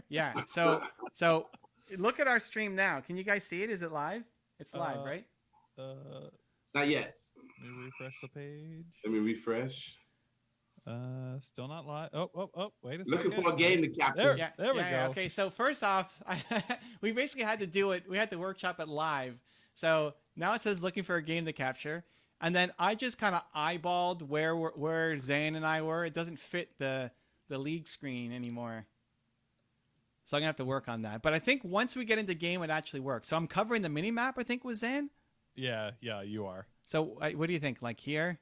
Yeah. So look at our stream now. Can you guys see it? Is it live? It's live, Uh, right? uh, Not yet. let me refresh the page. Let me refresh. Still not live. Oh, wait a Looking second. for a game to capture. There, Yeah. there we Yeah. go. Okay. So first off, we basically had to do it. We had to workshop it live. So now it says looking for a game to capture, and then I just kind of eyeballed where Zane and I were. It doesn't fit the league screen anymore. So I'm gonna have to work on that. But I think once we get into game, it actually works. So I'm covering the mini map. I think with Zane. Yeah, you are. So what do you think? Like here?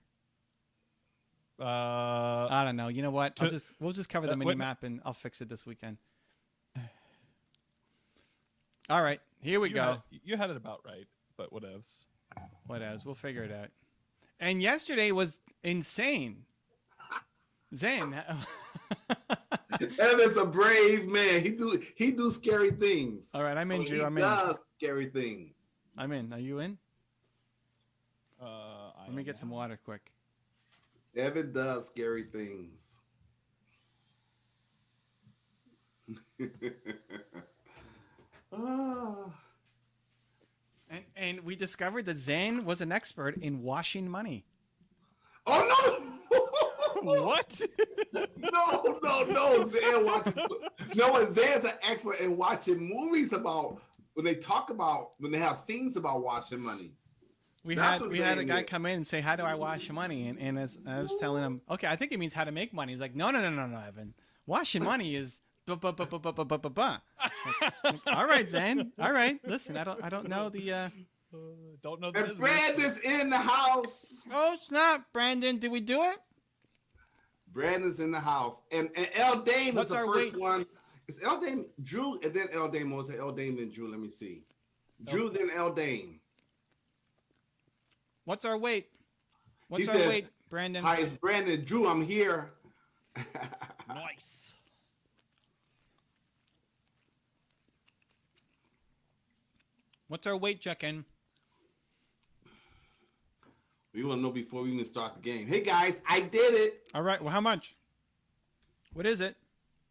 Uh, I don't know. You know what? We'll just cover the mini wait, map and I'll fix it this weekend. All right, here we go. You had it about right, but whatevs. What else? We'll figure it out. And yesterday was insane. Zane. Evan's a brave man. He do scary things. All right, I'm in, Drew. I'm He in. does scary things. I'm in. Are you in? I Let me get some water quick. Evan does scary things. Ah. And we discovered that Zane was an expert in washing money. Oh no! What? no! Zan watches. No, Zan's an expert in watching movies about when they have scenes about washing money. We had a guy come in and say, "How do I wash money?" And as I was telling him, "Okay, I think it means how to make money." He's like, "No, Evan. Washing money is All right, Zane. All right. Listen, I don't know the. Don't know the And business. Brandon's in the house. Oh snap, Brandon! Did we do it? Brandon's in the house, and El Dame What's is the our first weight? one. It's El Dame, Drew, and then El Dame. Was it El Dame then Drew? Let me see. Drew then El Dame. What's our weight? What's He our says, weight, Brandon? Hi, it's Brandon. Drew, I'm here. Nice. What's our weight check-in? We want to know before we even start the game. Hey guys, I did it. All right. Well, how much? What is it?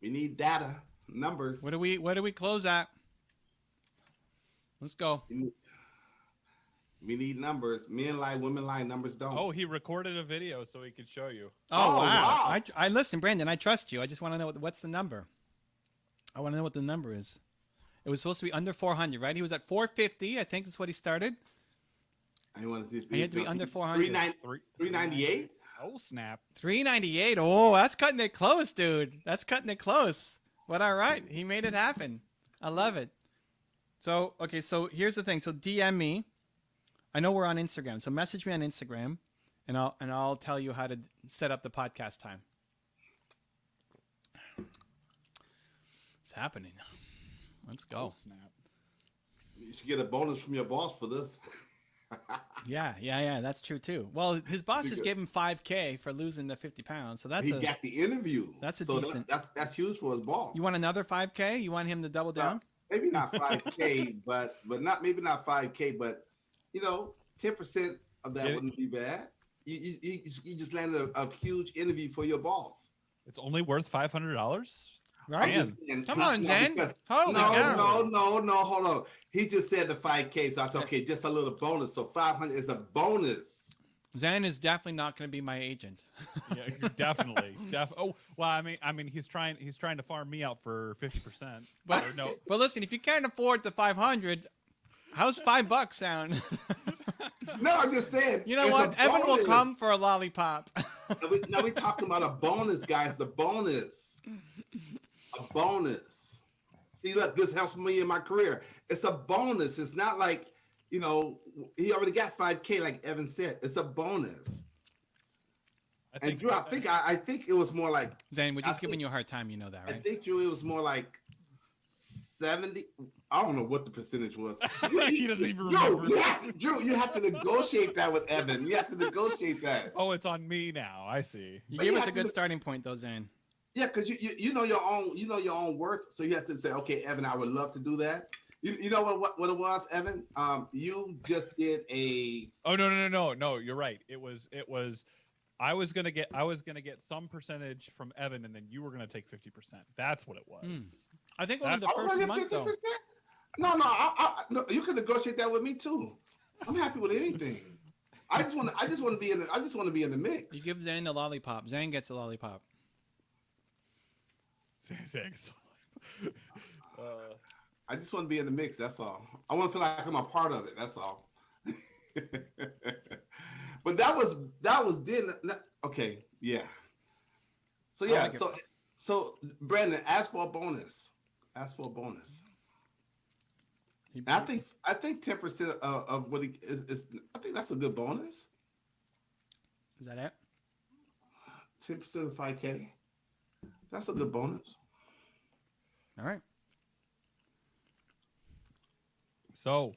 We need data, numbers. What do we close at? Let's go. We need numbers. Men lie, women lie, numbers don't. Oh, he recorded a video so he could show you. Oh, Oh, wow. wow. I listen, Brandon. I trust you. I just want to know what's the number. I want to know what the number is. It was supposed to be under 400, right? He was at 450. I think that's what he started. I want to see if He had to be under 400. 398. Oh, snap. 398. Oh, that's cutting it close, dude. That's cutting it close. But all right, he made it happen. I love it. So, okay, so here's the thing. So DM me. I know we're on Instagram, so message me on Instagram, and I'll tell you how to set up the podcast time. It's happening. Let's go. Oh, snap. You should get a bonus from your boss for this. Yeah. That's true too. Well, his boss just gave him $5,000 for losing the 50 pounds, so that's He got the interview. That's a so decent. That's huge for his boss. You want another $5,000? You want him to double down? Maybe not 5K, but not 5K, but 10% of that wouldn't be bad. You just landed a huge interview for your boss. It's only worth $500? Right? Man. Come on, Jen. Holy No, cow. hold on. He just said the 5K, so I said, okay, just a little bonus. So 500 is a bonus. Zen is definitely not going to be my agent. Yeah, definitely. Oh, well, I mean, he's trying to farm me out for 50%. But no. But listen, if you can't afford the 500, how's $5 sound? No, I'm just saying. You know what? Evan will come for a lollipop. Now we're talking about a bonus, guys. The bonus. A bonus. See, look, this helps me in my career. It's a bonus. It's not like, he already got 5K, like Evan said. It's a bonus. And Drew, I think it was more like Zen, we're just giving you a hard time. You know that, right? I think Drew, it was more like 70. I don't know what the percentage was. He doesn't even remember. Drew, you have to negotiate that with Evan. You have to negotiate that. Oh, it's on me now. I see. You But gave you us a have to good look- starting point, though, Zen. Yeah, because you know your own worth. So you have to say, okay, Evan, I would love to do that. You know what it was, Evan? You just did a. Oh no! You're right. It was. I was gonna get some percentage from Evan, and then you were gonna take 50%. That's what it was. I think only the I was first like, month though. 50%? No, you can negotiate that with me too. I'm happy with anything. I just want to be in the mix. You give Zane a lollipop. Zane gets a lollipop. Thanks. I just want to be in the mix. That's all. I want to feel like I'm a part of it. That's all. But that was okay. Yeah. So I yeah. like it. So Brandon, ask for a bonus. Ask for a bonus. And I think 10% of what he is. I think that's a good bonus. Is that it? 10% of 5K. That's a good bonus. All right. So,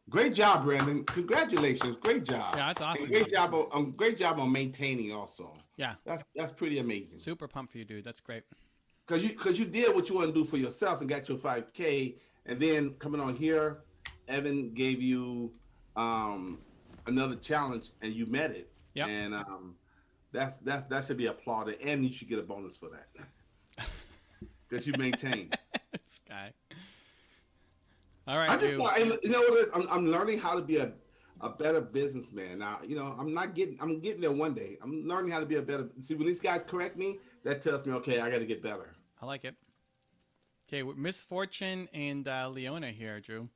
Great job, Brandon. Congratulations. Great job. Yeah, that's awesome. And great job on maintaining also. Yeah. That's pretty amazing. Super pumped for you, dude. That's great. Because you did what you want to do for yourself and got your 5K, and then coming on here, Evan gave you another challenge and you met it. Yeah. And that should be applauded, and you should get a bonus for that. Because you maintained. This guy. All right, I just dude. you know what it is? I'm learning how to be a better businessman. Now, I'm getting there one day. I'm learning how to be a better. See, when these guys correct me, that tells me, okay, I got to get better. I like it. Okay, Miss Fortune and Leona here, Drew.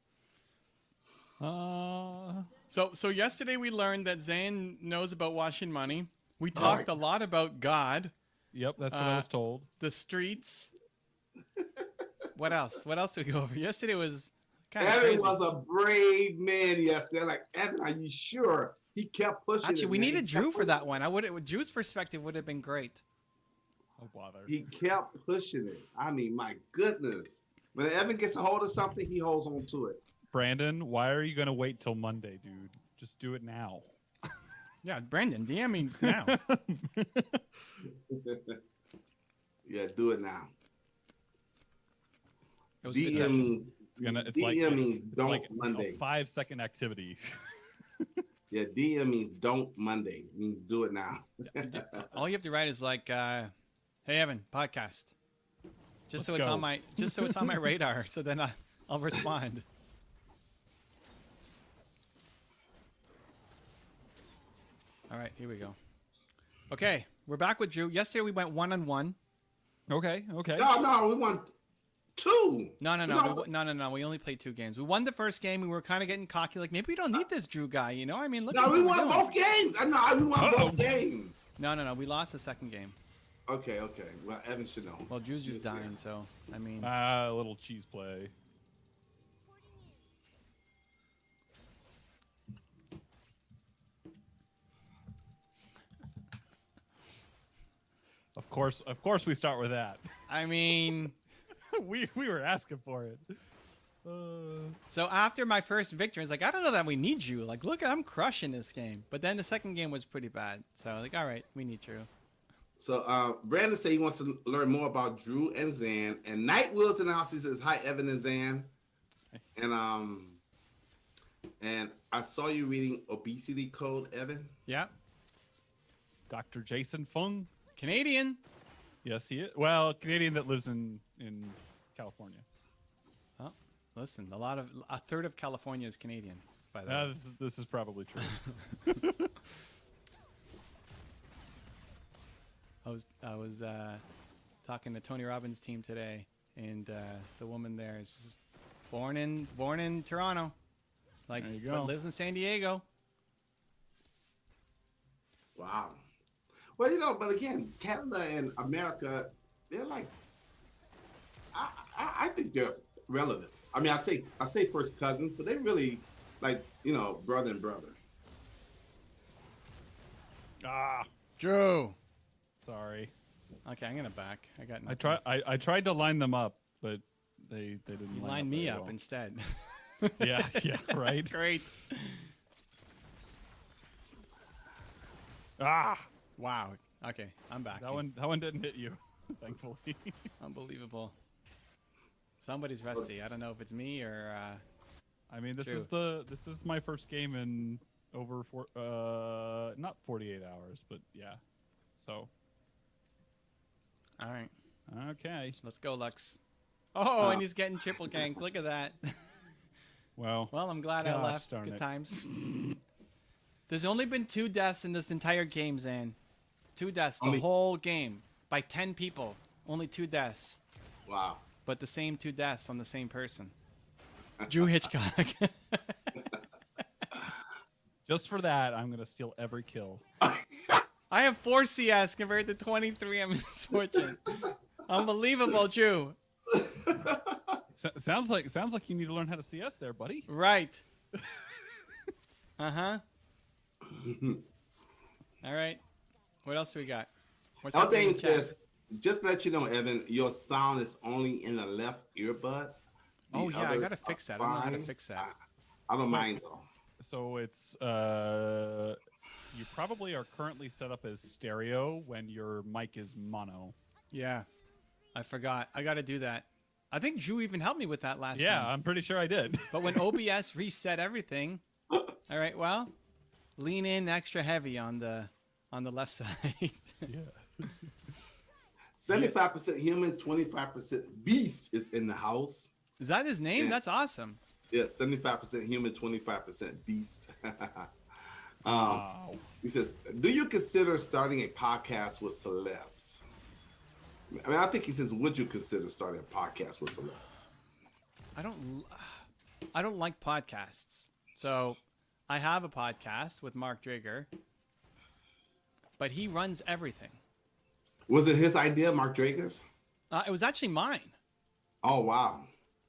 So yesterday we learned that Zane knows about washing money. We talked a lot about God, yep, that's what I was told. the streets. What else? What else did we go over? Yesterday was kind of Evan crazy. was a brave man yesterday. Like, Evan, are you sure? He kept pushing. Actually, it, we man. needed He kept Drew for pushing that one. Drew's perspective would have been great. Oh, bother. He kept pushing it. I mean, my goodness. When Evan gets a hold of something, he holds on to it. Brandon, why are you going to wait till Monday, dude? Just do it now. Yeah, Brandon, DM me now. Yeah, do it now. It was a good DM session. me. It's DM means it's don't like Monday. a 5-second activity. Yeah, DM means don't Monday. It means do it now. All you have to write is like, "Hey Evan, podcast," just so Let's it's go. on my radar. So then I'll respond. All right, here we go. Okay, we're back with Drew. Yesterday we went 1-on-1. Okay. No, we want two. No. We only played 2 games. We won the first game. We were kind of getting cocky, like maybe we don't need this Drew guy. You know, I mean, look. No, at we what we're won doing. both games. We won both games. No. We lost the second game. Okay. Well, Evan should know. Well, Drew's just dying, so I mean. A little cheese play. Of course, we start with that. I mean. we were asking for it. So after my first victory, it's like, I don't know that we need you. Like, look, I'm crushing this game. But then the second game was pretty bad. So, like, all right, we need you. So Brandon said he wants to learn more about Drew and Zan. And Night Wills analysis says, hi, Evan and Zan. And I saw you reading Obesity Code, Evan. Yeah. Dr. Jason Fung. Canadian. Yes, he is. Well, Canadian that lives in California. Oh, listen, a third of California is Canadian, by the way. This is probably true. I was talking to Tony Robbins' team today, and the woman there is born in Toronto, like, there you but go. lives in San Diego. Wow. Well, but again, Canada and America, they're like, I think they're relatives. I mean, I say first cousins, but they really like, brother and brother. Drew. Sorry. Okay, I'm gonna back. I got. I tried to line them up, but they didn't. You line line me very up well. instead. Yeah, right. Great. Wow. Okay, I'm back. That one didn't hit you, thankfully. Unbelievable. Somebody's rusty. I don't know if it's me or. I mean, this True. is my first game in over not 48 hours, but yeah. So. All right. Okay. Let's go, Lux. Oh, Uh, and he's getting triple ganked. Look at that. Well, Well, I'm glad I Gosh left. darn Good it. times. There's only been 2 deaths in this entire game, Zan. 2 deaths. The Only- whole game. By 10 people. Only 2 deaths. Wow. But the same 2 deaths on the same person. Drew Hitchcock. just for that, I'm gonna steal every kill. I have 4 CS compared to 23 on Misfortune. Unbelievable, Drew. Sounds like you need to learn how to CS there, buddy. Right. Uh-huh. All right. What else do we got? What's Other happening in thing the chat? is, just to let you know, Evan, your sound is only in the left earbud. The Oh, yeah, I others gotta are fix that. I don't know how to fine. fix that. I don't mind though. So it's you probably are currently set up as stereo when your mic is mono. Yeah. I forgot. I gotta do that. I think Drew even helped me with that last Yeah, time. I'm pretty sure I did. But when OBS reset everything, all right, well, lean in extra heavy on the left side. Yeah. 75% human, 25% beast is in the house. Is that his name? Yeah. That's awesome. Yes, 75% human, 25% beast. Wow. He says, do you consider starting a podcast with celebs? I mean, I think he says, would you consider starting a podcast with celebs? I don't like podcasts. So I have a podcast with Mark Drager, but he runs everything. Was it his idea, Mark Drager's? It was actually mine. Oh, wow.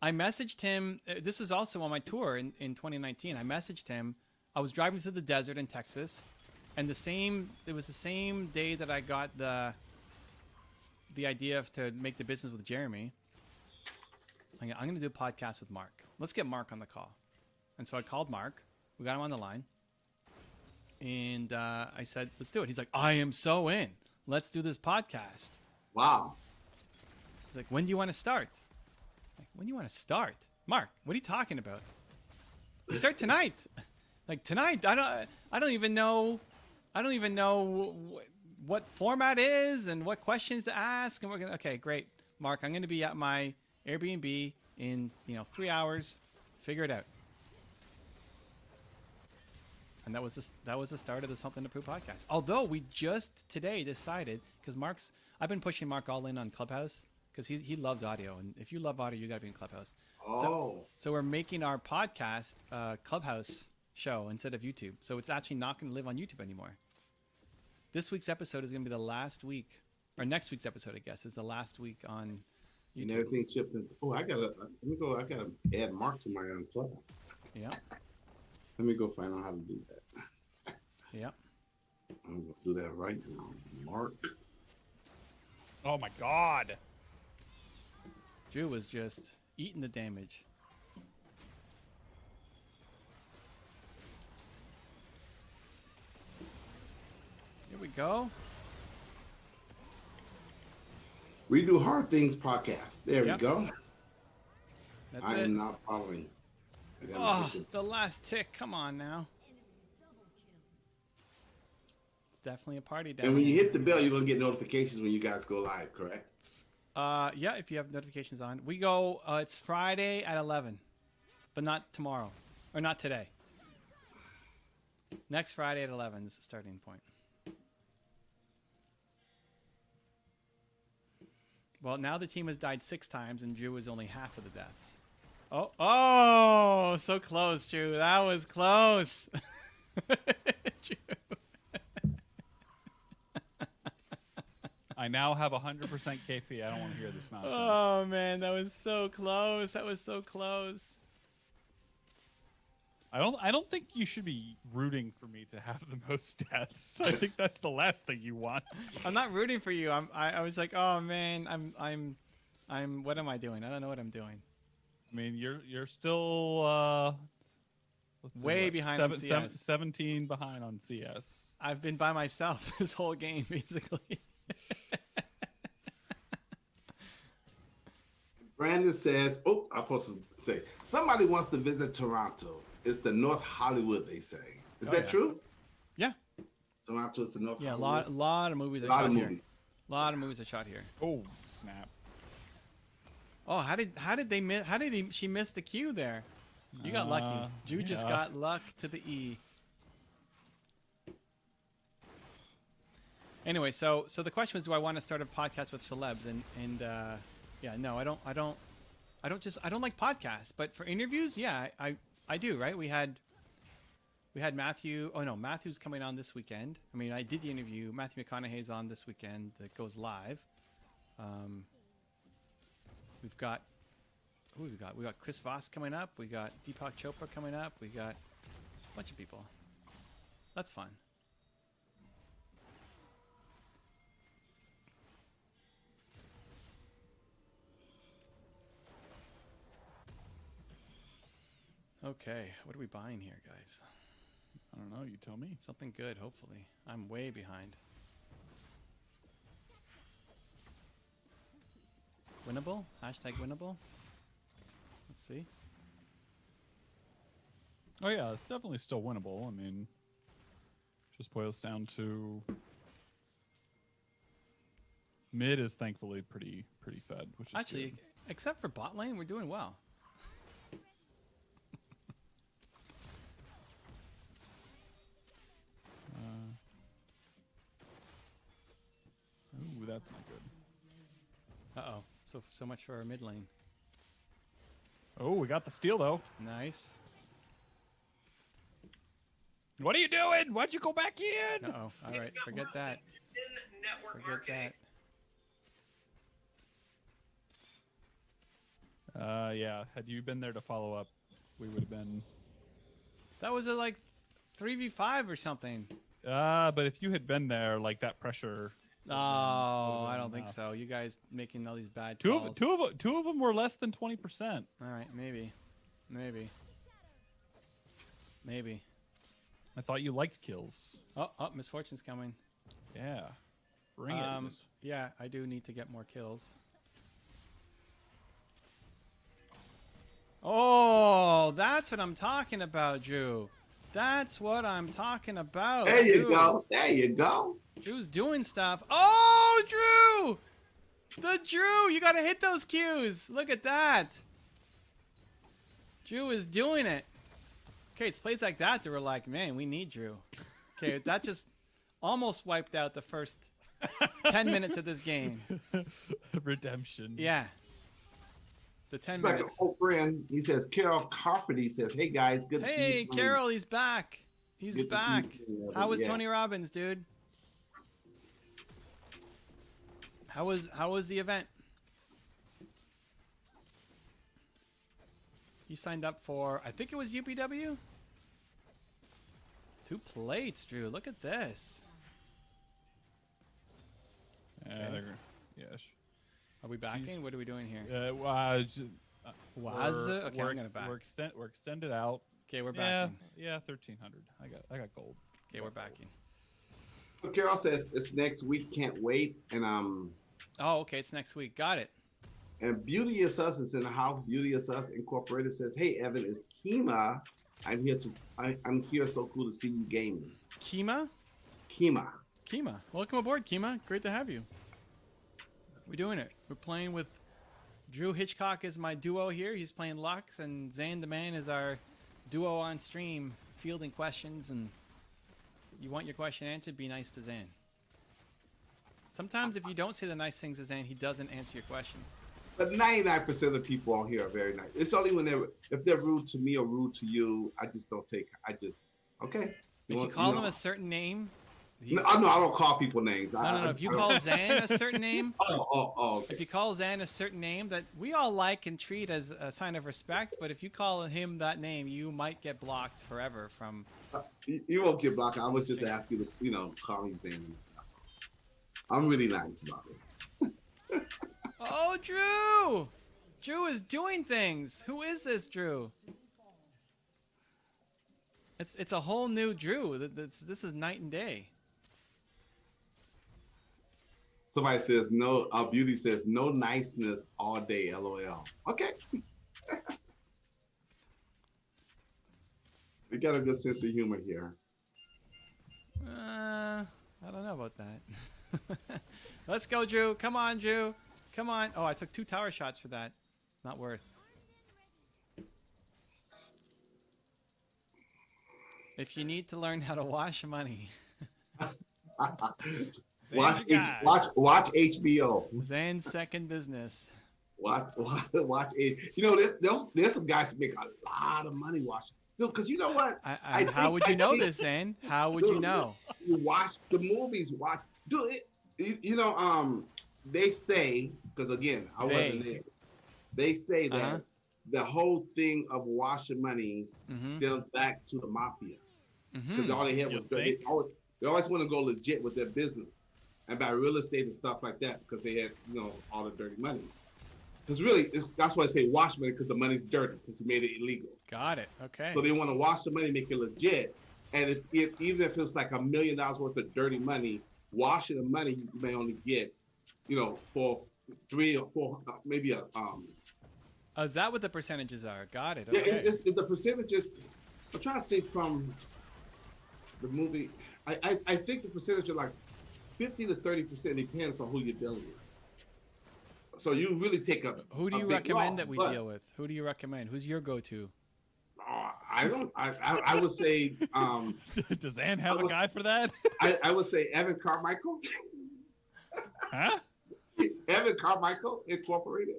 I messaged him. This is also on my tour in 2019. I messaged him. I was driving through the desert in Texas, and it was the same day that I got the idea to make the business with Jeremy. I'm going to do a podcast with Mark. Let's get Mark on the call. And so I called Mark. We got him on the line. And I said, let's do it. He's like, I am so in. Let's do this podcast. Wow. He's like, when do you want to start? Like, when do you want to start? Mark, what are you talking about? We start tonight. Like tonight, I don't even know what format is and what questions to ask. And we're gonna, okay, great, Mark. I'm gonna be at my Airbnb in 3 hours. Figure it out. And that was the start of the Something to Prove podcast. Although we just today decided, because I've been pushing Mark all in on Clubhouse because he loves audio, and if you love audio, you gotta be in Clubhouse. Oh. So we're making our podcast Clubhouse show instead of YouTube. So it's actually not going to live on YouTube anymore. This week's episode is going to be the last week, or next week's episode, I guess, is the last week on And YouTube. everything shipped in. Oh, I gotta add Mark to my Clubhouse. Yeah, Let me go find out how to do that. yeah. I'm gonna do that right now. Mark. Oh my God. Drew was just eating the damage. Here we go. We do hard things podcast. There Yep. we go. That's I it. am not following. I gotta Oh, get this- the last tick. Come on now. It's definitely a party down And when you here. hit the bell, you're gonna get notifications when you guys go live, correct? Yeah, if you have notifications on. We go, it's Friday at 11, but not tomorrow, or not today. Next Friday at 11 is the starting point. Well, now the team has died 6 times, and Drew is only half of the deaths. Oh, so close, Drew. That was close. Drew. I now have 100% KP. I don't want to hear this nonsense. Oh, man, that was so close. That was so close. I don't think you should be rooting for me to have the most deaths. I think that's the last thing you want. I'm not rooting for you. I was like, oh man, I'm. What am I doing? I don't know what I'm doing. I mean, you're still let's see, Way behind on CS. 17 behind on CS. I've been by myself this whole game, basically. Brandon says, "Oh, I'm supposed to say somebody wants to visit Toronto. It's the North Hollywood, they say. Is Oh, that yeah. true? Yeah, Toronto is the North yeah. A Hollywood. lot of movies. A are lot shot of here. movies. A lot of moves are shot here. Oh, snap. Oh, how did they miss? She missed the Q there? You got lucky. Drew just yeah. got luck to the E. Anyway, so the question was, do I want to start a podcast with celebs? And yeah, no, I don't like podcasts, but for interviews, yeah, I do, right? We had Matthew. Oh no, Matthew's coming on this weekend. I mean, I did the interview. Matthew McConaughey's on this weekend. That goes live. We've got who we got? We got Chris Voss coming up. We got Deepak Chopra coming up. We got a bunch of people. That's fun. Okay, what are we buying here, guys? I don't know. You tell me. Something good, hopefully. I'm way behind. Winnable? Hashtag winnable? Let's see. Oh yeah, it's definitely still winnable. I mean, just boils down to mid is thankfully pretty fed, which is Actually, good. except for bot lane, we're doing well. Ooh, that's not good. Uh-oh. So much for our mid lane. Oh, we got the steal though. Nice. What are you doing? Why'd you go back in? Uh-oh. All right, forget that. Forget that. Yeah. Had you been there to follow up, we would have been. That was a, like, 3v5 or something. But if you had been there, like that pressure. Oh, I don't think so. You guys making all these bad Two calls. of them were less than 20%. All right, maybe. I thought you liked kills. Oh, Misfortune's coming. Yeah. Bring it. Yeah, I do need to get more kills. Oh, that's what I'm talking about, Drew. That's what I'm talking about. There you Drew. go. There you go. Drew's doing stuff. Oh, Drew! The Drew! You gotta hit those cues. Look at that. Drew is doing it. Okay, it's plays like that that we're like, man, we need Drew. Okay, that just almost wiped out the first 10 minutes of this game. Redemption. Yeah. The 10 It's like an minutes. old friend. He says, Carol Carpety says, hey guys, good to see you. Hey, Carol, he's back. He's Good to see back. you. How was Yeah. Tony Robbins, dude? How was the event? You signed up for, I think it was UPW? 2 plates, Drew. Look at this. Okay. Yes. Are we backing? What are we doing here? Was Okay, I'm gonna back. We're extended out. Okay, we're backing. Yeah, 1300. I got gold. Okay, we're backing. But Carol says it's next week. Can't wait. And Oh, okay, it's next week. Got it. and Beauty is Us is in the house. Beauty is Us Incorporated says, hey Evan, it's Kima. I'm here. So cool to see you gaming. Kima? Kima. Welcome aboard, Kima. Great to have you. We're doing it. We're playing with Drew Hitchcock is my duo here. He's playing Lux, and Zane the Man is our duo on stream, fielding questions. And you want your question answered, be nice to Zane. Sometimes if you don't say the nice things to Zane, he doesn't answer your question. But 99% of the people on here are very nice. It's only when if they're rude to me or rude to you, I just don't take. Okay. If you call him a certain name, No, I don't call people names. No. If you call Zan a certain name, okay. if you call Zan a certain name that we all like and treat as a sign of respect, but if you call him that name, you might get blocked forever from. You won't get blocked. I was just asking you to, call me Zan. I'm really nice about it. Oh, Drew! Drew is doing things. Who is this Drew? It's a whole new Drew. This is night and day. Somebody says no. Beauty says no niceness all day. LOL. Okay. We got a good sense of humor here. I don't know about that. Let's go, Drew. Come on, Drew. Come on. Oh, I took 2 tower shots for that. Not worth. If you need to learn how to wash money. watch HBO. Zane's second business. Watch. You know, there's some guys that make a lot of money watching. Because you know what? How would you know this, Zane? How would you know? You watch the movies. You know, they say, because again, I wasn't there. They say that the whole thing of washing money stems back to the mafia. Because all they had was they always want to go legit with their business and buy real estate and stuff like that because they had, you know, all the dirty money. Because really, that's why I say wash money, because the money's dirty because we made it illegal. Got it. Okay. So they want to wash the money, make it legit. And even if it's like $1 million worth of dirty money, washing the money you may only get, you know, for 3 or 4, maybe a. Oh, is that what the percentages are? Got it. Yeah, Okay. it's the percentages. I'm trying to think from the movie. I think the percentage are like 50 to 30%, depends on who you're dealing with. So you really take a. Who do you big recommend loss, that we but, deal with? Who do you recommend? Who's your go-to? I don't. I would say. Does Ann have a guy for that? I would say Evan Carmichael. Huh? Evan Carmichael Incorporated.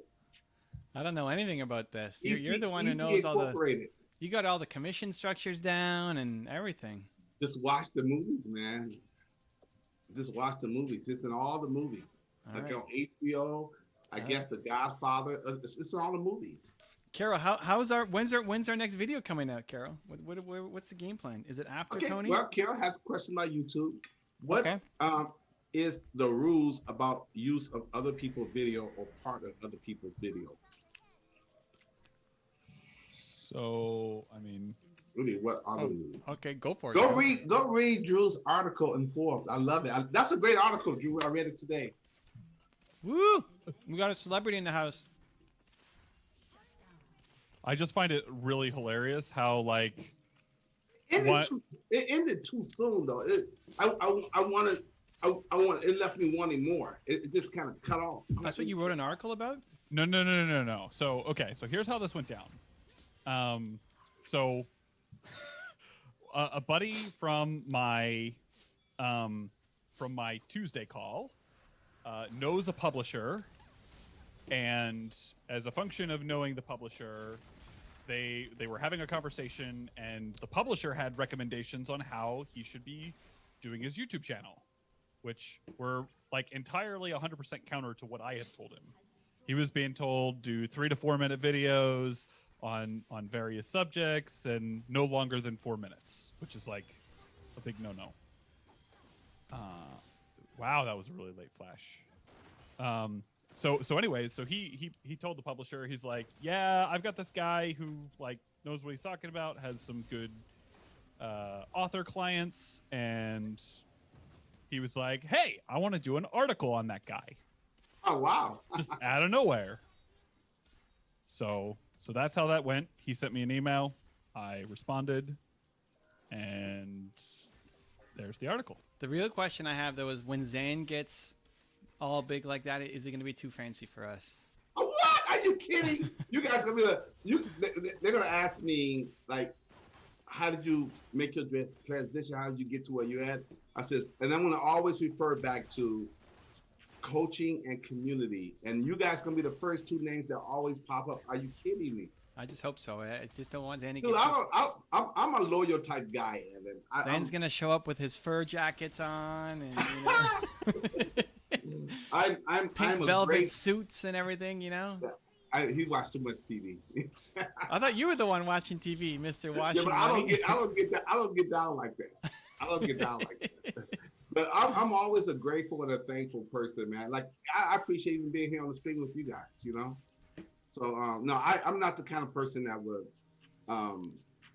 I don't know anything about this. You're the one who He's knows all the. Incorporated. You got all the commission structures down and everything. Just watch the movies, man. Just watch the movies. It's in all the movies. All right. On HBO. I guess The Godfather. It's in all the movies. Carol, when's our next video coming out, Carol? What's the game plan? Is it after Tony? Well, Carol has a question about YouTube. What Okay. Is the rules about use of other people's video or part of other people's video? So, I mean, Really, what are the rules? Okay, go for it. Go Carol. read Drew's article in Forbes. I love it. That's a great article, Drew. I read it today. Woo! We got a celebrity in the house. I just find it really hilarious how, like, It ended too soon, though. It left me wanting more. It just kind of cut off. That's what you wrote an article about? No. So, okay, so here's how this went down. So a buddy from my Tuesday call knows a publisher, and as a function of knowing the publisher, they were having a conversation, and the publisher had recommendations on how he should be doing his YouTube channel, which were like entirely 100% counter to what I had told him. He was being told do 3 to 4 minute videos on various subjects and no longer than 4 minutes, which is like a big no-no. Wow, that was a really late flash. So anyways, so he told the publisher, he's like, yeah, I've got this guy who like knows what he's talking about, has some good author clients, and he was like, hey, I want to do an article on that guy. Oh, wow. Just out of nowhere. So that's how that went. He sent me an email. I responded, and there's the article. The real question I have, though, is when Zane gets all big like that, is it going to be too fancy for us? What? Are you kidding? You guys gonna be they're gonna ask me like, how did you make your transition? How did you get to where you're at? I says, and I'm gonna always refer back to coaching and community. And you guys gonna be the first 2 names that always pop up. Are you kidding me? I just hope so. I just don't want Zane to Dude, get I'm a loyal type guy, Evan. Zane's going to show up with his fur jackets on and I'm pink a velvet great, suits and everything, you know? he watched too much TV. I thought you were the one watching TV, Mr. Washington. Yeah, but I don't get down like that. I don't get down like that. But I'm always a grateful and a thankful person, man. Like I appreciate even being here on the screen with you guys, you know. So no, I'm not the kind of person that would,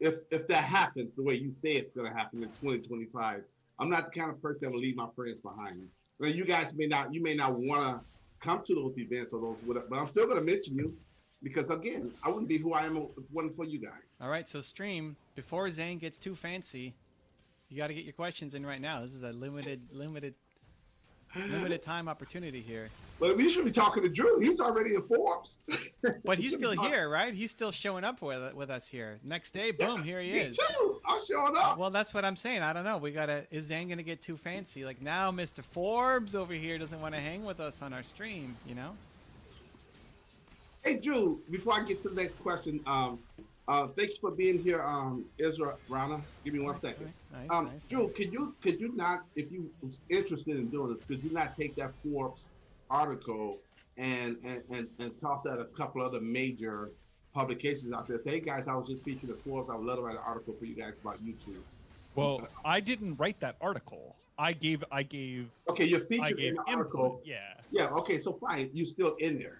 if that happens the way you say it's gonna happen in 2025, I'm not the kind of person that will leave my friends behind. Now, you guys may not want to come to those events or those, but I'm still gonna mention you because again, I wouldn't be who I am if it wasn't for you guys. All right, so stream before Zane gets too fancy. You got to get your questions in right now. This is a limited. Limited time opportunity here. But at least you be talking to Drew. He's already in Forbes. But he's still here, right? He's still showing up with us here. Next day, boom, here he Me is. too. I'm showing up. Well, that's what I'm saying. I don't know. Is Zane gonna get too fancy? Like now, Mr. Forbes over here doesn't want to hang with us on our stream, you know? Hey, Drew, before I get to the next question, thank you for being here, Israel Rana. Give me 1 second. Nice. Drew, could you not, if you was interested in doing this, could you not take that Forbes article and toss that a couple other major publications out there? Say, hey guys, I was just featured in Forbes. I would love to write an article for you guys about YouTube. Well, I didn't write that article. I gave. Okay, you're featured in the article. Yeah. Yeah. Okay, so fine, you're still in there.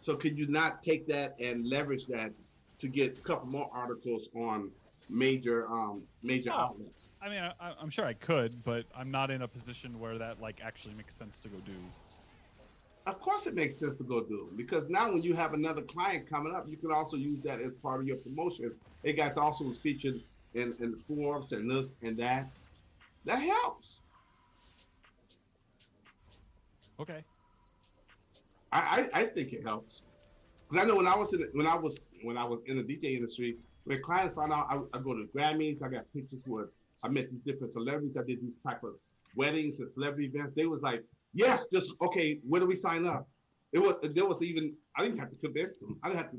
So could you not take that and leverage that to get a couple more articles on major outlets? I mean, I'm sure I could, but I'm not in a position where that like actually makes sense to go do. Of course it makes sense to go do, because now when you have another client coming up, you can also use that as part of your promotion. Hey guys, also was featured in Forbes and this and that. That helps. Okay. I think it helps, because I know when I was in the DJ industry, when clients found out I go to Grammys, I got pictures where I met these different celebrities, I did these type of weddings and celebrity events. They was like, yes, just okay. Where do we sign up? I didn't have to convince them. I didn't have to,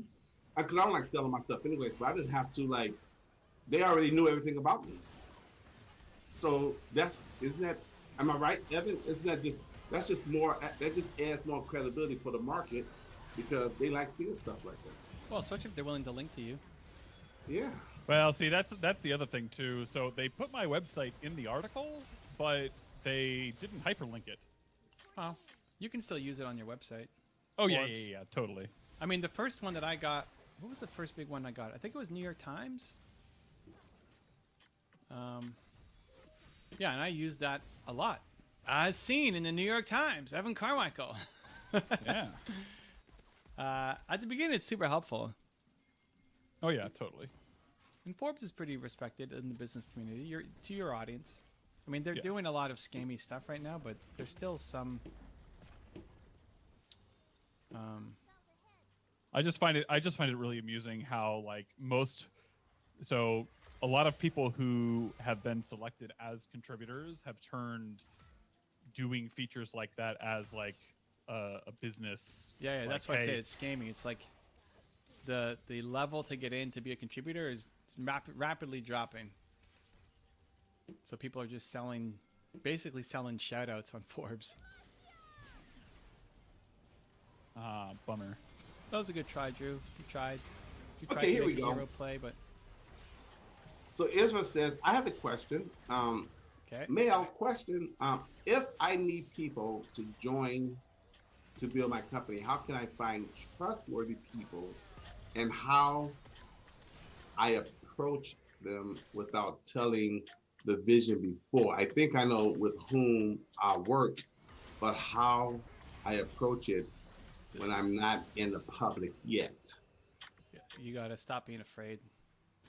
because I don't like selling myself anyways. But I didn't have to like. They already knew everything about me. So am I right, Evan? That just adds more credibility for the market, because they like seeing stuff like that. Well, especially if they're willing to link to you. Yeah. Well, see, that's the other thing too. So they put my website in the article, but they didn't hyperlink it. Oh, you can still use it on your website. Oh Forbes. yeah, totally. I mean, the first one that I got, what was the first big one I got? I think it was New York Times. Yeah, and I used that a lot. As seen in the New York Times, Evan Carmichael. Yeah. At the beginning, it's super helpful. Oh yeah, totally. And Forbes is pretty respected in the business community. To your audience. I mean, they're doing a lot of scammy stuff right now, but there's still some. I just find it really amusing how like a lot of people who have been selected as contributors have turned doing features like that as like a business. Yeah, like, that's why I say hey, it's scammy. It's like the level to get in to be a contributor is rapidly dropping. So people are just basically selling shout outs on Forbes. bummer. That was a good try, Drew. You tried. Okay, to here we make a go. hero play, but So Israel says, I have a question. okay. Male question. If I need people to join to build my company, how can I find trustworthy people, and how I approach them without telling the vision before? I think I know with whom I work, but how I approach it when I'm not in the public yet. You got to stop being afraid.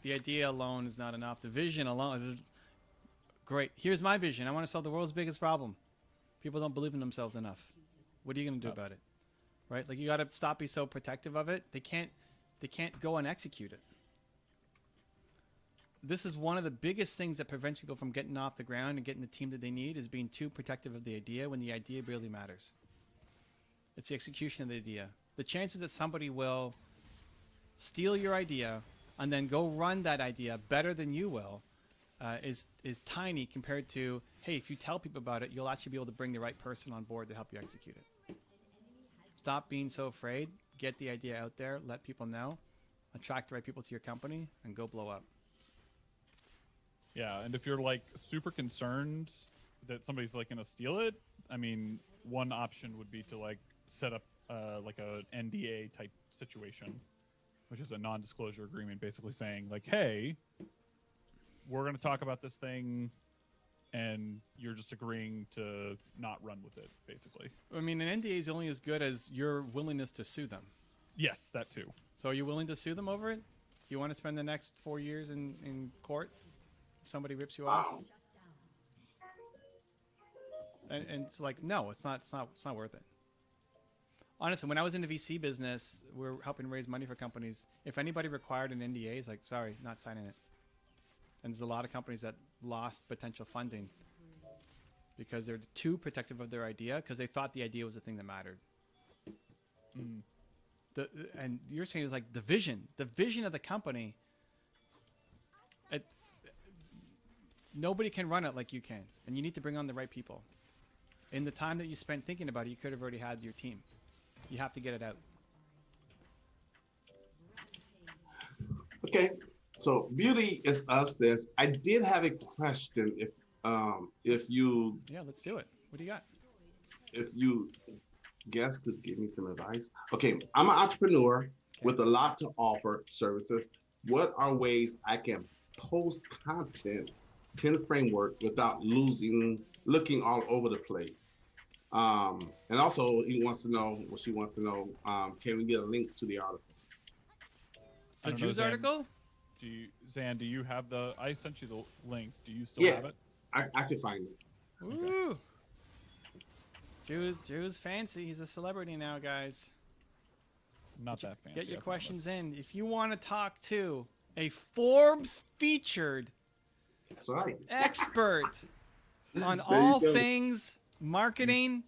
The idea alone is not enough. The vision alone, great. Here's my vision. I want to solve the world's biggest problem. People don't believe in themselves enough. What are you going to do about it? Right? Like, you got to stop being so protective of it. They can't go and execute it. This is one of the biggest things that prevents people from getting off the ground and getting the team that they need, is being too protective of the idea when the idea barely matters. It's the execution of the idea. The chances that somebody will steal your idea and then go run that idea better than you will is tiny compared to, hey, if you tell people about it, you'll actually be able to bring the right person on board to help you execute it. Stop being so afraid. Get the idea out there. Let people know. Attract the right people to your company and go blow up. Yeah, and if you're like super concerned that somebody's like gonna steal it, I mean, one option would be to like set up like a NDA type situation, which is a non-disclosure agreement, basically saying like, hey, we're gonna talk about this thing, and you're just agreeing to not run with it, basically. I mean, an NDA is only as good as your willingness to sue them. Yes, that too. So are you willing to sue them over it? Do you want to spend the next 4 years in court if somebody rips you off? And it's like, no, it's not worth it. Honestly, when I was in the VC business, we were helping raise money for companies. If anybody required an NDA, it's like, sorry, not signing it. And there's a lot of companies that lost potential funding because they're too protective of their idea because they thought the idea was the thing that mattered. Mm. And you're saying it's like the vision of the company. Nobody can run it like you can, and you need to bring on the right people. In the time that you spent thinking about it, you could have already had your team. You have to get it out. Okay, so Beauty is Us says, I did have a question. If you Yeah, let's do it. What do you got? if you guys could give me some advice. Okay, I'm an entrepreneur with a lot to offer services. What are ways I can post content to the framework without looking all over the place? And also she wants to know, can we get a link to the article? The I don't know, Jews Zan. article? Zan, do you have I sent you the link. Do you still have it? I can find it. Ooh. Jews fancy. He's a celebrity now, guys. Not that fancy. Get your I questions promise. in. If you want to talk to a Forbes featured That's right. expert on There you all go. things marketing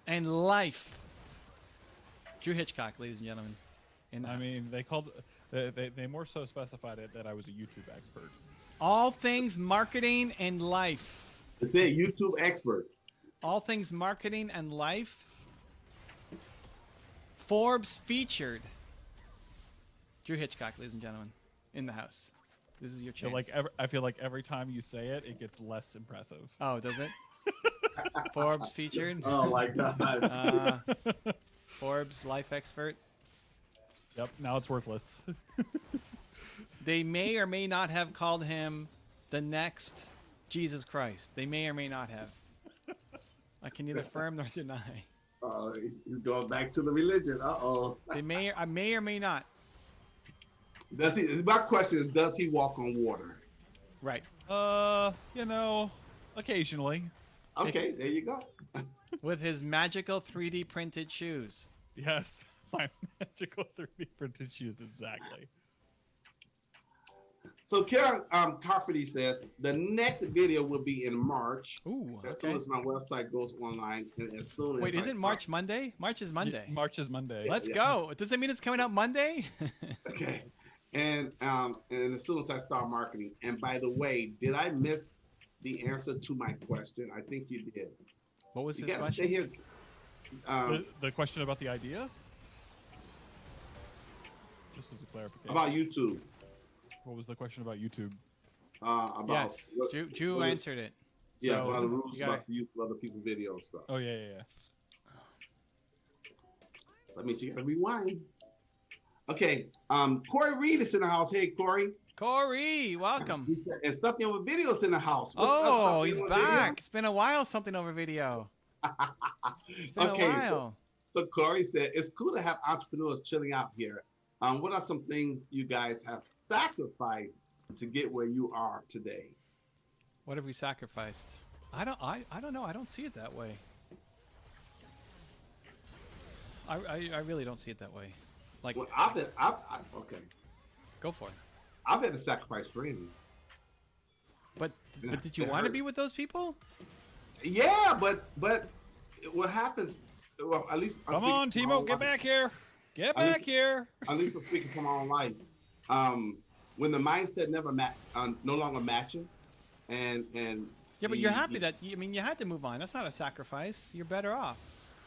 and life. Drew Hitchcock, ladies and gentlemen. In the I house. mean, they more so specified it that I was a YouTube expert. all things marketing and life. It said YouTube expert. All things marketing and life. Forbes featured. Drew Hitchcock, ladies and gentlemen, in the house. This is your chance. I feel like every time you say it, it gets less impressive. Oh, does it? Forbes featured. Oh my God. Forbes life expert. Yep. Now it's worthless. They may or may not have called him the next Jesus Christ. They may or may not have. I can neither affirm nor deny. He's going back to the religion. Uh-oh. They may or may not. Does he? My question is, does he walk on water? Right. Occasionally. Okay, there you go. With his magical 3D printed shoes. Yes. My magical 3D printed shoes, exactly. So Karen Carfity says the next video will be in March. Ooh, As soon okay. as my website goes online, and as soon as Wait, I isn't March Monday? March is Monday. March is Monday. Let's yeah. go. Does that mean it's coming out Monday? Okay, and as soon as I start marketing. And by the way, did I miss the answer to my question? I think you did. What was You his guys stay question? here. The question about the idea? Just as a clarification. About YouTube. What was the question about YouTube? About Yes, what- Jew what- answered it. Yeah, So, about the rules you gotta- about the use of other people's video and stuff. Oh, yeah. That means you gotta rewind. Okay, Corey Reed is in the house. Hey, Corey. Corey, welcome. He said, and something over videos in the house. What's up, Oh, Something he's Over back. It's been a while, something over video. It's been Okay, a while. So Corey said, it's cool to have entrepreneurs chilling out here. What are some things you guys have sacrificed to get where you are today? What have we sacrificed? I don't know. I don't see it that way. I really don't see it that way. Like, Well, okay. go for it. I've had to sacrifice friends. But Yeah, did you it want to hurt. be with those people? Yeah, but what happens? Well, at least I'm Come on, speaking from my Teemo, own get life. back here. Get I mean- back here. At least for speaking from my own life. When the mindset no longer matches, and Yeah, but you're happy that you had to move on. That's not a sacrifice. You're better off.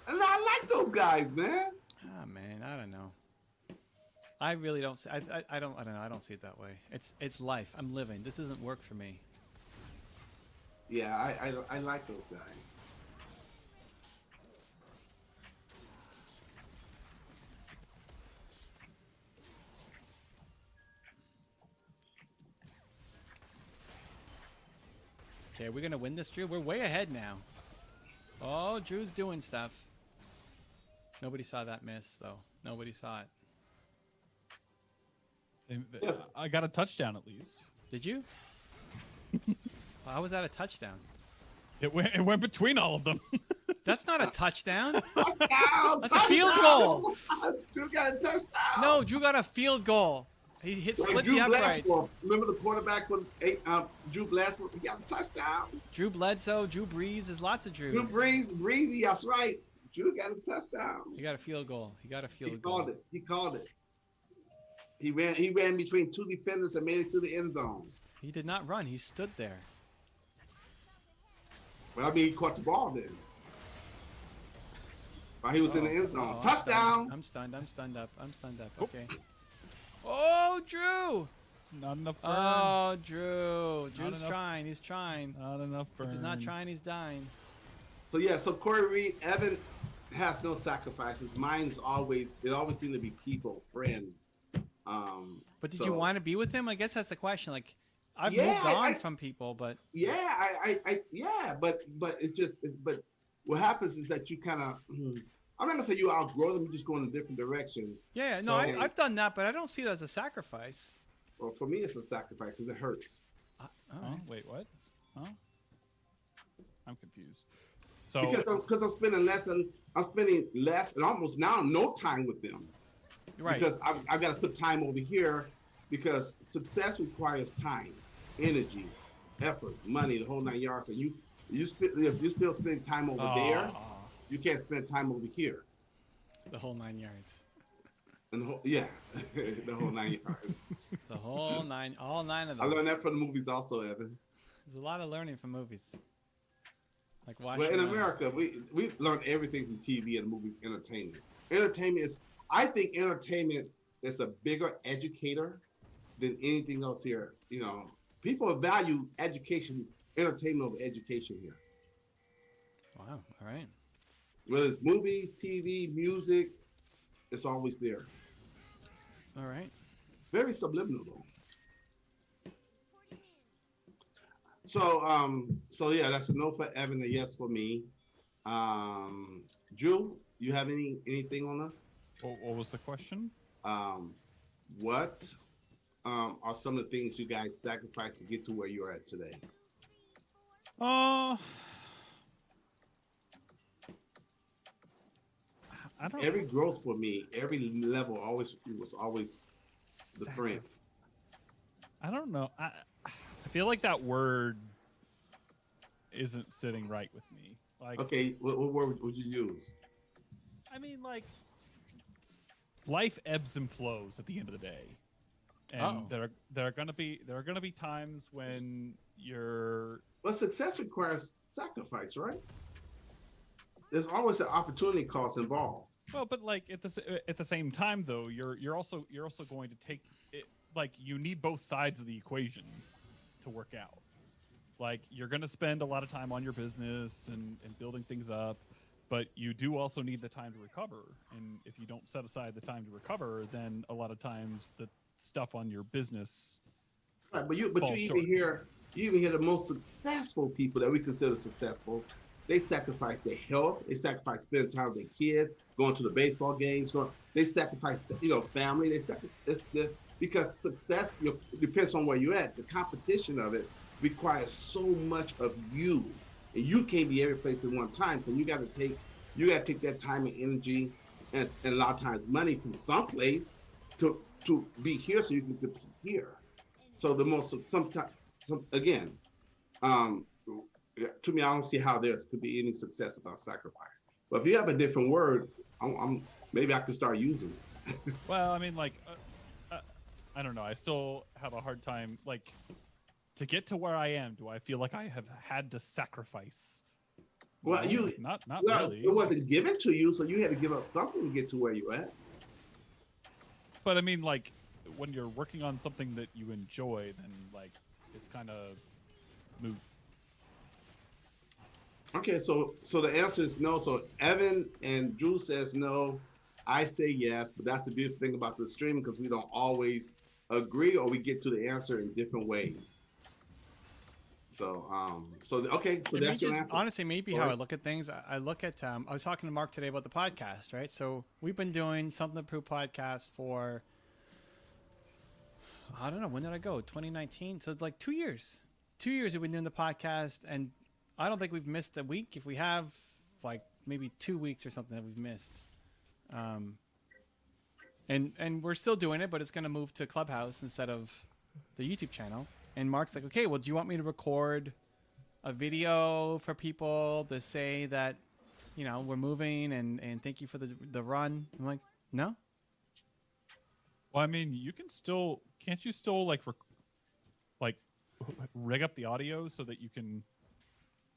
and I like those guys, man. Ah, man, I don't know. I really don't. I don't know. I don't see it that way. It's life. I'm living. This isn't work for me. Yeah, I like those guys. Okay, we're gonna win this, Drew. We're way ahead now. Oh, Drew's doing stuff. Nobody saw that miss, though. Nobody saw it. I got a touchdown at least. Did you? How was that a touchdown? It went between all of them. That's not a touchdown. Touchdown! That's a field goal. Drew got a touchdown. No, Drew got a field goal. He hit Like split Drew the uprights. Bledsoe. Remember the quarterback with Drew Bledsoe? He got a touchdown. Drew Bledsoe, Drew Brees. There's lots of Drews. Drew Breezy, that's right. Drew got a touchdown. He got a field goal. He got a He field goal. called it. He called it. He ran between two defenders and made it to the end zone. He did not run. He stood there. Well, I mean, he caught the ball then. While he was in the end zone. Oh, Touchdown. I'm stunned. I'm stunned up. Okay. Oh, Drew. Not enough burn. Oh, Drew. Drew's enough. trying. He's trying. Not enough burn. If he's not trying, he's dying. So yeah, so Corey Reed, Evan has no sacrifices. It always seemed to be people, friends. But did you want to be with him? I guess that's the question. Like, I've Yeah, moved on I- from people, but but it's just, but what happens is that you kind of, I'm not gonna say you outgrow them, you just go in a different direction. yeah, no, So- I've done that, but I don't see it as a sacrifice. Well, for me, it's a sacrifice because it hurts. All Huh? right. Wait, what? Huh? I'm confused. So Because I'm spending less and almost now no time with them. Right. Because I've got to put time over here because success requires time, energy, effort, money, the whole 9 yards. So if you still spend time over there, you can't spend time over here. The whole 9 yards. And the whole, the whole 9 yards. The whole nine, all 9 of I them. learned that from the movies also, Evan. There's a lot of learning from movies. Like watching. Well, in America, we learn everything from TV and movies, entertainment. I think entertainment is a bigger educator than anything else here. You know, people value education, entertainment over education here. Wow. All right. Whether it's movies, TV, music, it's always there. All right. Very subliminal though. So yeah, that's a no for Evan, a yes for me. Drew, you have anything on us? what was the question? What are some of the things you guys sacrificed to get to where you're at today? I don't. Every growth for me, every level was always the strength. I don't know. I feel like that word isn't sitting right with me. Like, Okay, what word would you use? I mean, like, life ebbs and flows at the end of the day, and there are gonna be times when you're. Well, success requires sacrifice, right? There's always an opportunity cost involved. Well, but like at the same time though, you're also going to take it, like, you need both sides of the equation to work out. Like, you're going to spend a lot of time on your business and building things up, but you do also need the time to recover. And if you don't set aside the time to recover, then a lot of times the stuff on your business. Right, but you Fall even hear the most successful people that we consider successful. They sacrifice their health. They sacrifice spending time with their kids, going to the baseball games. They sacrifice, family. They sacrifice this because success depends on where you're at. The competition of it requires so much of you, and you can't be every place at one time. So you got to take that time and energy, and a lot of times money from someplace to be here so you can compete here. So to me, I don't see how there could be any success without sacrifice. But if you have a different word, maybe I could start using it. Well, I mean, like, I don't know. I still have a hard time, like, to get to where I am. Do I feel like I have had to sacrifice? Well, No, not really. It wasn't given to you, so you had to give up something to get to where you're at. But I mean, like, when you're working on something that you enjoy, then, like, it's kind of moot. Okay, so the answer is no. So Evan and Drew says no. I say yes, but that's the beautiful thing about the stream because we don't always agree or we get to the answer in different ways. So okay, so that's your answer. Honestly, maybe how I look at things. I look at. I was talking to Mark today about the podcast, right? So we've been doing Something to Prove podcast for. I don't know, when did I go? 2019. So it's like 2 years. 2 years we've been doing the podcast, and I don't think we've missed a week. If we have, like maybe 2 weeks or something that we've missed. And we're still doing it, but it's going to move to Clubhouse instead of the YouTube channel. And Mark's like, okay, well, do you want me to record a video for people to say that, you know, we're moving and thank you for the run? I'm like, no. Well, I mean, you can still, can't you still like rig up the audio so that you can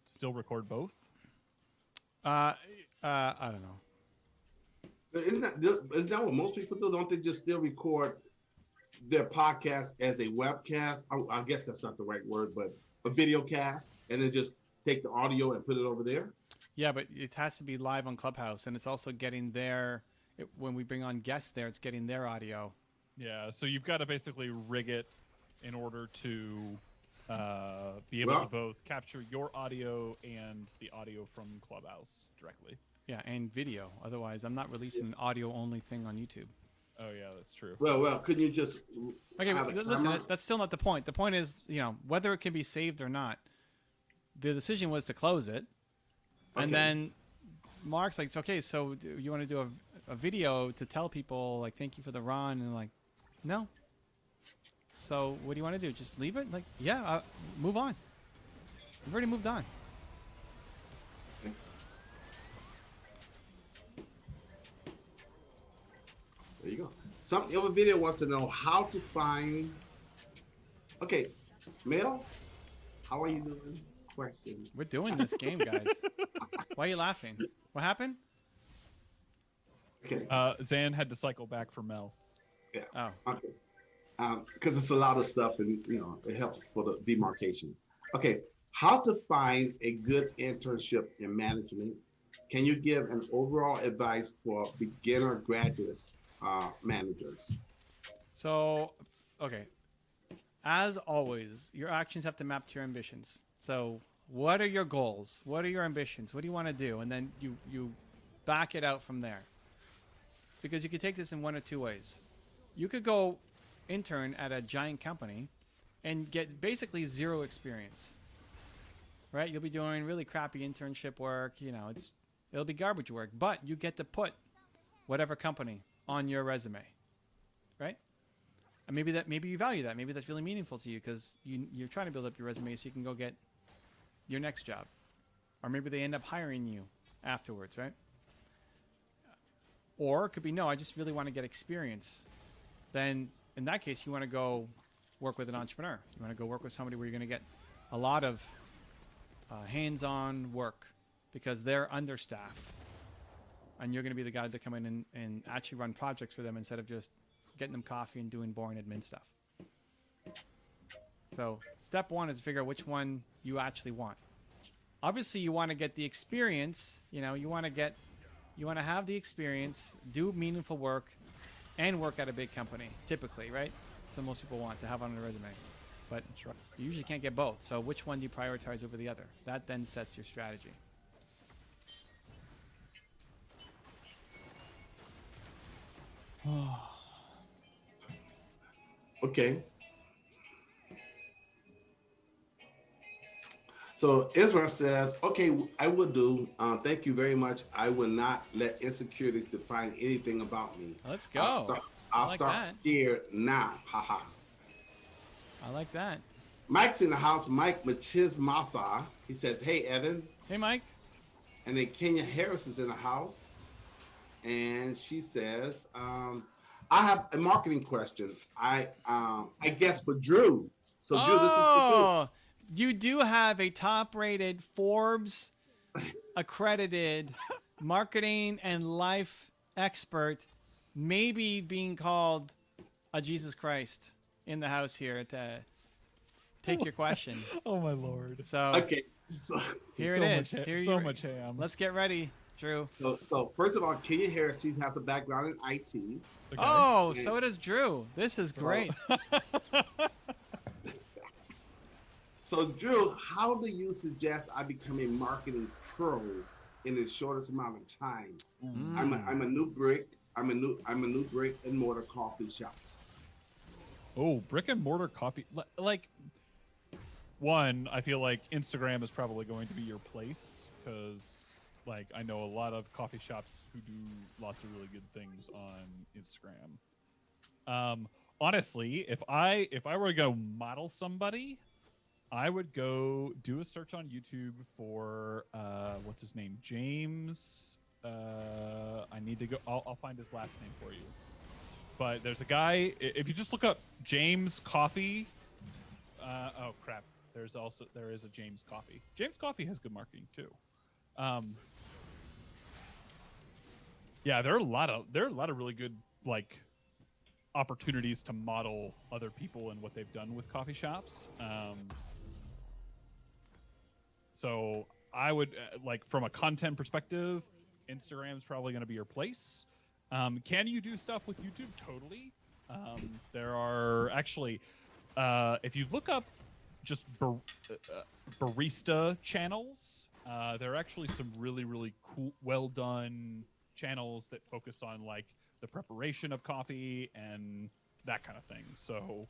still record both? I don't know. Isn't that what most people do? Don't they just still record their podcast as a webcast? I guess that's not the right word, but a video cast, and then just take the audio and put it over there? Yeah, but it has to be live on Clubhouse, and it's also getting when we bring on guests there, it's getting their audio. Yeah, so you've got to basically rig it in order to be able to both capture your audio and the audio from Clubhouse directly. Yeah, and video. Otherwise, I'm not releasing an audio-only thing on YouTube. Oh, yeah, that's true. Well, couldn't you just Okay, have a listen, camera? that's still not the point. The point is, you know, whether it can be saved or not. The decision was to close it. Okay. And then Mark's like, okay, so do you want to do a video to tell people, like, thank you for the run? And like, no. So what do you want to do? Just leave it? Like, yeah, move on. We've already moved on. There you go. Some other video wants to know how to find. Okay, Mel, how are you doing? Question. We're doing this game, guys. Why are you laughing? What happened? Okay. Zan had to cycle back for Mel. Yeah. Oh. Okay. Because it's a lot of stuff, and you know it helps for the demarcation. Okay. How to find a good internship in management? Can you give an overall advice for beginner graduates, managers? So, okay. As always, your actions have to map to your ambitions. So, what are your goals? What are your ambitions? What do you want to do? And then you back it out from there. Because you could take this in one of two ways. You could go intern at a giant company and get basically zero experience. Right? You'll be doing really crappy internship work, you know, it'll be garbage work, but you get to put whatever company on your resume. Right? And maybe you value that. Maybe that's really meaningful to you because you're trying to build up your resume so you can go get your next job. Or maybe they end up hiring you afterwards, right? Or it could be, no, I just really want to get experience. Then in that case, you want to go work with an entrepreneur. You want to go work with somebody where you're going to get a lot of hands-on work because they're understaffed. And you're going to be the guy to come in and actually run projects for them instead of just getting them coffee and doing boring admin stuff. So step one is to figure out which one you actually want. Obviously, you want to get the experience. You know, you want to have the experience, do meaningful work, and work at a big company, typically, right? So most people want to have on their resume. But you usually can't get both. So which one do you prioritize over the other? That then sets your strategy. Okay. So Israel says, okay, I will do. Thank you very much. I will not let insecurities define anything about me. Let's go. I'll start scared now. Haha. I like that. Mike's in the house. Mike Machizmasa. He says, hey, Evan. Hey, Mike. And then Kenya Harris is in the house. And she says, I have a marketing question. I guess for Drew. So Drew, this is for you do have a top-rated Forbes accredited marketing and life expert, maybe being called a Jesus Christ in the house here to take your question. Oh my Lord. So okay. So, here it is. Here so much ham. Let's get ready, Drew. So first of all, Kenya Harris, she has a background in IT. Okay. Oh, so does Drew. This is great. So Drew, how do you suggest I become a marketing pro in the shortest amount of time? I'm a new brick. I'm a new brick and mortar coffee shop. Oh, brick and mortar coffee. Like, one, I feel like Instagram is probably going to be your place because, like, I know a lot of coffee shops who do lots of really good things on Instagram. Honestly, if I were going to model somebody, I would go do a search on YouTube for what's his name, James. I need to go. I'll find his last name for you. But there's a guy. If you just look up James Coffee. Oh crap! There is a James Coffee. James Coffee has good marketing too. Yeah, there are a lot of really good like opportunities to model other people and what they've done with coffee shops. So I would like from a content perspective, Instagram's probably going to be your place. Can you do stuff with YouTube? Totally. There are actually, if you look up just barista channels, there are actually some really, really cool, well done channels that focus on like the preparation of coffee and that kind of thing. So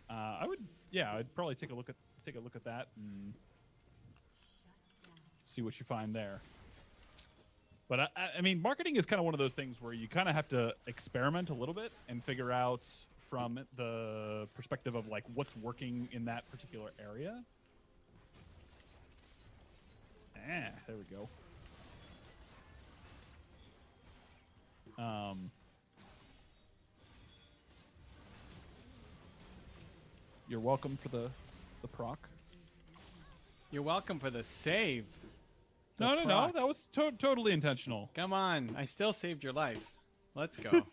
I'd probably take a look at that and see what you find there. But I mean, marketing is kind of one of those things where you kind of have to experiment a little bit and figure out from the perspective of like what's working in that particular area. There we go. You're welcome for the proc. You're welcome for the save. No, that was totally intentional. Come on, I still saved your life. Let's go.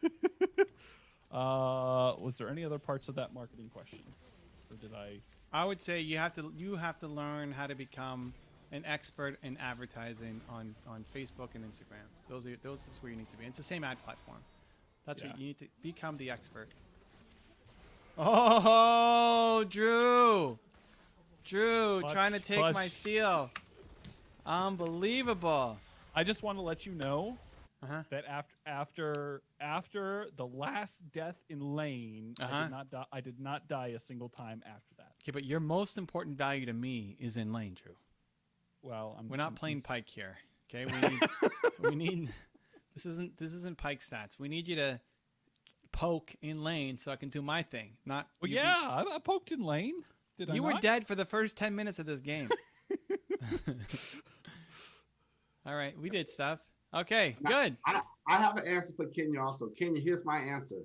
Was there any other parts of that marketing question, or did I? I would say you have to learn how to become an expert in advertising on Facebook and Instagram. Those is where you need to be. It's the same ad platform. That's where you need to become the expert. Oh, Drew, Clutch, trying to take my steal. Unbelievable. I just want to let you know Uh-huh. that after the last death in lane, I did not die a single time after that. Okay, but your most important value to me is in lane, Drew. Well, We're not playing Pike here. Okay, we need this isn't Pike stats. We need you to poke in lane so I can do my thing. Not well, yeah, I poked in lane. Did I? You not? were dead for the first 10 minutes of this game. All right, we did stuff. Okay, good. I have an answer for Kenya also. Kenya, here's my answer.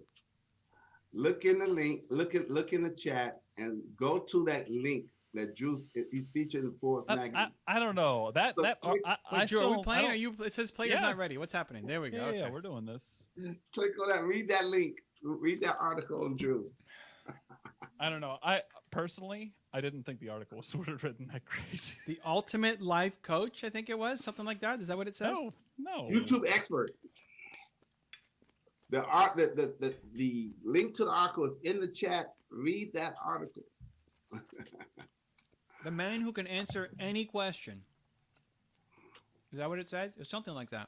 Look in the link, look in the chat, and go to that link that Drew's he's featured in Forbes magazine. I don't know that Drew, are we playing? It says players not ready. What's happening? There we go. Yeah, we're doing this. Click on that. Read that link. Read that article on Drew. I don't know. Personally, I didn't think the article was sort of written that great. The ultimate life coach, I think it was something like that. Is that what it says? No. YouTube expert. The link to the article is in the chat. Read that article. The man who can answer any question. Is that what it said? It's something like that.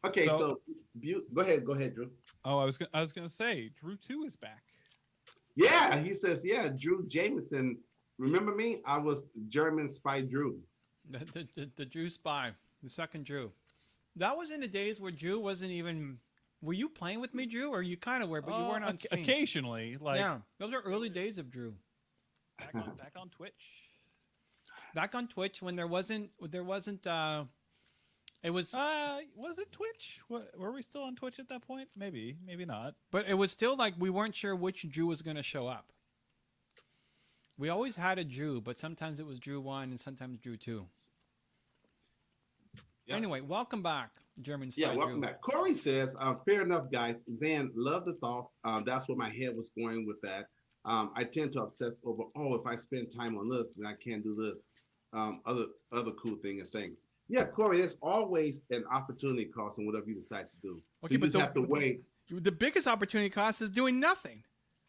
Okay, so go ahead, Drew. Oh, I was gonna say Drew 2 is back. Yeah, he says, Drew Jameson. Remember me? I was German spy Drew. The Drew spy, the second Drew. That was in the days where Drew wasn't even. Were you playing with me, Drew, or you kind of were, but you weren't on screen? Occasionally, like those are early days of Drew. Back on Twitch. Back on Twitch when there wasn't. It was. Was it Twitch? Were we still on Twitch at that point? Maybe not. But it was still like we weren't sure which Drew was going to show up. We always had a Drew, but sometimes it was Drew 1 and sometimes Drew 2. Yep. Anyway, welcome back, German Spy Drew. Welcome back. Corey says, fair enough, guys. Zan, love the thoughts. That's where my head was going with that. I tend to obsess over, if I spend time on this, then I can't do this. Other cool things. Yeah, Corey, there's always an opportunity cost in whatever you decide to do. Okay, so you but just have to wait. The biggest opportunity cost is doing nothing.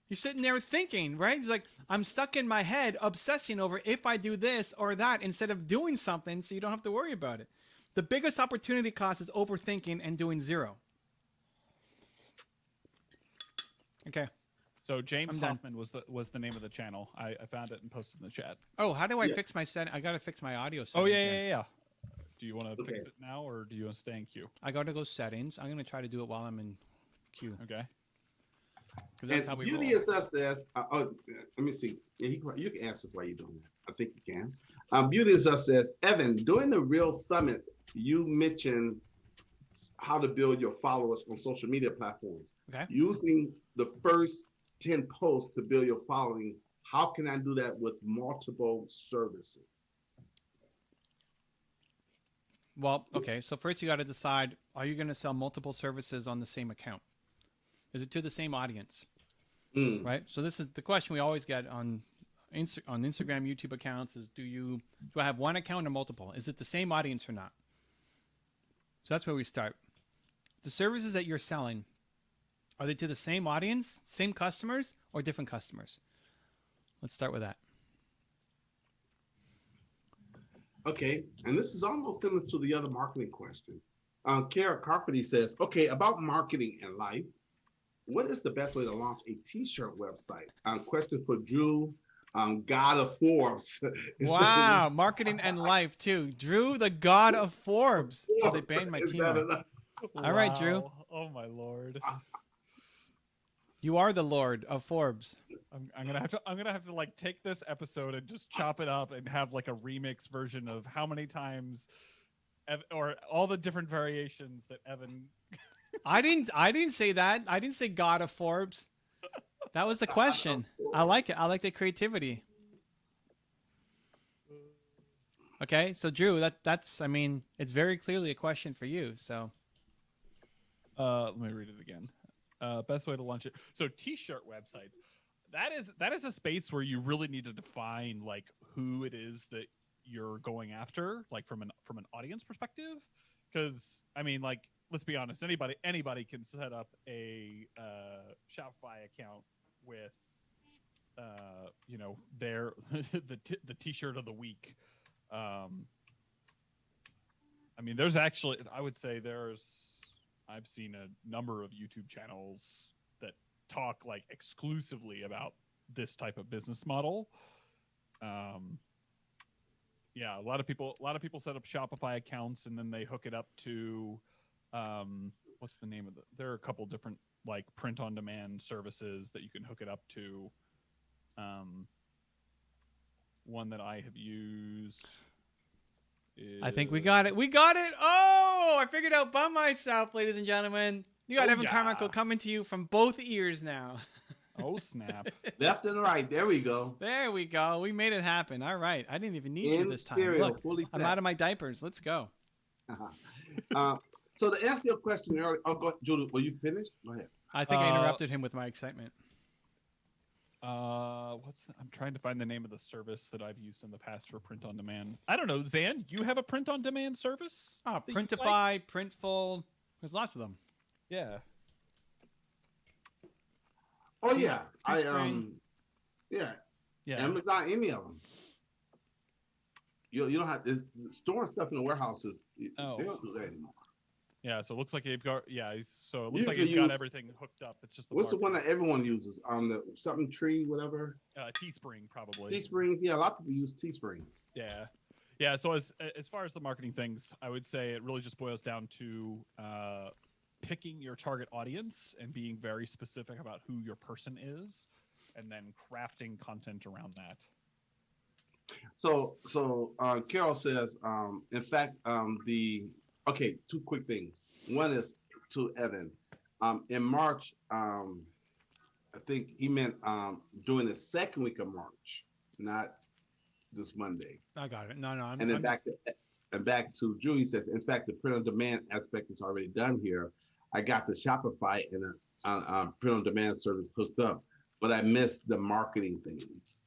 You're sitting there thinking, right? It's like, I'm stuck in my head obsessing over if I do this or that instead of doing something so you don't have to worry about it. The biggest opportunity cost is overthinking and doing zero. Okay. So James I'm done. Hoffman was the name of the channel. I found it and posted in the chat. Oh, how do I Yeah. fix my set? I gotta fix my audio settings. Oh yeah, here. yeah, yeah. Do you want to Okay. fix it now, or do you want to stay in queue? I gotta go settings. I'm gonna try to do it while I'm in queue. Okay. Because that's And how we Beauty roll. is us says, let me see. Yeah, you can answer why you're doing that. I think you can. Beauty is us says, Evan, during the real summits, you mentioned how to build your followers on social media platforms. Okay. Using the first 10 posts to build your following, how can I do that with multiple services? Well, okay. So first you got to decide: are you going to sell multiple services on the same account? Is it to the same audience? Mm. Right. So this is the question we always get on Instagram, YouTube accounts: is do I have one account or multiple? Is it the same audience or not? So that's where we start. The services that you're selling, are they to the same audience, same customers, or different customers? Let's start with that. Okay, and this is almost similar to the other marketing question. Kara Carfity says, okay, about marketing and life, what is the best way to launch a t-shirt website? Question for Drew, God of Forbes. Wow, marketing and life too. Drew, the god of Forbes. Oh, they banned my Is that Teemo. enough? All right, Drew. Wow. Oh my lord. You are the lord of Forbes. I'm gonna have to like take this episode and just chop it up and have like a remix version of how many times, or all the different variations that Evan. I didn't say that. I didn't say god of Forbes. That was the question. I like it. I like the creativity. Okay, so Drew, that's I mean, it's very clearly a question for you. So Let me read it again. Best way to launch it. So t-shirt websites. That is a space where you really need to define like who it is that you're going after, like from an audience perspective. Because I mean, like, let's be honest, anybody can set up a Shopify account with their the t-shirt of the week. I mean, there's actually, I would say I've seen a number of YouTube channels that talk like exclusively about this type of business model. Yeah, a lot of people set up Shopify accounts and then they hook it up to, what's the name of there are a couple different like print on demand services that you can hook it up to. One that I have used I think we got it. We got it. Oh, I figured out by myself, ladies and gentlemen. You got Oh, Evan yeah. Carmichael coming to you from both ears now. Oh snap! Left and right, there we go. There we go. We made it happen. All right. I didn't even need you In this time. stereo, Look, fully I'm fat. out of my diapers. Let's go. So to answer your question earlier, go, Julie, were you finished? Go ahead. I think I interrupted him with my excitement. I'm trying to find the name of the service that I've used in the past for print on demand. I don't know, Zan, you have a print on demand service? Oh, that you Printify, like? Printful. There's lots of them. Yeah. Oh yeah, Teespring. yeah, Yeah. Amazon, any of them. You don't have storing stuff in the warehouses. They don't do that anymore. Yeah, so it looks like they've got so it looks like You he's can got use- everything hooked up. It's just the What's the one marketing. that everyone uses? The something tree, whatever. Teespring probably. Teesprings. Yeah, a lot of people use Teesprings. Yeah. Yeah, so as far as the marketing things, I would say it really just boils down to picking your target audience and being very specific about who your person is, and then crafting content around that. So Carol says, in fact, two quick things. One is to Evan. In March, I think he meant during the second week of March, not this Monday. I got it. No, And then back to Drew, he says, in fact, the print on demand aspect is already done here. I got the Shopify and a print on demand service hooked up, but I missed the marketing things.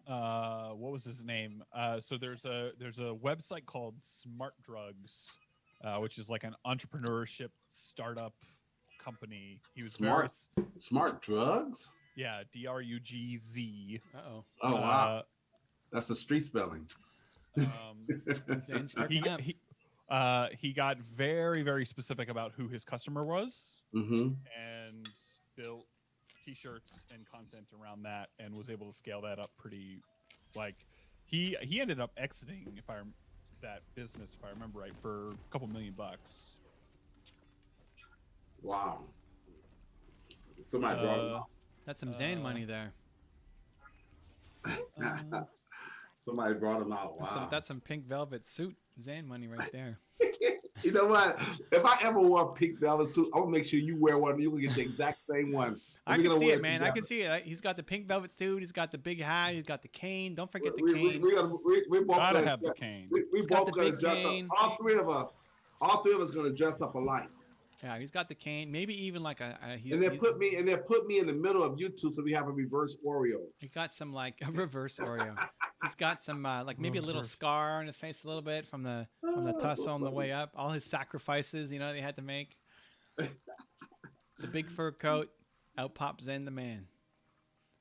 What was his name? So there's a website called Smart Drugs, which is like an entrepreneurship startup company. He was Smart drugs. Yeah, DRUGZ. Uh-oh. Oh wow, that's the street spelling. Zane's cracking up. He got very, very specific about who his customer was Mm-hmm. and built T-shirts and content around that, and was able to scale that up pretty. Like, he ended up exiting that business, if I remember right, for a couple $1 million. Wow. Somebody brought him out. That's some Zane money there. Somebody brought him out. Wow. That's some pink velvet suit Zane money right there. You know what? If I ever wore a pink velvet suit, I'm gonna make sure you wear one. You will get the exact same one. I We're can gonna see wear it, man. I together. can see it. He's got the pink velvet suit. He's got the big hat. He's got the cane. Don't forget the We cane. both Gotta gonna- have the cane. We got both the gonna big dress cane. up. All three of us gonna dress up alike. Yeah, he's got the cane. Maybe even like And they put me in the middle of you two, so we have a reverse Oreo. he got some like a reverse Oreo. He's got some like maybe a little scar on his face a little bit from the tussle on the way up. All his sacrifices, you know, they had to make. The big fur coat, out pops Zen the man.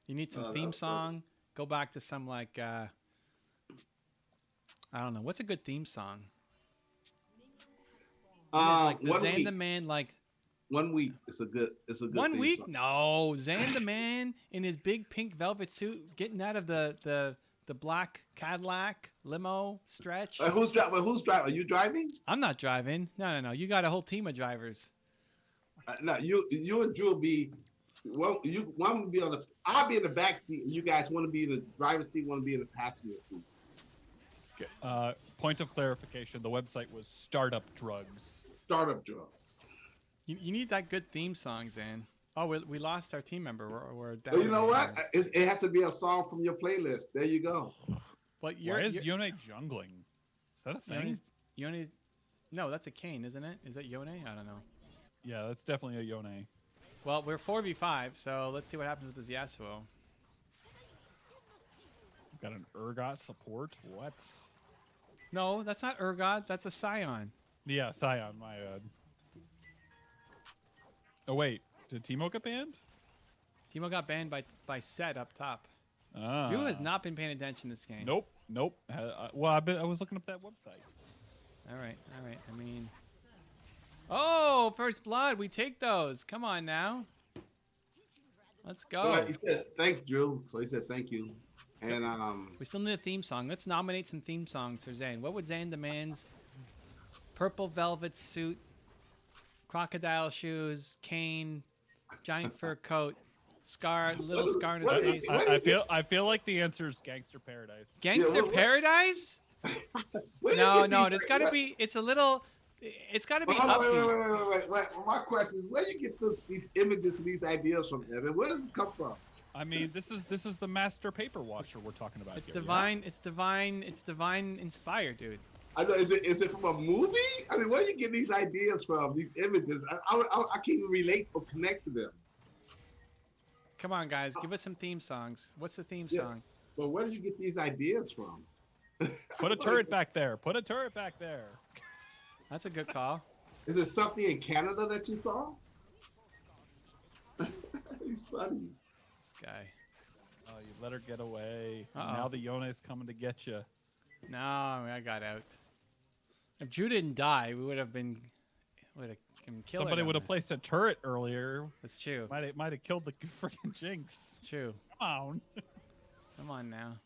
You need some theme that's song. Go back to some like I don't know. What's a good theme song? Like the One Zan week. the man, like 1 week. It's a good. 1 theme week. song. No, Zan the man in his big pink velvet suit, getting out of the black Cadillac limo stretch. Who's driving? Who's driving? Are you driving? I'm not driving. No. You got a whole team of drivers. No, you and Drew will be. Well, one will be on the. I'll be in the back seat, and you guys want to be in the driver's seat. Want to be in the passenger seat. Point of clarification: the website was Startup Drugs. Startup drugs. You need that good theme song, Zan. Oh, we lost our team member. We're down. Well, you know what? here. It has to be a song from your playlist. There you go. Well, Why is Yone jungling? Is that a thing? Yone's, no, that's a cane, isn't it? Is that Yone? I don't know. Yeah, that's definitely a Yone. Well, we're 4v5, so let's see what happens with this Yasuo. Got an Urgot support? What? No, that's not Urgot. That's a Scion. Yeah, Scion, my bad. Oh, wait. Did Teemo get banned? Teemo got banned by Set up top. Ah. Drew has not been paying attention this game. Nope. Well, I was looking up that website. All right. I mean, oh, first blood. We take those. Come on now. Let's go. Well, he said thanks, Drew. So he said thank you, and We still need a theme song. Let's nominate some theme songs for Zane. What would Zane demands? Purple velvet suit, crocodile shoes, cane, giant fur coat, little scar in his face. I feel like the answer is Gangster Paradise. Gangster what- Paradise? where you No, get these- it's got to be. It's got to be Hold on, upbeat. wait. My question is, where you get these images and these ideas from, Evan? Where does this come from? I mean, this is the master paper washer we're talking about It's here. divine. It's divine inspired, dude. I know. Is it from a movie? I mean, where do you get these ideas from? These images? I can't even relate or connect to them. Come on, guys, give us some theme songs. What's the theme Yeah. song? But where did you get these ideas from? Put a turret back there. Put a turret back there. That's a good call. Is it something in Canada that you saw? He's funny. This guy. Oh, you let her get away. Uh-oh. Now the Yone is coming to get you. No, I got out. If Drew didn't die, we would have killed. Somebody would have placed a turret earlier. That's true. Might have killed the freaking Jinx. True. Come on. Come on now.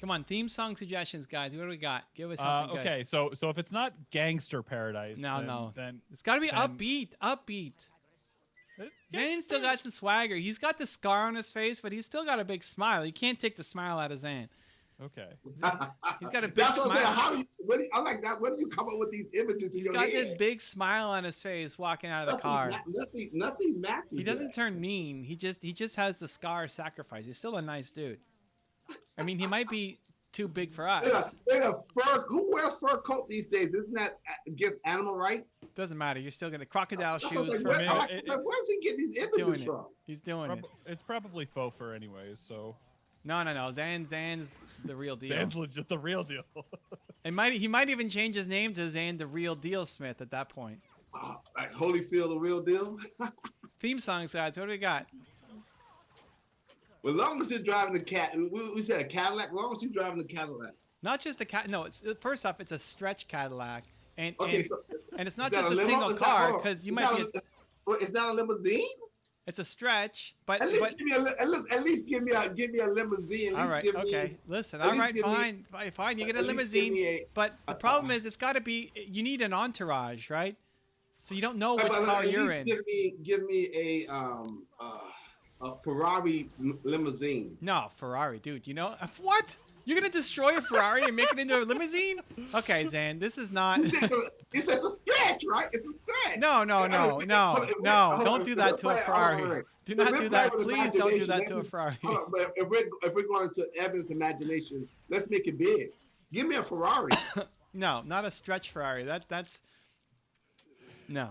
Come on, theme song suggestions, guys. What do we got? Give us something good. Okay, so if it's not Gangster Paradise, No. then It's got to be then- upbeat. then Zane's still got some swagger. He's got the scar on his face, but he's still got a big smile. You can't take the smile out of Zane. Okay. He's got a big That's what I'm saying. smile. I like that. Where do you come up with these images in He's your got head? this big smile on his face walking out of the car. Nothing matches. He doesn't that. turn mean. He just has the scar sacrifice. He's still a nice dude. I mean, he might be too big for us. Who wears fur coat these days? Isn't that against animal rights? Doesn't matter. You're still gonna crocodile That's what I'm shoes like, for where- me. me. I'm like, where's he getting these doing images it. from? He's doing it. It's probably faux fur anyways, so No. Zan's the real deal. Zan's legit the real deal. He might even change his name to Zan the Real Deal Smith at that point. Like Holyfield, the real deal. Theme songs, guys. What do we got? As long as you're driving the cat, we said a Cadillac. As long as you're driving the Cadillac. Not just a cat. No, it's first off, it's a stretch Cadillac, and Okay, and, so and it's not is that just a limo? single Is that- car hold on. because you Is might that be. Well, it's not a limousine. It's a stretch, but At least give me at least give me a limousine. At all least right, give okay. me, Listen, at all least right, give me- fine, fine. You get a at least give limousine, me but the problem is it's got to be. You need an entourage, right? So you don't know which but car at you're least in. give me a Ferrari limousine. No, Ferrari, dude. You know what? You're gonna destroy a Ferrari and make it into a limousine? Okay, Zan, this is not. It's a stretch, right? It's a stretch. No. Don't do that to a Ferrari. Do not do that. Please don't do that to a Ferrari. But if we're going to Evan's imagination, let's make it big. Give me a Ferrari. No, not a stretch Ferrari. That's no.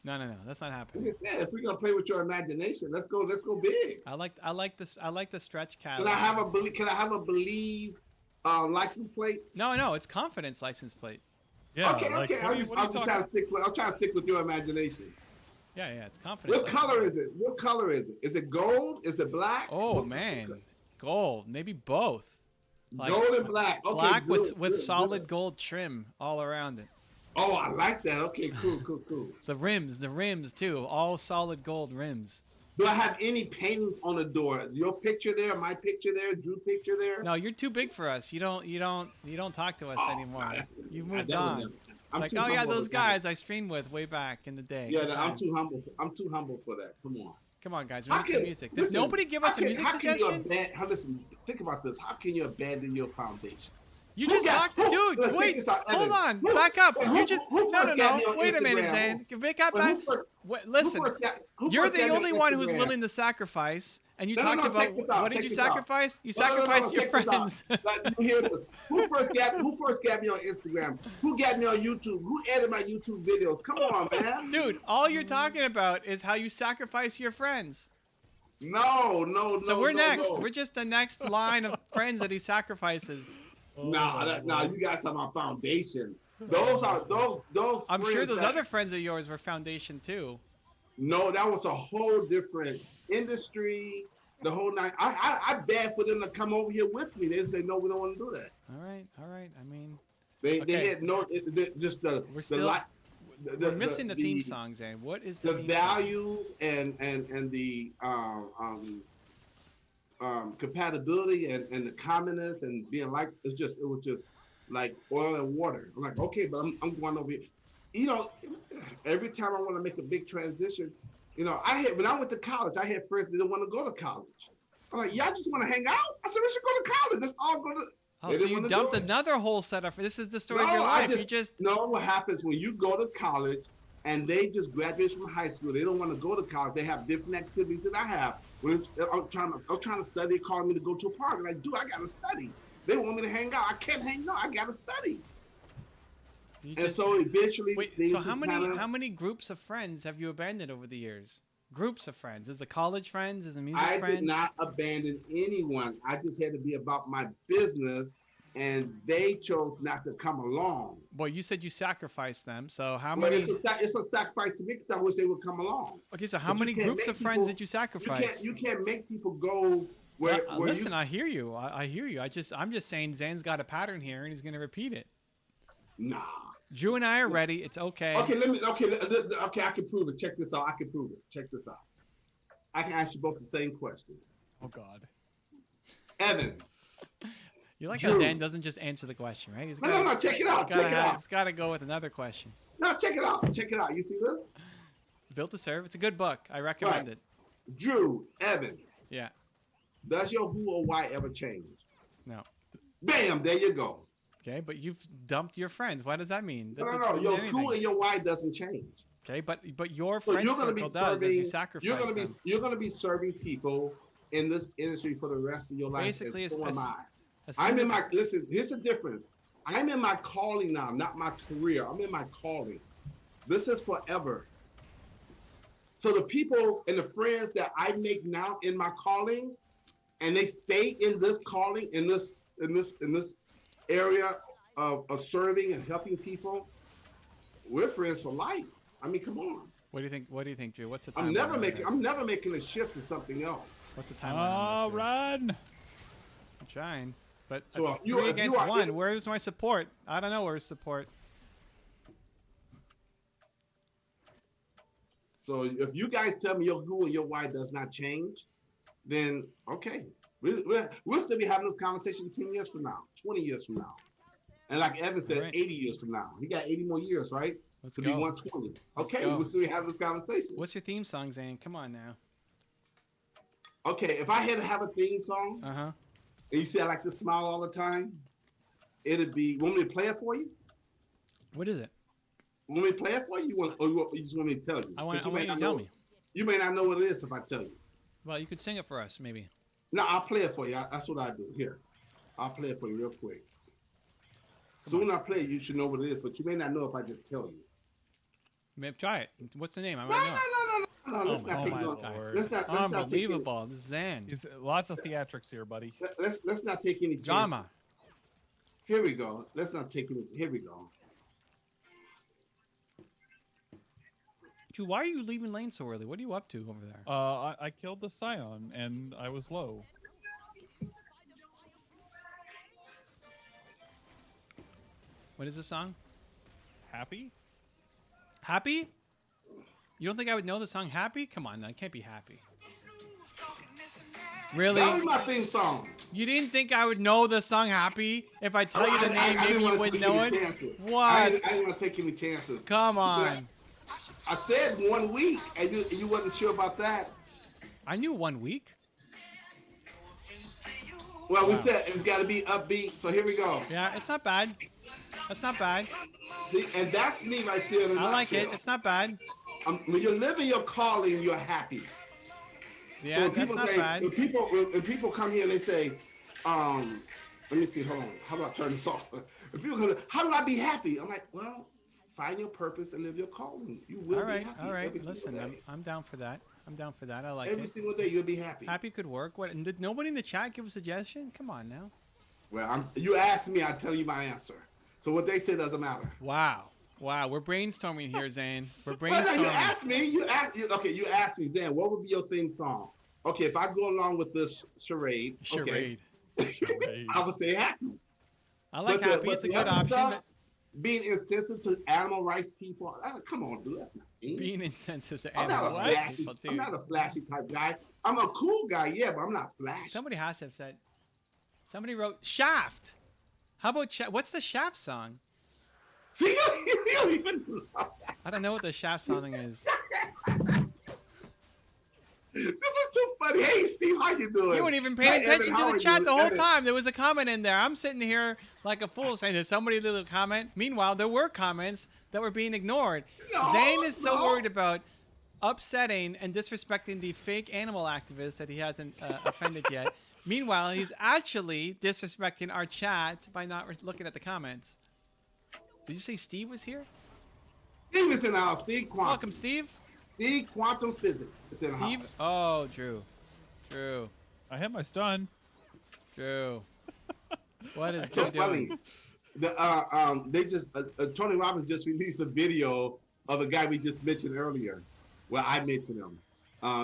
That's not happening. If we're gonna play with your imagination, let's go big. I like this. I like the stretch Can Cadillac. I have a believe license plate? No, it's confidence license plate. Yeah. Okay. Like, I'm trying to stick with your imagination. Yeah, it's confidence. What color is it? What color is it? Is it gold? Is it black? Oh man, gold. Maybe both. Like, gold and black. Okay, black good, with good, solid good. gold trim all around it. Oh, I like that. Okay, cool. The rims too, all solid gold rims. Do I have any paintings on the door? Is your picture there? My picture there? Drew picture there? No, you're too big for us. You don't talk to us anymore. You've moved I on. I'm Like, too oh yeah, humble those to- guys I streamed with way back in the day. Yeah, Good I'm times. too humble. I'm too humble for that. Come on. Come on, guys, we How need can- some music. Did listen, nobody give us a music how can you suggestion? listen, think about this. How can you abandon your foundation? You Who just got- talked, who- dude. look, check Wait, this out, hold Evan. on, Who- back up. who- You just who first got me on Wait a minute, Instagram? Zane. Back up, But back. who first- Wait, listen, who you're first the got me only on one who's Instagram? willing to sacrifice, and you No, talked check about this out, what did check you this out. sacrifice? You No, sacrificed your check this out. friends. Like, you hear this. Who first got me on Instagram? Who got me on YouTube? Who edited my YouTube videos? Come on, man. Dude, all you're talking about is how you sacrifice your friends. No. So we're next. No. We're just the next line of friends that he sacrifices. Nah, you got some on foundation. Those are those. I'm sure friends those that- other friends of yours were foundation too. No, that was a whole different industry. The whole night. I bad for them to come over here with me. They say no, we don't want to do that. All right. I mean, They Okay. had no just the We're still- the, we're missing the theme song, Zane. What is the the theme song? values and the compatibility and the commonness and being like it was just like oil and water. I'm like, okay, but I'm going over here. You know, every time I want to make a big transition, when I went to college, I had friends that didn't want to go to college. I'm like, y'all just want to hang out? I said, we should go to college. Let's all go to. Oh, They so didn't you wanna dumped do it. another whole set of. This is the story of No, your I life. You just No, what happens when you go to college and they just graduate from high school, they don't want to go to college. They have different activities that I have. I'm trying to study, calling me to go to a park. And I do, I got to study. They want me to hang out. I can't hang out. I got to study. you And just- so eventually, wait. they So just how kinda- many groups of friends have you abandoned over the years? Groups of friends. Is it college friends? Is it music I friends? did not abandon anyone. I just had to be about my business, and they chose not to come along. Well, you said you sacrificed them. So how But many? it's a sacrifice to me because I wish they would come along. Okay, so how but you many can't groups make of friends people- did you sacrifice? You can't make people go where Listen, you. I hear you. I hear you. I'm just saying Zan's got a pattern here, and he's gonna repeat it. Nah. Drew and I are ready. It's okay. Okay, I can prove it. Check this out. I can prove it. Check this out. I can ask you both the same question. Oh God. Evan. You like how Drew. Zan doesn't just answer the question, right? He's No, check it out. Check it out. He's got to go with another question. No, check it out. Check it out. You see this? Built to Serve. It's a good book. I recommend Right. it. Drew, Evan, Yeah. does your who or why ever change? No. Bam, there you go. Okay, but you've dumped your friends. What does that mean? That No, doesn't your mean who anything. and your why doesn't change. Okay, but your So friend you're going to be circle does as you serving. sacrifice You're going to be. them. You're going to be serving people in this industry for the rest of your life. Basically, and so as- am I. As I'm soon in as- my listen. Here's the difference. I'm in my calling now, not my career. I'm in my calling. This is forever. So the people and the friends that I make now in my calling, and they stay in this calling, in this area of serving and helping people. We're friends for life. I mean, come on. What do you think? What do you think, Drew? What's the I'm timeline never on making. this? I'm never making a shift to something else. What's the timeline Oh, on this? Drew? run. I'm trying, but So it's if you- 3 if you against are 1. in- Where's my support? I don't know where's support. So if you guys tell me your who and your why does not change, then okay, we'll still be having this conversation 10 years from now, 20 years from now. And like Evan said, Right. 80 years from now. He got 80 more years, right? Let's To go. be 120. Okay, go. we'll still be having this conversation. What's your theme song, Zane? Come on now. Okay, if I had to have a theme song, Uh-huh. and you say I like to smile all the time, it'd be, want me to play it for you? What is it? Want me to play it for you? Or you just want me to tell you? I want 'Cause you may to not tell know- me. You may not know what it is if I tell you. Well, you could sing it for us, maybe. No, I'll play it for you. That's what I do. Here, I'll play it for you real quick. So when I play it, you should know what it is, but you may not know if I just tell you. Maybe try it. What's the name? I No, might no, know. no, no, no. Let's Oh not my take Lord. no. Let's not take it. Unbelievable. This is Zan. He's lots of theatrics here, buddy. Let's not take any chances. Drama. Here we go. Let's not take any. Here we go. Dude, why are you leaving lane so early? What are you up to over there? I killed the Scion and I was low. What is this song? Happy? Happy? You don't think I would know the song Happy? Come on, no, it can't be Happy. Really? That was my theme song. You didn't think I would know the song Happy? If I tell you the name, I maybe didn't you wanna wouldn't take know any it? chances. I What? didn't want to take any chances. Come on. I said 1 week, and you wasn't sure about that. I knew 1 week. Well, we said it's got to be upbeat, so here we go. Yeah, it's not bad. That's not bad. See, and that's me right there. In a I like it. nutshell. It's not bad. When you're living your calling, you're happy. Yeah, So when that's people not say, bad. when people come here and they say, let me see, hold on, how do I turn this off? When people come, how do I be happy? I'm like, well, find your purpose and live your calling. You will All be right, happy. all right. every single Listen, day. I'm down for that. I'm down for that. I like Every it. single day you'll be happy. Happy could work. What? And did nobody in the chat give a suggestion? Come on now. Well, you ask me, I tell you my answer. So what they say doesn't matter. Wow. Wow. We're brainstorming here, Zane. We're Well, no, you brainstorming. asked me. You asked me, Dan, what would be your theme song? Okay, if I go along with this charade, Charade. Charade. I would say happy. I like But the- Happy. but It's a the good other option. stuff- But Being insensitive to animal rights people. Come on, dude. That's not me. being insensitive to I'm not a animal What? rights flashy. people, I'm dude. not a flashy type guy. I'm a cool guy, yeah, but I'm not flashy. Somebody has to have said. Somebody wrote Shaft. How about what's the Shaft song? See, you don't even know that. I don't know what the Shaft song is. This is too funny. Hey, Steve, how you doing? You weren't even paying Hi, attention Evan, how to the are chat you? the whole Evan. time. There was a comment in there. I'm sitting here like a fool saying, did somebody leave a comment? Meanwhile, there were comments that were being ignored. No, Zane is so no. worried about upsetting and disrespecting the fake animal activist that he hasn't offended yet. Meanwhile, he's actually disrespecting our chat by not looking at the comments. Did you say Steve was here? Steve is in the house. Steve Quantum. Welcome, Steve. Steve Quantum Physics is in the Steve. house. Oh, Drew. Drew. I have my stun. Drew. What is So Drew funny. doing? They just Tony Robbins just released a video of a guy we just mentioned earlier. Well, I mentioned him.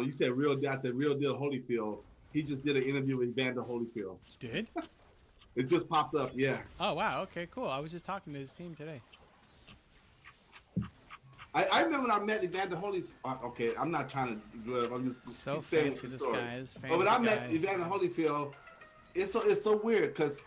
You said real deal. I said real deal Holyfield. He just did an interview with Evander Holyfield. Did? It just popped up. Yeah. Oh, wow. Okay, cool. I was just talking to his team today. I remember when I met Evander Holyfield. Okay, I'm not trying to do it. I'm just So keep staying fancy, with the this story. guy. This But when I fancy met guy. Evander Holyfield, it's so weird because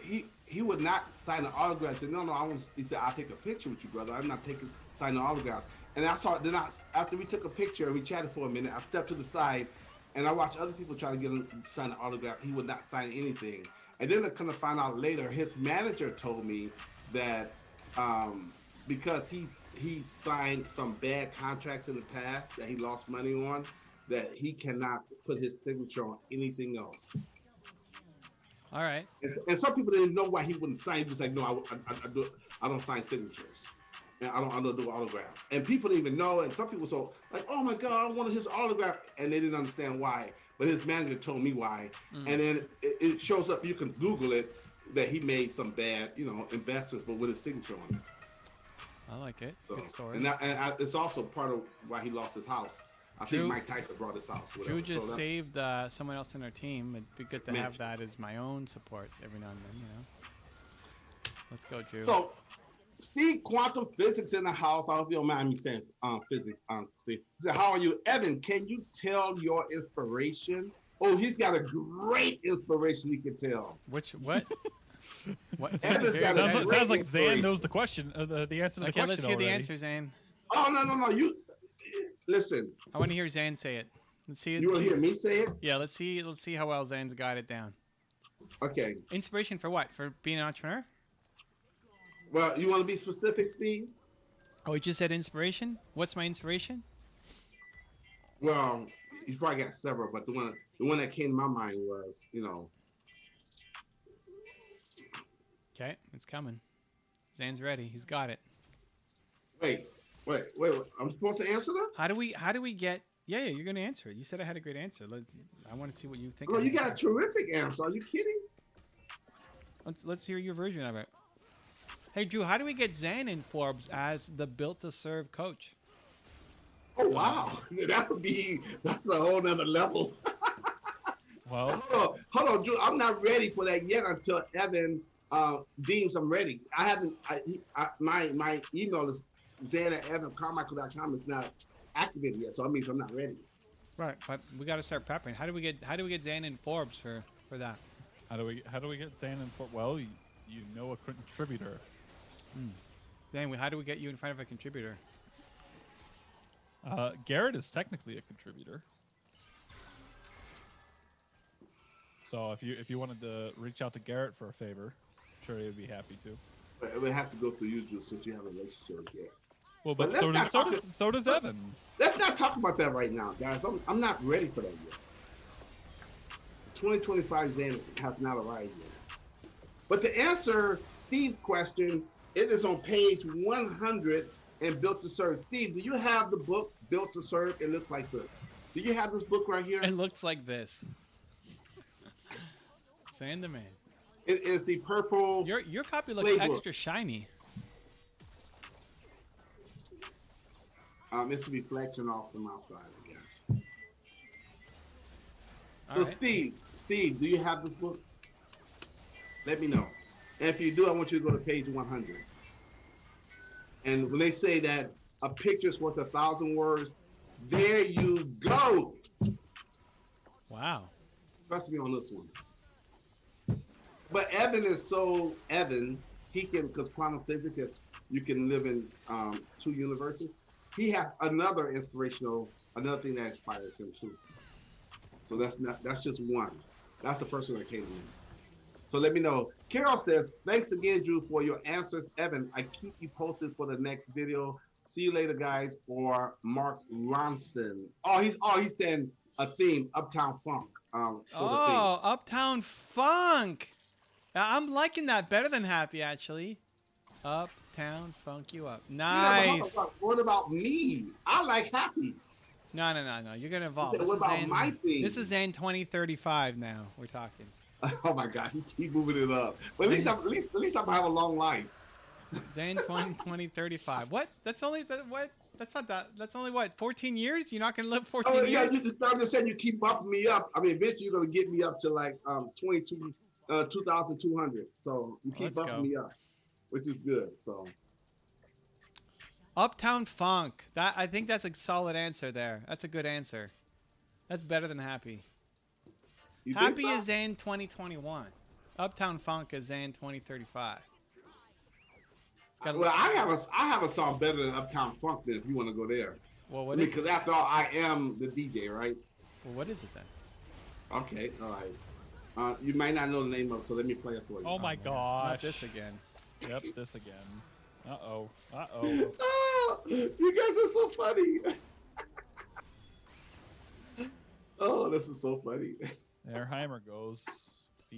he would not sign an autograph. He said, no, I want. He said, I'll take a picture with you, brother. I'm not signing an autograph. And I saw. Then after we took a picture and we chatted for a minute, I stepped to the side and I watched other people try to get him to sign an autograph. He would not sign anything. And then I kind of find out later, his manager told me that because he signed some bad contracts in the past that he lost money on, that he cannot put his signature on anything else. All right. And some people didn't know why he wouldn't sign. He was like, no, I don't sign signatures. And I don't do autographs. And people didn't even know. And some people so like, oh my God, I wanted his autograph. And they didn't understand why. But his manager told me why. And then it shows up, you can Google it, that he made some bad, investments, but with his signature on it. I like it. So, Good story. and it's also part of why he lost his house. I Drew- think Mike Tyson brought his house. Whatever. Drew just So that's- saved someone else on our team. It'd be good to have Magic. that as my own support every now and then, Let's go, Drew. Steve, quantum physics in the house. I hope you don't mind me saying physics, Steve. He said, how are you? Evan, can you tell your inspiration? Oh, he's got a great inspiration he can tell. What? What? Evan's got a Sounds great like Zan inspiration. knows the question, the answer to the Okay, question let's hear the already. answer, Zane. Oh, no. You listen. I want to hear Zane say it. Let's see. You want to hear me say it? Yeah, let's see how well Zane's got it down. Okay. Inspiration for what? For being an entrepreneur? Well, you want to be specific, Steve? Oh, he just said inspiration? What's my inspiration? Well, he's probably got several, but the one that came to my mind was, Okay, it's coming. Zane's ready. He's got it. Wait. I'm supposed to answer this? How do we get? Yeah, you're gonna answer it. You said I had a great answer. I want to see what you think. Bro, of you the got a answer. terrific answer. Are you kidding? Let's hear your version of it. Hey, Drew, how do we get Zane in Forbes as the Built to Serve coach? Oh wow, that's a whole nother level. Well, Hold on, Drew. I'm not ready for that yet until Evan deems I'm ready. I haven't. My email is zan@evancarmichael.com. It's not activated yet, so that means I'm not ready. Right, but we got to start prepping. How do we get Zane in Forbes for that? how do we get Zan in for? Well, you know a contributor. Zane, how do we get you in front of a contributor? Garrett is technically a contributor. So if you wanted to reach out to Garrett for a favor, I'm sure he'd be happy to. But it would have to go through you, Drew, since you have a relationship with Garrett. Well, But but let's not so does Evan. Let's not talk about that right now, guys. I'm not ready for that yet. 2025 Zan has not arrived yet. But to answer Steve's question, it is on page 100 in Built to Serve. Steve, do you have the book Built to Serve? It looks like this. Do you have this book right here? It looks like this. Zane the man. It is the purple. Your copy looks Playbook. extra shiny. It's a reflection off from outside, I guess. All So right. Steve, do you have this book? Let me know. And if you do, I want you to go to page 100. And when they say that a picture's worth 1,000 words, there you go. Wow. Trust me on this one. But Evan is so Evan, he can, because quantum physics is, you can live in 2 universes. He has another thing that inspires him too. So that's just one. That's the person that came to me. So let me know. Carol says, thanks again, Drew, for your answers. Evan, I keep you posted for the next video. See you later, guys. Or Mark Ronson. He's saying a theme, Uptown Funk. For the Oh, Uptown Funk. I'm liking that better than Happy, actually. Uptown Funk you up. theme. Nice. What about me? I like Happy. No. You're gonna evolve. What about my theme? This is Zane 2035 now. We're talking. Oh my God, he keep moving it up. But at least I'm gonna have a long life. Zane 2035. What? That's only what? That's not that. That's only what? 14 years? You're not gonna live 14 Oh yeah, years? I'm just saying you keep bumping me up. I mean, eventually you're gonna get me up to like 2,200. So you keep Let's bumping go. me up, which is good. So Uptown Funk. I think that's a solid answer there. That's a good answer. That's better than Happy. you think Happy so? is Zane 2021. Uptown Funk is Zane 2035. Well, I have a song better than Uptown Funk. Then if you want to go there, Well, what is because it? after all, I am the DJ, right? Well, what is it then? Okay, all right. You might not know the name of it, so let me play it for you. Oh my Not gosh. this again. Yep, this again. Uh-oh. Oh, you guys are so funny. Oh, this is so funny. There Heimer goes.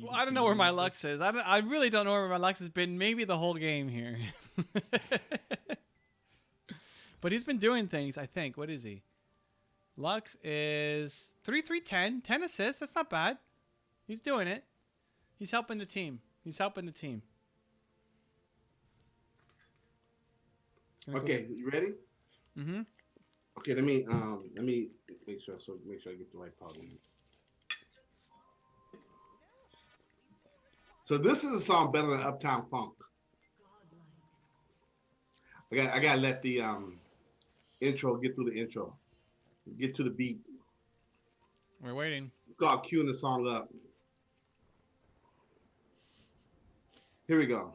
Well, I don't know where my Lux is. I really don't know where my Lux has been. Maybe the whole game here. But he's been doing things, I think. What is he? Lux is 3-3-10. 10 assists. That's not bad. He's doing it. He's helping the team. Okay, you ready? Mm-hmm. Okay, let me make sure I get the right part in. So this is a song better than Uptown Funk. I gotta let the intro get through the intro. Get to the beat. We're waiting. Start queuing the song up. Here we go.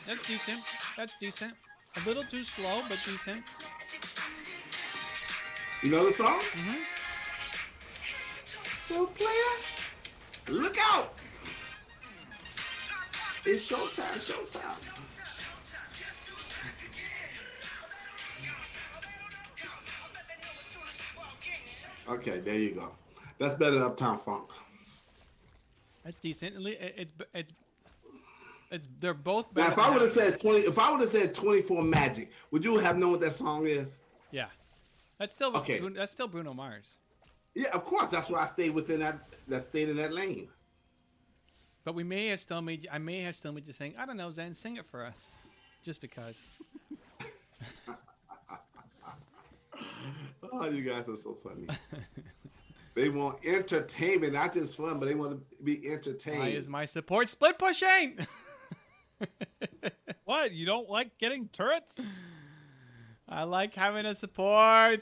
That's decent. That's decent. A little too slow, but decent. You know the song? Mm-hmm. So player, look out! It's showtime, showtime. Okay, there you go. That's better than Uptown Funk. That's decent. It's they're both Now, better. if I would have said 20, if I would have said 24 Magic, would you have known what that song is? Yeah. That's still Okay. That's still Bruno Mars. Yeah, of course. That's why I stayed within that stayed in that lane. But I may have still made you sing. I don't know, Zen, sing it for us, just because. Oh, you guys are so funny. They want entertainment, not just fun, but they want to be entertained. Why is my support split pushing? What? You don't like getting turrets? I like having a support.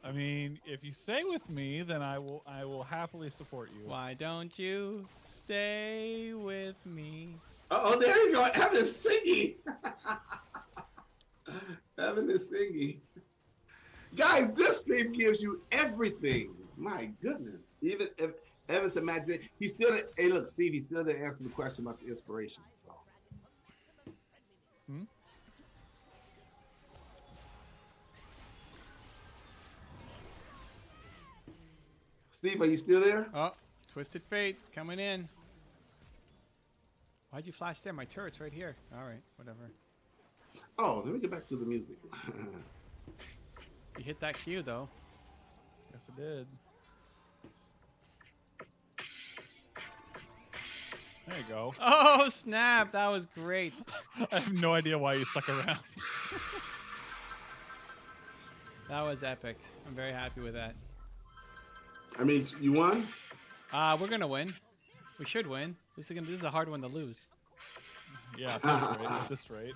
I mean, if you stay with me, then I will happily support you. Why don't you stay with me? Oh, there you go. Evan is singing. Evan is singing. Guys, this stream gives you everything. My goodness. Even if Evan's imagination, he's still, hey, look, Steve, he still didn't answer the question about the inspiration. So. Hmm? Steve, are you still there? Oh, Twisted Fates coming in. Why'd you flash there? My turret's right here. All right, whatever. Oh, let me get back to the music. You hit that cue though. Yes, I did. There you go. Oh snap! That was great. I have no idea why you stuck around. That was epic. I'm very happy with that. I mean, you won? We're gonna win. We should win. This is a hard one to lose. Yeah, at this rate. At this rate.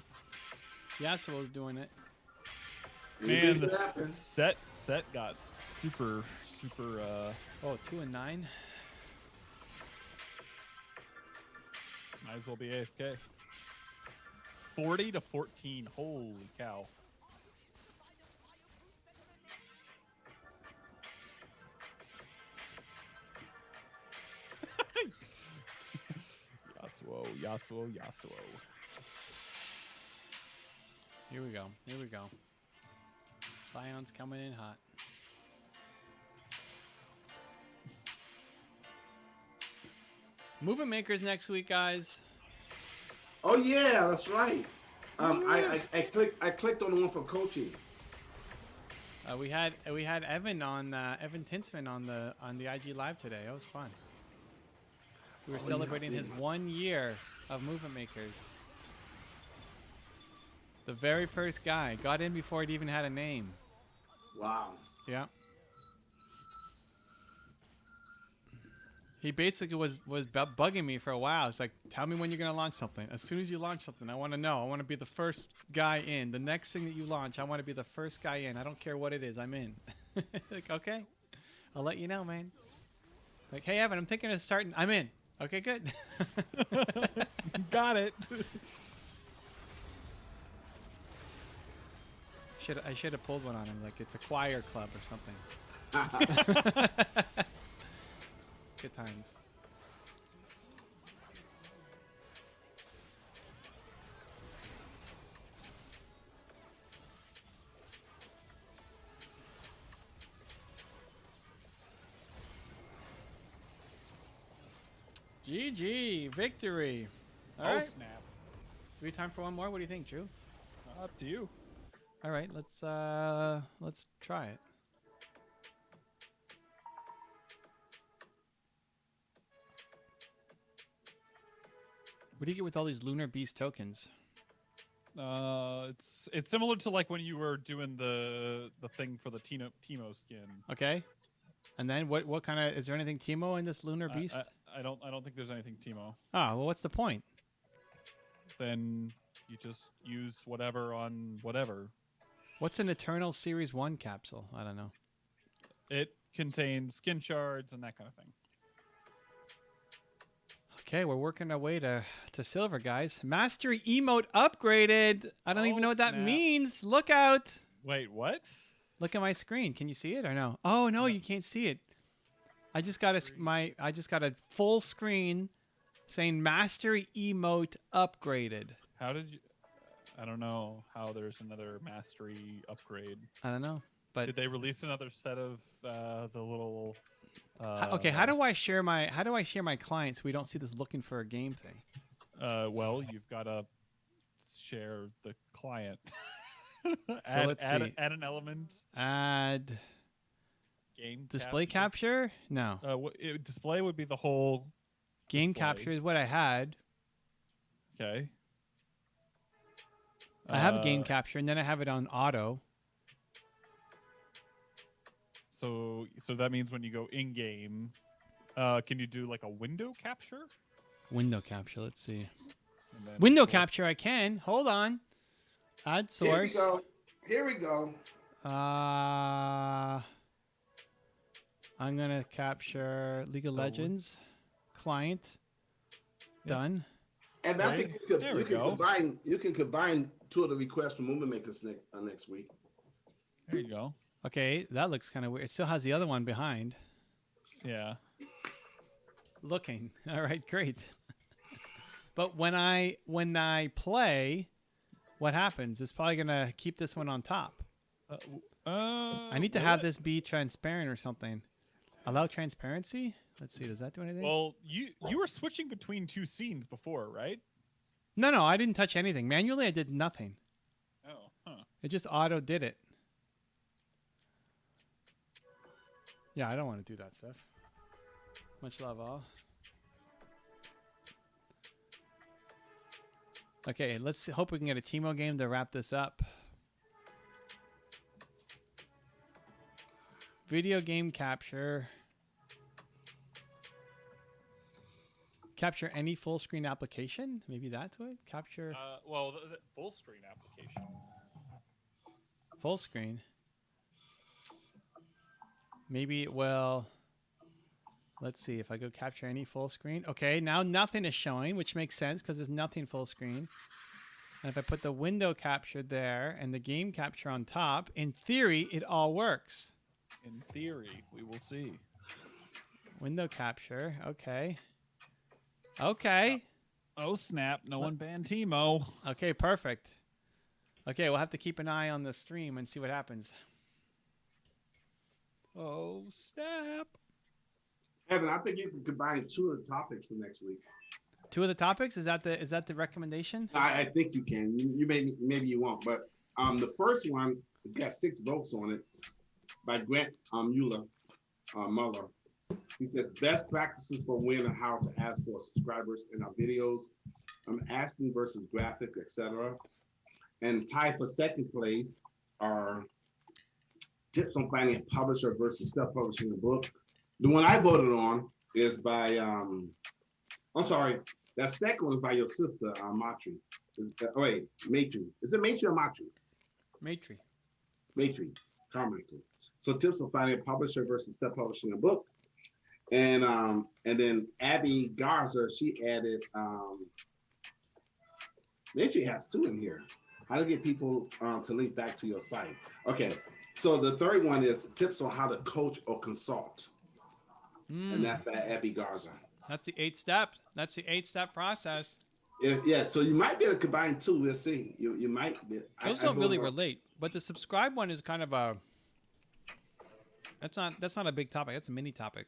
Yasuo's doing it. Man, You the happen. set got super. Oh, 2 and 9. Might as well be AFK. 40-14. Holy cow. Yasuo. Here we go. Here we go. Lion's coming in hot. Movement Makers next week, guys. Oh yeah, that's right. I clicked on the one for coaching. We had Evan on Evan Tinsman on the IG Live today. It was fun. We were Oh, yeah, celebrating his yeah. 1 year of Movement Makers. The very first guy got in before it even had a name. Wow. Yeah. He basically was bugging me for a while. It's like, tell me when you're gonna launch something. As soon as you launch something, I want to know. I want to be the first guy in. The next thing that you launch, I want to be the first guy in. I don't care what it is. I'm in. Like, okay, I'll let you know, man. Like, hey Evan, I'm thinking of starting. I'm in. Okay, good. Got it. I should have pulled one on him. Like, it's a choir club or something. Good times. GG, victory. All Oh right. snap. Do we have time for one more? What do you think, Drew? Up to you. All right, let's try it. What do you get with all these Lunar Beast tokens? It's similar to like when you were doing the thing for the Teemo skin. Okay. And then what kind of is there anything Teemo in this Lunar Beast? I don't think there's anything Teemo. Oh, well, what's the point? Then you just use whatever on whatever. What's an Eternal Series 1 capsule? I don't know. It contains skin shards and that kind of thing. Okay, we're working our way to silver, guys. Mastery emote upgraded. I don't even know what that snap. means. Look out. Wait, what? Look at my screen. Can you see it or no? Oh no, you can't see it. I just got a full screen saying Mastery emote upgraded. How did you? I don't know how there's another mastery upgrade. I don't know, but Did they release another set of the little? okay. How do I share my clients so we don't see this looking for a game thing? Well, you've got to share the client. let's see. Add an element. Add Game display capture? No. Display would be the whole. Game display. capture is what I had. Okay. I have a game capture, and then I have it on auto. So that means when you go in game, can you do like a window capture? Window capture. Let's see. And then Window capture. I can. Hold on. Add source. Here we go. I'm gonna capture League of Legends client. Yeah. Done. And I think There we go. you can combine two of the requests from Movement Makers next week. There you go. Okay, that looks kind of weird. It still has the other one behind. Yeah. Looking. All right, great. But when I play, what happens? It's probably gonna keep this one on top. I need to have this be transparent or something. Allow transparency? Let's see, does that do anything? Well, you were switching between two scenes before, right? No, I didn't touch anything. Manually, I did nothing. Oh, huh. It just auto did it. Yeah, I don't want to do that stuff. Much love, all. Okay, let's hope we can get a Teemo game to wrap this up. Video game capture. Capture any full screen application? Maybe that's what? Capture Well, the full screen application. full screen. Maybe it will. Let's see if I go capture any full screen. Okay, now nothing is showing, which makes sense because there's nothing full screen. And if I put the window capture there and the game capture on top, in theory, it all works. In theory, we will see. Window capture. Okay. Okay. Oh snap! No one banned Teemo. Okay, perfect. Okay, we'll have to keep an eye on the stream and see what happens. Oh snap! Evan, I think you can combine two of the topics for next week. Two of the topics? Is that the recommendation? I think you can. You maybe you won't, but the first one has got 6 votes on it by Grant Muller. He says best practices for when and how to ask for subscribers in our videos. Asking versus graphics, etc. And tied for second place are tips on finding a publisher versus self-publishing a book. The one I voted on is by I'm sorry, that second one is by your sister, Matri. Matri. Is it Matri or Matri? Matri. Matri, Carmichael. So tips on finding a publisher versus self-publishing a book. And then Abby Garza, she added Matri has 2 in here. How to get people to link back to your site. Okay, so the third one is tips on how to coach or consult. And that's by Abby Garza. That's the 8 steps. That's the 8-step process. Yeah, so you might be able to combine 2. We'll see. You might be. Those don't really relate, but the subscribe one is kind of a. That's not a big topic. That's a mini topic.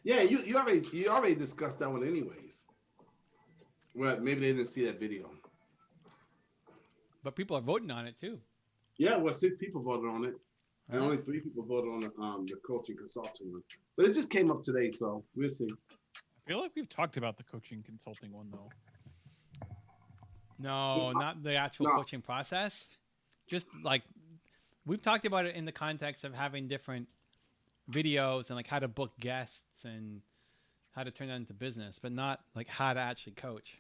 Yeah, you already discussed that one anyways. Well, maybe they didn't see that video. But people are voting on it too. Yeah, well, 6 people voted on it, and only 3 people voted on the coaching consulting one. But it just came up today, so we'll see. I feel like we've talked about the coaching consulting one though. No, not the actual No. coaching process. Just like we've talked about it in the context of having different videos and like how to book guests and how to turn that into business, but not like how to actually coach.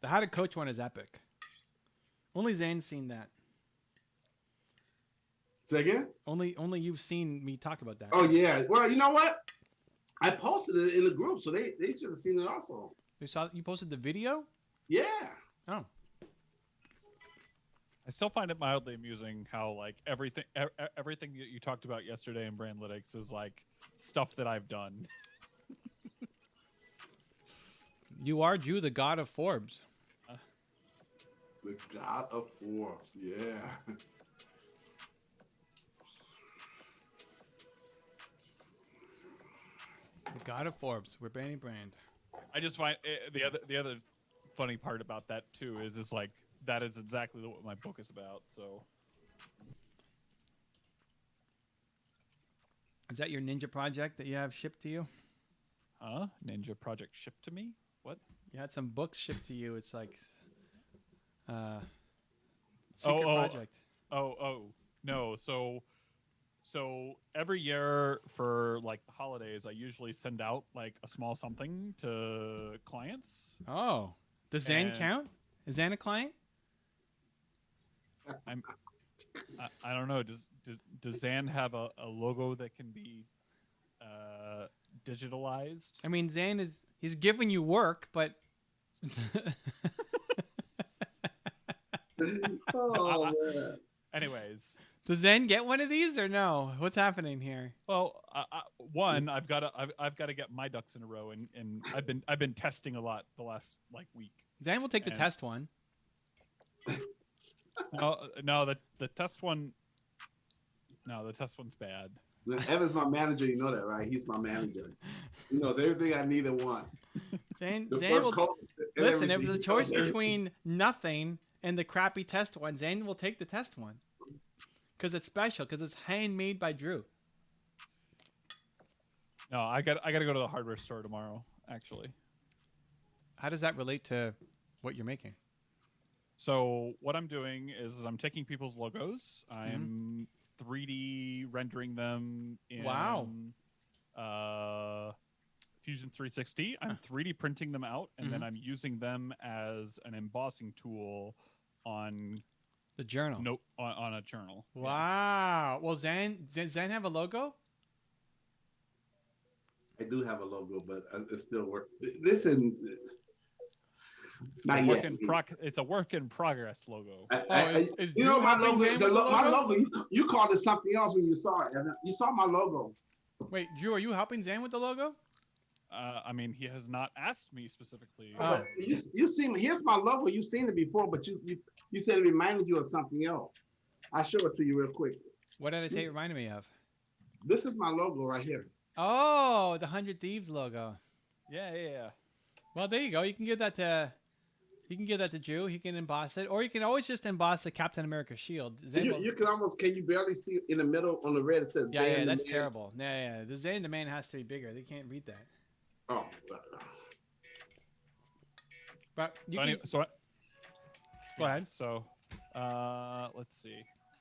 The how to coach one is epic. Only Zane's seen that. Say again? Only you've seen me talk about that. Oh yeah. Well, you know what? I posted it in the group, so they should have seen it also. You posted the video? Yeah. Oh. I still find it mildly amusing how like everything everything that you talked about yesterday in Brandlytics is like stuff that I've done. You are Jew, the god of Forbes. The god of Forbes, yeah. The god of Forbes. We're banning brand. I just find the other funny part about that too is like that is exactly what my book is about. So Is that your ninja project that you have shipped to you? Ninja Project shipped to me. What? You had some books shipped to you. It's like secret project. Oh no. So every year for like the holidays, I usually send out like a small something to clients. Oh, does Zan And- count? Is Zan a client? I don't know. Does Zan have a logo that can be digitalized? I mean, he's giving you work, but Oh man. Anyways, does Zan get one of these or no? What's happening here? well, one, I've got to get my ducks in a row, and I've been testing a lot the last like week. Zan will take the And- test one. No, the test one. No, the test one's bad. Evan's my manager, you know that, right? He's my manager. He knows everything I need and want. Zan The will first code and listen. If everything. there's a He choice knows everything. between nothing and the crappy test one, Zan will take the test one because it's special because it's handmade by Drew. No, I got to go to the hardware store tomorrow. Actually, How does that relate to what you're making? so what I'm doing is I'm taking people's logos. Mm-hmm. I'm 3D rendering them in Wow. Fusion 360. I'm 3D printing them out, and then I'm using them as an embossing tool on The journal. on a journal. Yeah. Wow. Well, Zan have a logo? I do have a logo, but it still works. Listen, not It's a yet. it's a work in progress logo. Is You know Drew my helping logo. Zan with the My logo? logo. You called it something else when you saw it. Evan. You saw my logo. Wait, Drew, are you helping Zan with the logo? I mean, he has not asked me specifically. Oh. But you seen. Here's my logo. You've seen it before, but you said it reminded you of something else. I'll show it to you real quick. What did I say it reminded me of? This is my logo right here. Oh, the 100 Thieves logo. Yeah. Well, there you go. You can give that to Drew. He can emboss it, or you can always just emboss the Captain America shield. Zan will- You can almost. Can you barely see in the middle on the red? It says. yeah, Zan the that's Man. terrible. Yeah. The Zan the man has to be bigger. They can't read that. Oh. But you So, can, anyway, so go ahead. So, let's see.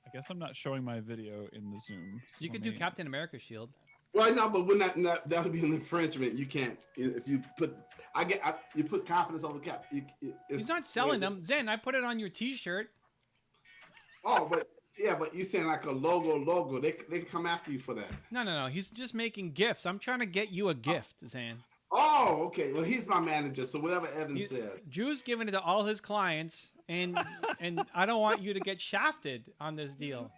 I guess I'm not showing my video in the Zoom. So You could let do me- Captain America shield. Well, no, but when that would be an infringement. You can't if you put you put confidence over cap. He's not selling them. Zan, I put it on your T-shirt. Oh, but yeah, but you saying like a logo. They can come after you for that. No. He's just making gifts. I'm trying to get you a gift, Zan. Oh, okay. Well, he's my manager, so whatever Evan You- says. Drew's giving it to all his clients, and I don't want you to get shafted on this deal.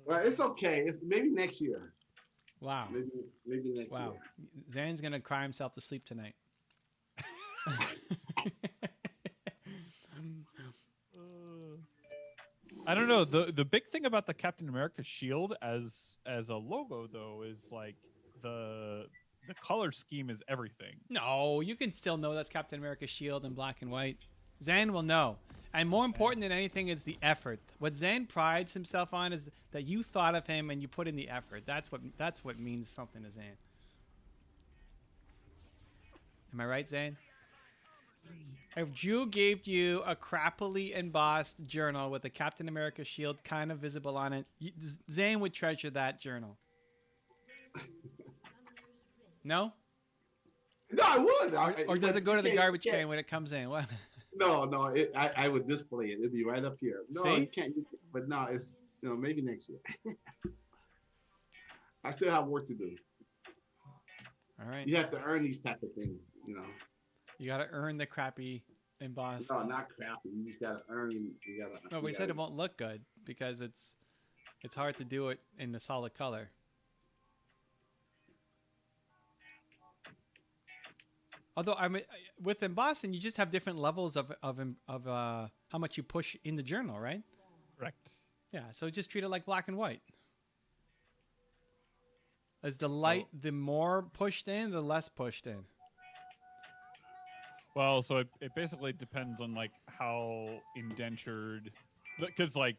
Well, it's okay. It's maybe next year. Wow. Maybe next Wow. year. Zan's gonna cry himself to sleep tonight. I don't know. The big thing about the Captain America shield as a logo though is like the color scheme is everything. No, you can still know that's Captain America's shield in black and white. Zan will know. And more important than anything is the effort. What Zan prides himself on is that you thought of him and you put in the effort. That's what means something to Zan. Am I right, Zane? If Drew gave you a crappily embossed journal with a Captain America shield kind of visible on it, Zane would treasure that journal. No? No, I would. Or does it go to the garbage can? can when it comes in? What? No, no. I would display it. It'd be right up here. No, See? you can't use it. But no, it's maybe next year. I still have work to do. All right. You have to earn these type of things. You got to earn the crappy embossed. No, not crappy. You just gotta earn. You gotta. No, we said it won't look good because it's hard to do it in the solid color. Although with embossing, you just have different levels of how much you push in the journal, right? Correct. Yeah. So just treat it like black and white. Is the light the more pushed in, the less pushed in? Well, so it basically depends on like how indentured, because like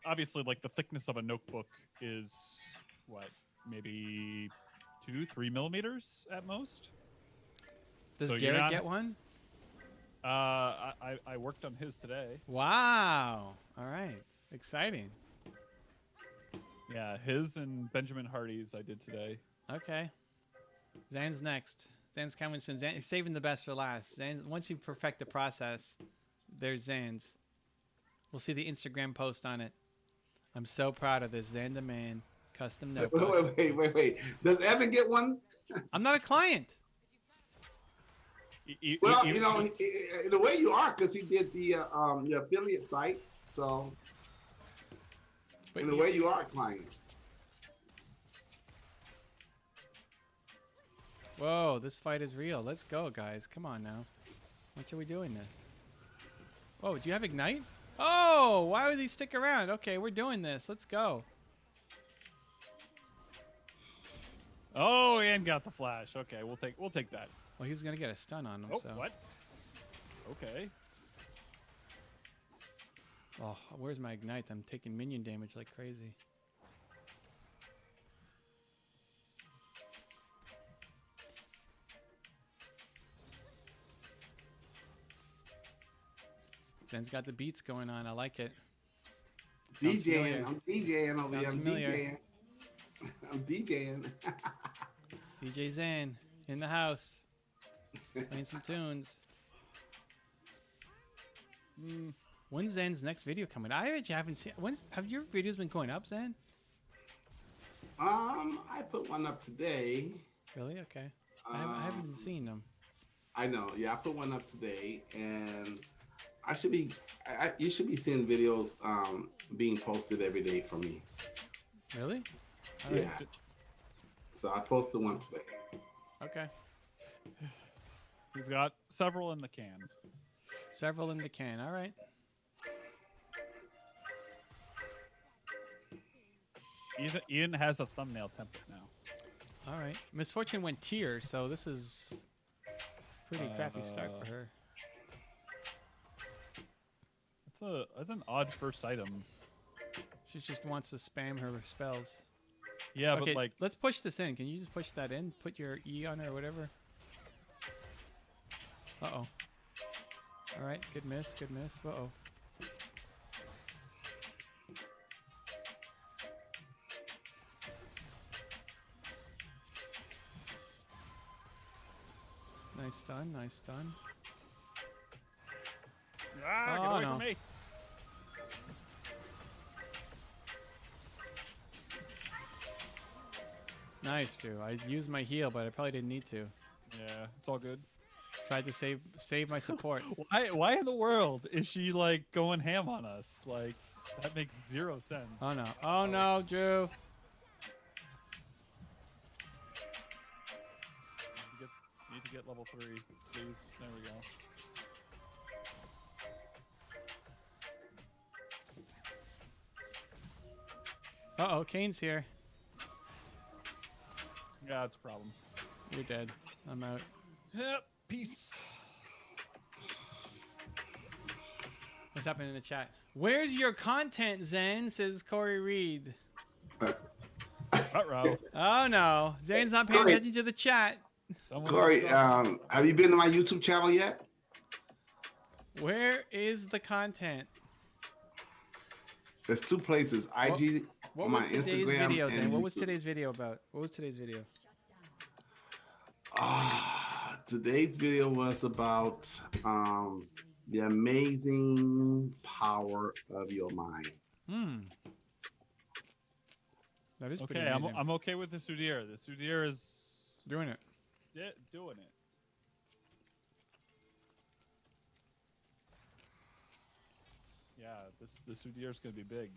obviously like the thickness of a notebook is what, maybe 2-3 millimeters at most. Does So Garrett get one? I worked on his today. Wow. All right. Exciting. Yeah, his and Benjamin Hardy's I did today. Okay. Zan's next. Zan's coming soon. Zan, saving the best for last. Zan, once you perfect the process, there's Zan's. We'll see the Instagram post on it. I'm so proud of this. Zan the Man custom notebook. Wait. Does Evan get one? I'm not a client. Well, the way you are, because he did the affiliate site. So, in the way you are a client. Whoa, this fight is real. Let's go, guys. Come on now. What are we doing this? Whoa, do you have Ignite? Oh, why would he stick around? Okay, we're doing this. Let's go. Oh, and got the flash. Okay, we'll take that. Well, he was gonna get a stun on him. Oh, so. what? Okay. Oh, where's my Ignite? I'm taking minion damage like crazy. Zen's got the beats going on. I like it. Sounds familiar. I'm DJing over here. Sounds I'm familiar. DJing. I'm DJing. DJ Zen in the house. Playing some tunes. When's Zen's next video coming? I actually haven't seen. Have your videos been going up, Zen? I put one up today. Really? Okay. I haven't seen them. I know. Yeah, I put one up today, and I should be. You should be seeing videos being posted every day from me. Really? Yeah. So I posted one today. Okay. He's got several in the can. Several in the can. All right. Ian has a thumbnail template now. All right. Misfortune went tier, so this is pretty crappy start for her. That's an odd first item. She just wants to spam her spells. Yeah, Okay, but like let's push this in. Can you just push that in? Put your E on it or whatever. Uh-oh. All right, good miss, good miss. Uh-oh. Nice stun, nice stun. get Oh, away no. from me. Nice, Drew. I used my heal, but I probably didn't need to. Yeah, it's all good. Tried to save my support. Why in the world is she like going ham on us? Like that makes zero sense. Oh no. Oh no, Drew. Need to get level 3, please. There we go. Uh-oh, Kane's here. Yeah, that's a problem. You're dead. I'm out. Yep. Peace. What's happening in the chat? Where's your content, Zen? Says Corey Reed. Ruh-roh. Oh no. Zane's not paying Corey. attention to the chat. Someone's Corey, upset. have you been to my YouTube channel yet? Where is the content? There's two places. IG What on was my today's Instagram video, and Zane? What was YouTube. today's video about? What was today's video? Today's video was about the amazing power of your mind. That is pretty Okay, amazing. I'm okay with the Sudir. The Sudir is doing it. doing it. Yeah, the Sudir is gonna be big.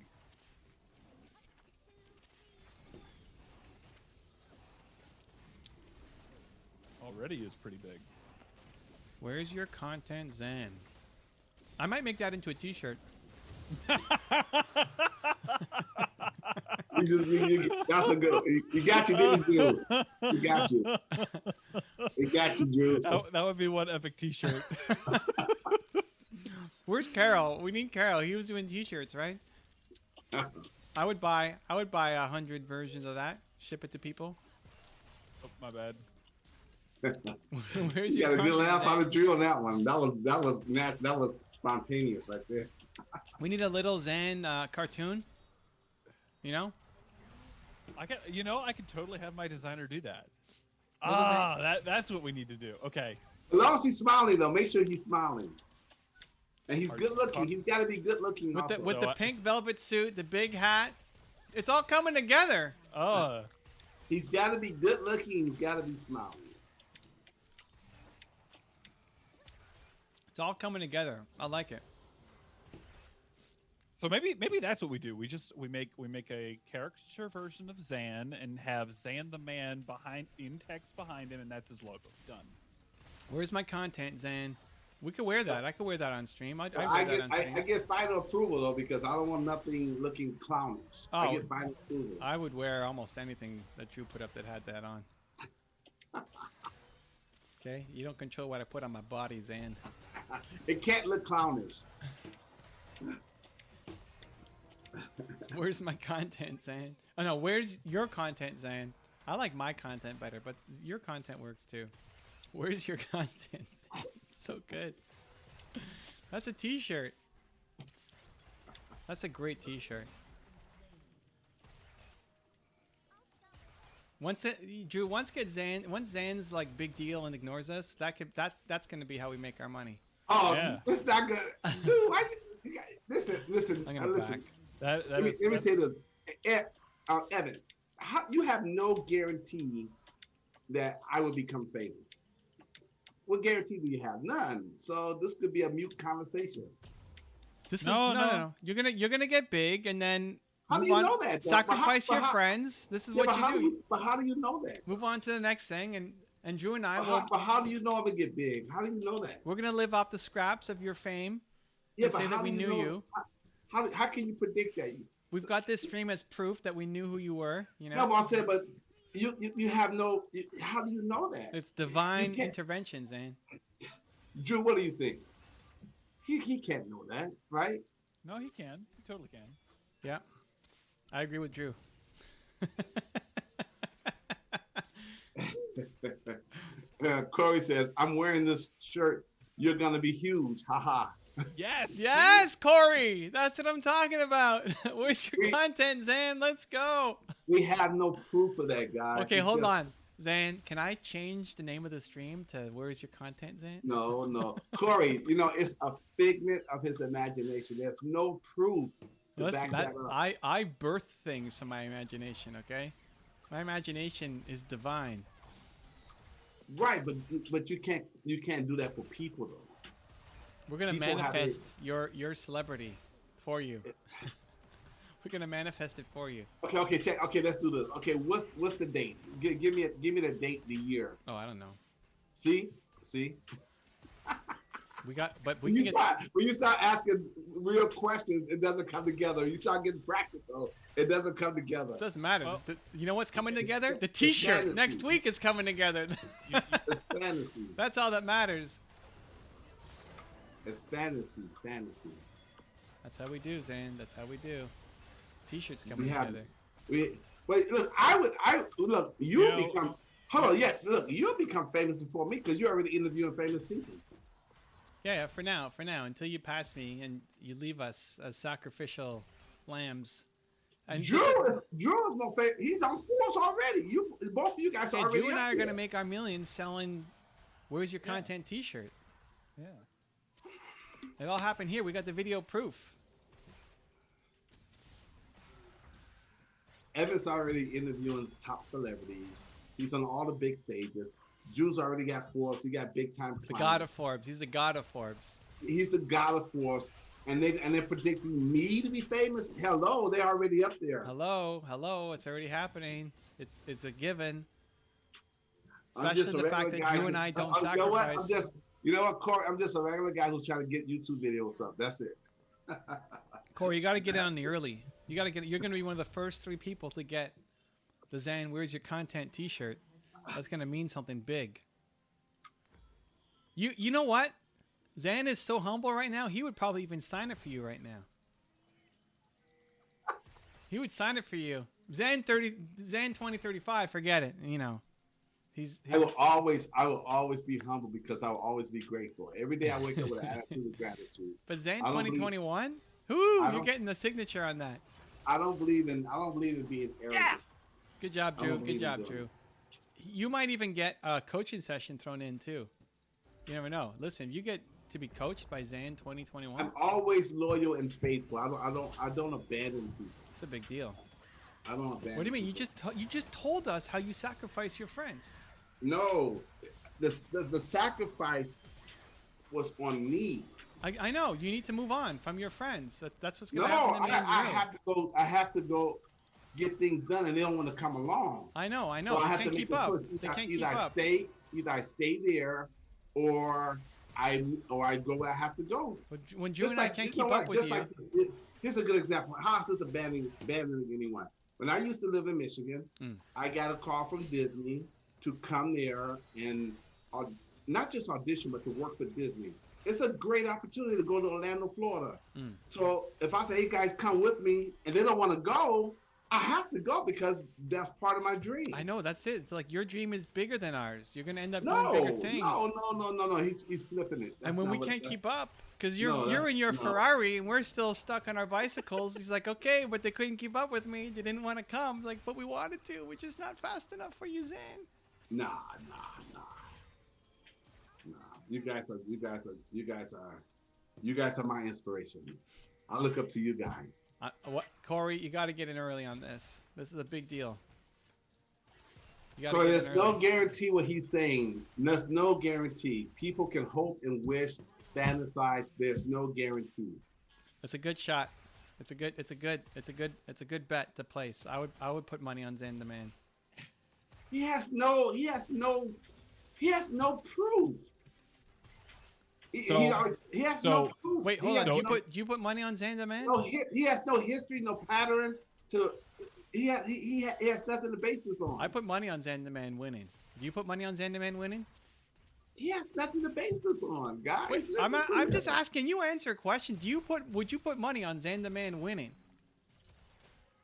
Already is pretty big. Where's your content, Zan? I might make that into a T-shirt. That's a good. You got you, didn't you? You got you. You got you, Drew. That would be one epic T-shirt. Where's Carol? We need Carol. He was doing T-shirts, right? I would buy 100 versions of that. Ship it to people. Oh, my bad. Where's You your got a good content, laugh Zan? out of Drew on that one. That was spontaneous right there. We need a little Zan cartoon. You know? I can totally have my designer do that. What That's what we need to do. Okay. As long as he's smiling, though, make sure he's smiling. And he's Hard good to looking. talk. He's got to be good looking. With the also. with the So, pink velvet suit, the big hat. It's all coming together. He's got to be good looking. He's got to be smiling. It's all coming together. I like it. So maybe that's what we do. We make a caricature version of Zan and have Zan the man in text behind him, and that's his logo. Done. Where's my content, Zan? We could wear that. I could wear that on stream. I'd wear I that on stream. get final approval though because I don't want nothing looking clownish. I Oh. get final approval. I would wear almost anything that Drew put up that had that on. Okay, you don't control what I put on my body, Zan. It can't look clownish. Where's my content, Zan? Oh no, where's your content, Zan? I like my content better, but your content works too. Where's your content, Zan? It's so good. That's a T-shirt. That's a great T-shirt. Once Zan's like big deal and ignores us, that's gonna be how we make our money. Oh, Yeah. it's not good. Dude, listen. I'm gonna Listen. back. Let me say this. Evan, you have no guarantee that I will become famous. What guarantee do you have? None. So this could be a mute conversation. This No, is no. You're gonna get big and then How do move you on, know that, though? sacrifice But your how- friends. This is Yeah, what you do. But how do you know that? Move on to the next thing, and Drew and I But how do you know I'm gonna get big? How do you know that? we're gonna live off the scraps of your fame. Yeah, and but say that how we do knew know- you. How can you predict that? We've got this stream as proof that we knew who you were. You No, know, but I said, but you have no. How do you know that? it's divine You can't- intervention, Zane. Drew, what do you think? He can't know that, right? No, he can. He totally can. Yeah, I agree with Drew. Corey says, "I'm wearing this shirt. You're gonna be huge." Haha. Yes. Yes, Corey, that's what I'm talking about. Where's your We- content, Zane? Let's go. We have no proof of that, guys. Okay, It's hold just- on, Zane. Can I change the name of the stream to "Where's your content, Zane"? No. Corey, it's a figment of his imagination. There's no proof to Listen, back that up. I birth things from my imagination. Okay, my imagination is divine. Right, but you can't do that for people though. We're gonna People have manifest your celebrity for you. We're gonna manifest it for you. Okay, check. Okay, let's do this. Okay, what's the date? Give me the date, the year. Oh, I don't know. See. We got, When you start asking real questions, it doesn't come together. You start getting practical, it doesn't come together. It doesn't matter. Well- You know what's coming together? The it's T-shirt fantasy. next week is coming together. It's fantasy. That's all that matters. It's fantasy. That's how we do, Zane. That's how we do. T-shirts coming We have- together. Wait, look, look. You You know- become Hold on, yeah. Look, you'll become famous before me because you're already interviewing famous people. Yeah, for now, until you pass me and you leave us as sacrificial lambs. And Drew is more famous. He's on Forbes already. Both of you guys are already. Drew and I are going gonna make our millions selling "Where's Your Content" T-shirt. Yeah. It all happened here. We got the video proof. Evan's already interviewing top celebrities. He's on all the big stages. Drew's already got Forbes. He got big time. The god of Forbes. He's the god of Forbes. He's the god of Forbes, and they're predicting me to be famous. Hello, they're already up there. Hello. It's already happening. It's a given. I'm just Especially the fact that Drew and I don't sacrifice. You know what, Corey? I'm just a regular guy who's trying to get YouTube videos up. That's it. Corey, you got to get on the early. You got to get. You're going to be one of the first 3 people to get the Zan "Where's Your Content" T-shirt. That's going to mean something big. You know what? Zan is so humble right now. He would probably even sign it for you right now. He would sign it for you. Zan 2035. Forget it. You know. I will always be humble because I will always be grateful. Every day I wake up with an attitude of gratitude. But Zan 2021? You're getting the signature on that. I don't believe in being arrogant. Yeah. Good job, Drew. Good job, Drew. You might even get a coaching session thrown in too. You never know. Listen, you get to be coached by Zan 2021. I'm always loyal and faithful. I don't abandon people. It's a big deal. I don't abandon. What do you mean? You just told us how you sacrifice your friends. No, the sacrifice was on me. I know. You need to move on from your friends. That's what's going to No, happen to me and you. I have to go get things done, and they don't want to come along. I know. So they can't keep up. They can't keep up. Either I stay there, or I go where I have to go. When Drew and I can't keep up with you. Here's a good example. How is this abandoning anyone? When I used to live in Michigan, I got a call from Disney to come there and not just audition, but to work for Disney. It's a great opportunity to go to Orlando, Florida. So if I say, hey guys, come with me, and they don't want to go, I have to go because that's part of my dream. I know, that's it. It's like your dream is bigger than ours. You're going to end up doing bigger things. No. He's flipping it. And when we can't keep up, because you're in your Ferrari and we're still stuck on our bicycles, he's like, okay, but they couldn't keep up with me. They didn't want to come. Like, but we wanted to. We're just not fast enough for you, Zan. Nah. You guys are my inspiration. I look up to you guys. Corey, you got to get in early on this. This is a big deal. So there's no guarantee what he's saying. There's no guarantee. People can hope and wish, fantasize. There's no guarantee. It's a good shot. It's a good bet to place. I would put money on Zan the Man. He has no proof. He has no proof. Wait, hold on. Do you put money on Zan the Man? No, he has no history, no pattern. He has nothing to base this on. I put money on Zan the Man winning. Do you put money on Zan the Man winning? He has nothing to base this on, guys. Wait, I'm just asking you. Answer a question. Would you put money on Zan the Man winning?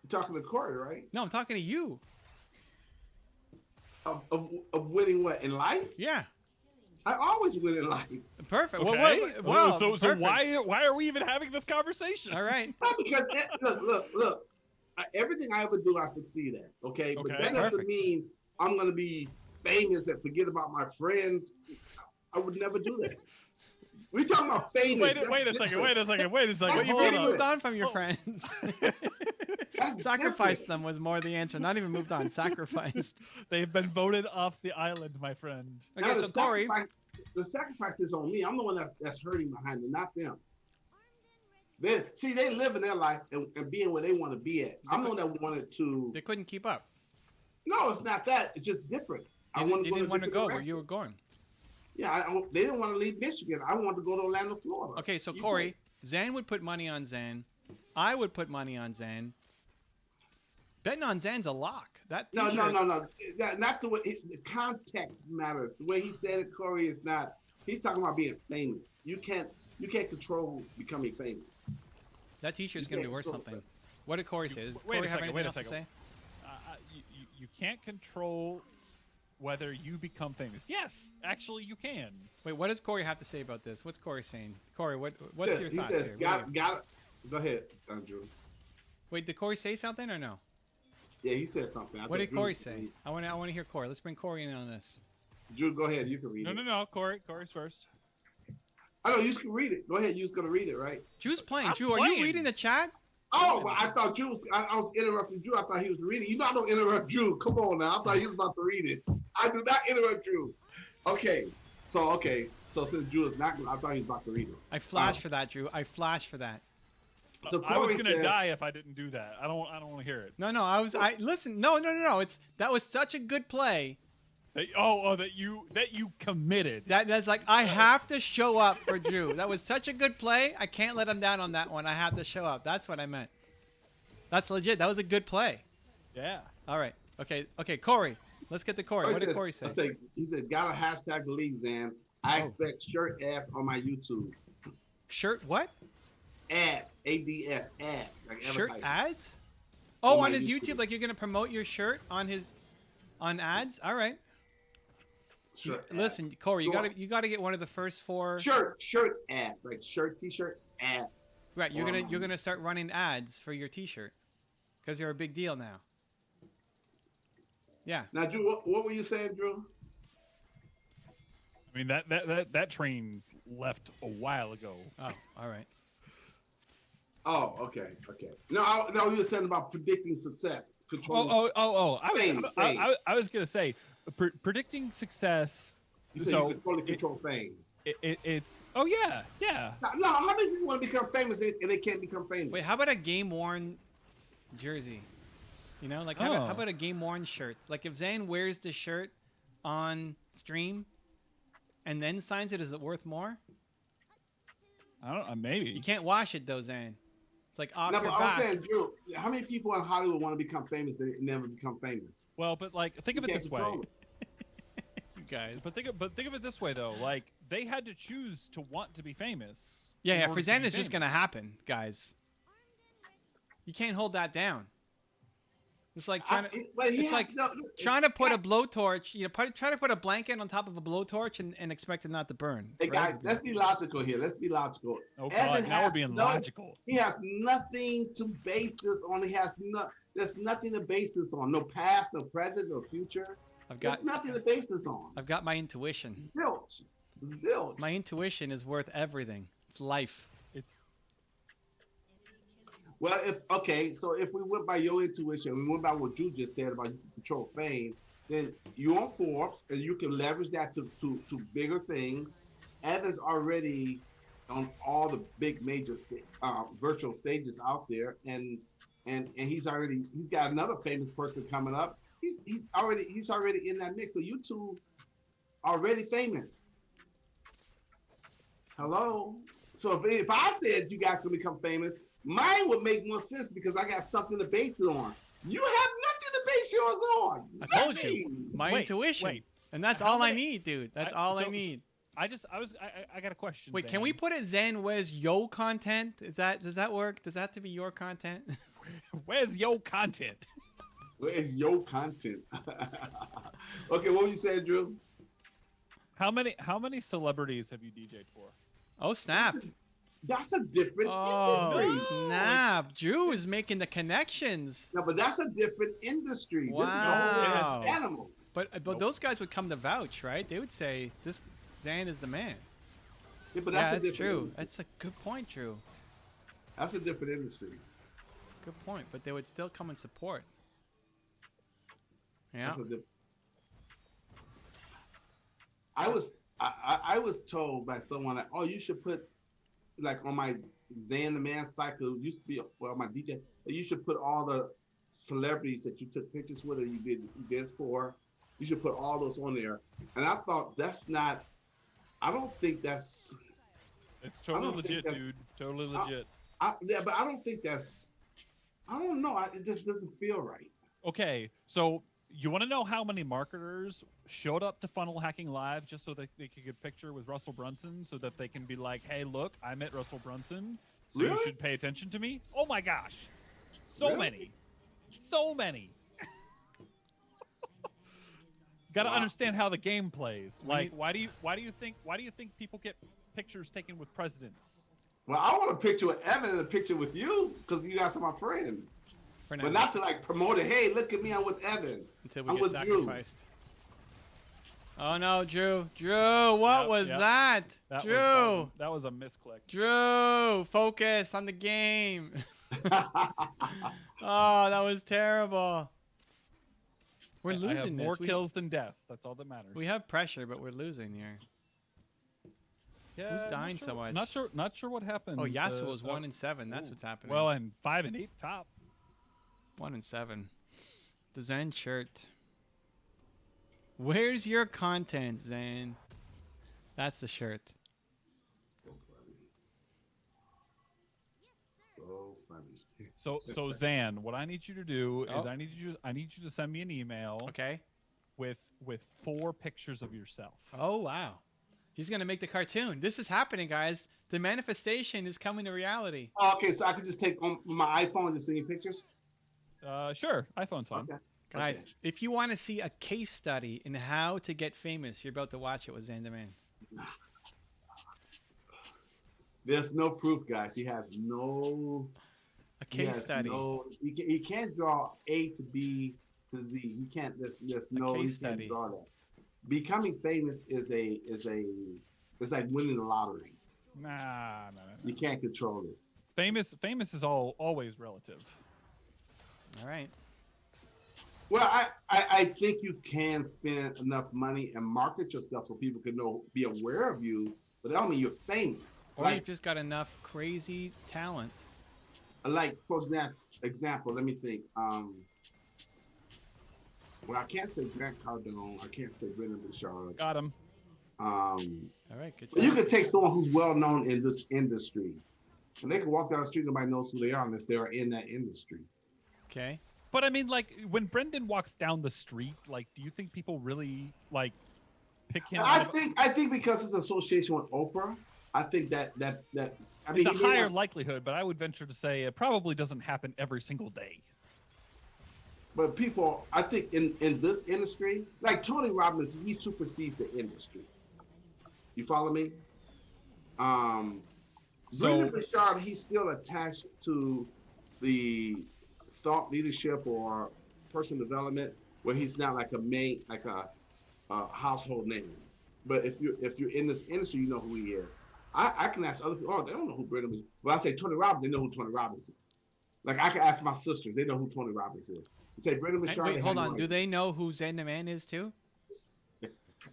You're talking to Corey, right? No, I'm talking to you. Of winning what in life? Yeah. I always win in life. Perfect. Okay. Well, so why are we even having this conversation? All right. Because look. Everything I ever do, I succeed at. Okay, but that doesn't mean I'm gonna be famous and forget about my friends. I would never do that. We're talking about famous. Wait a second. Well, you've already moved on from your friends. Sacrificed them was more the answer. Not even moved on. Sacrificed. They've been voted off the island, my friend. Okay, so Corey, the sacrifice is on me. I'm the one that's hurting behind it, not them. They live in their life and being where they want to be at. I'm the one that wanted to. They couldn't keep up. No, it's not that. It's just different. They didn't want to go where you were going. Yeah, they didn't want to leave Michigan. I wanted to go to Orlando, Florida. Okay, so Corey, Zan would put money on Zan. I would put money on Zan. Betting on Zan's a lock. No. Not the way. The context matters. The way he said it, Corey, is not. He's talking about being famous. You can't control becoming famous. That T-shirt's gonna be worth something. What did Corey say? Does Corey have anything else to say? You can't control whether you become famous. Yes, actually, you can. Wait, what does Corey have to say about this? What's Corey saying? Corey, what's your He thoughts says, here? got it. Go ahead, Andrew. Wait, did Corey say something or no? Yeah, he said something. What did Corey say? I want to hear Corey. Let's bring Corey in on this. Drew, go ahead. You can read it. No. Corey's first. I know you can read it. Go ahead. You was gonna read it, right? Drew's playing. I'm Drew, are playing. you reading the chat? Oh, well, I thought Drew was. I was interrupting Drew. I thought he was reading. You know, I don't interrupt Drew. Come on now. I thought he was about to read it. I do not interrupt Drew. Okay. So since Drew is not, I thought he was about to read it. I flashed for that, Drew. I flashed for that. So I was Corey gonna said- die if I didn't do that. I don't want to hear it. No, listen. No. That was such a good play. That you committed. That's like, I have to show up for Drew. That was such a good play. I can't let him down on that one. I have to show up. That's what I meant. That's legit. That was a good play. Yeah. All right. Okay, Corey. Let's get to Corey. What did Corey say? He said, got a hashtag the league, Zan. I expect shirt ads on my YouTube. Shirt what? Ads. ADS. Ads. Like Shirt advertising. ads? Oh, On on my his YouTube. YouTube, like you're gonna promote your shirt on ads? All right. Shirt ads. Listen, Corey, Go you gotta get one of the first 4. Shirt ads. Like shirt, t-shirt ads. Right, you're gonna start running ads for your T-shirt because you're a big deal now. Yeah. Now, Drew, what were you saying, Drew? I mean that train left a while ago. Oh, all right. Oh, okay. No, you were saying about predicting success. Controlling. I was gonna say, predicting success. You said So you control fame. it's yeah. No, how many people want to become famous and they can't become famous? Wait, how about a game worn jersey? You know, like how about a game worn shirt? Like if Zane wears the shirt on stream and then signs it, is it worth more? I don't know. Maybe You can't wash it though, Zane. It's like off No, your but I'm back. saying, Drew, how many people in Hollywood want to become famous and never become famous? Well, but like think of it You can't this way. control it. You guys. But think of it this way though. Like they had to choose to want to be famous. in Yeah. order For to Zane, be it's just gonna famous. happen, guys. You can't hold that down. It's like trying to put a blowtorch. Try to put a blanket on top of a blowtorch and expect it not to burn. Hey guys, let's be logical here. Let's be logical. Oh Evan God, now we're has being no- logical. He has nothing to base this on. There's nothing to base this on. No past, no present, no future. There's nothing to base this on. I've got my intuition. Zilch. My intuition is worth everything. It's life. It's Well, so if we went by your intuition, we went by what you just said about you can control fame, then you're on Forbes and you can leverage that to bigger things. Evan's already on all the big major virtual stages out there, and he's got another famous person coming up. He's already in that mix. So you two already famous. Hello. So if I said you guys can become famous, mine would make more sense because I got something to base it on. You have nothing to base yours on. I told you. Nothing. My intuition. wait. And that's How all I many- need, dude. That's all I need. I got a question. Wait, can we put it Zen Where's Yo content? Does that work? Does that have to be your content? Where's your content? Where's your content? Okay, what were you saying, Drew? How many celebrities have you DJ'd for? Oh snap. That's a different Oh industry. snap. Drew is making the connections. No, but that's a different industry. This is a Wow. whole different animal. But those guys would come to vouch, right? They would say this Zan is the man. Yeah, but Yeah, that's a that's different true. industry. That's a good point, Drew. That's a different industry. Good point. But they would still come and support. Yeah. That's a different. I was told by someone that, oh, you should put, like on my Zan the Man cycle, used to be on my DJ, that you should put all the celebrities that you took pictures with or you did events for, you should put all those on there. And I thought I don't think that's, It's I totally don't think legit, that's- dude. Totally legit. yeah, but I don't think that's, I don't know. It just doesn't feel right. Okay, so you want to know how many marketers showed up to Funnel Hacking Live just so that they could get a picture with Russell Brunson so that they can be like, hey, look, I met Russell Brunson, so you Really? should pay attention to me? Oh my gosh. So Really? many. So many. got to Wow. understand how the game plays. We Like, need- why do you think people get pictures taken with presidents? Well, I want a picture with Evan and a picture with you because you guys are my friends. For now, But not to like promote it. Hey, look at me, I'm with Evan. until we I'm get with Drew. sacrificed. Oh no, Drew! Drew, what Yep, was yep. that? That Drew, was, that was a misclick. Drew, focus on the game. Oh, that was terrible. We're I have losing more this. kills than deaths. That's all that matters. We have pressure, but we're losing here. Yeah, Who's not dying sure- so much? Not sure what happened. Oh, Yasuo's 1 and 7. That's what's happening. Well, and 5 and 8 top. 1 and 7. The Zen shirt. Where's your content, Zen? That's the shirt. So funny. So Zan, what I need you to do is Oh. I need you to send me an email Okay. with 4 pictures of yourself. Oh, wow. He's going to make the cartoon. This is happening, guys. The manifestation is coming to reality. Oh, okay, so I could just take on my iPhone and just send you pictures? Sure, iPhone's fine. Okay. Guys, Okay. if you want to see a case study in how to get famous, you're about to watch it with Zanderman. There's no proof, guys. He has no. A he case has study. No, he can't draw A to B to Z. He can't. There's no. case He study. can't draw that. Becoming famous is it's like winning the lottery. Nah. You can't control it. Famous is always relative. All right. Well, I think you can spend enough money and market yourself so people can be aware of you, but that don't mean you're famous. Or you've just got enough crazy talent. Like for example, let me think. Well, I can't say Grant Cardone. I can't say Brendan Bouchard. Got him. All right, good But you job. could take someone who's well known in this industry, and they can walk down the street, nobody knows who they are unless they are in that industry. Okay. But I mean, like, when Brendan walks down the street, like, do you think people really like pick him? I out of- think because it's association with Oprah, I think that I mean, it's a he may higher not- likelihood, but I would venture to say it probably doesn't happen every single day. But people, I think in this industry, like Tony Robbins, he supersedes the industry. You follow me? So- Brendan Bouchard, he's still attached to the thought leadership or personal development, where he's not like a household name. But if you're in this industry, you know who he is. I can ask other people. Oh, they don't know who Brendan is. Well, I say Tony Robbins, they know who Tony Robbins is. Like I can ask my sisters, they know who Tony Robbins is. You say Brendan Hey, Bouchard. wait, they hold have no on. Do idea. they know who Zanderman is too?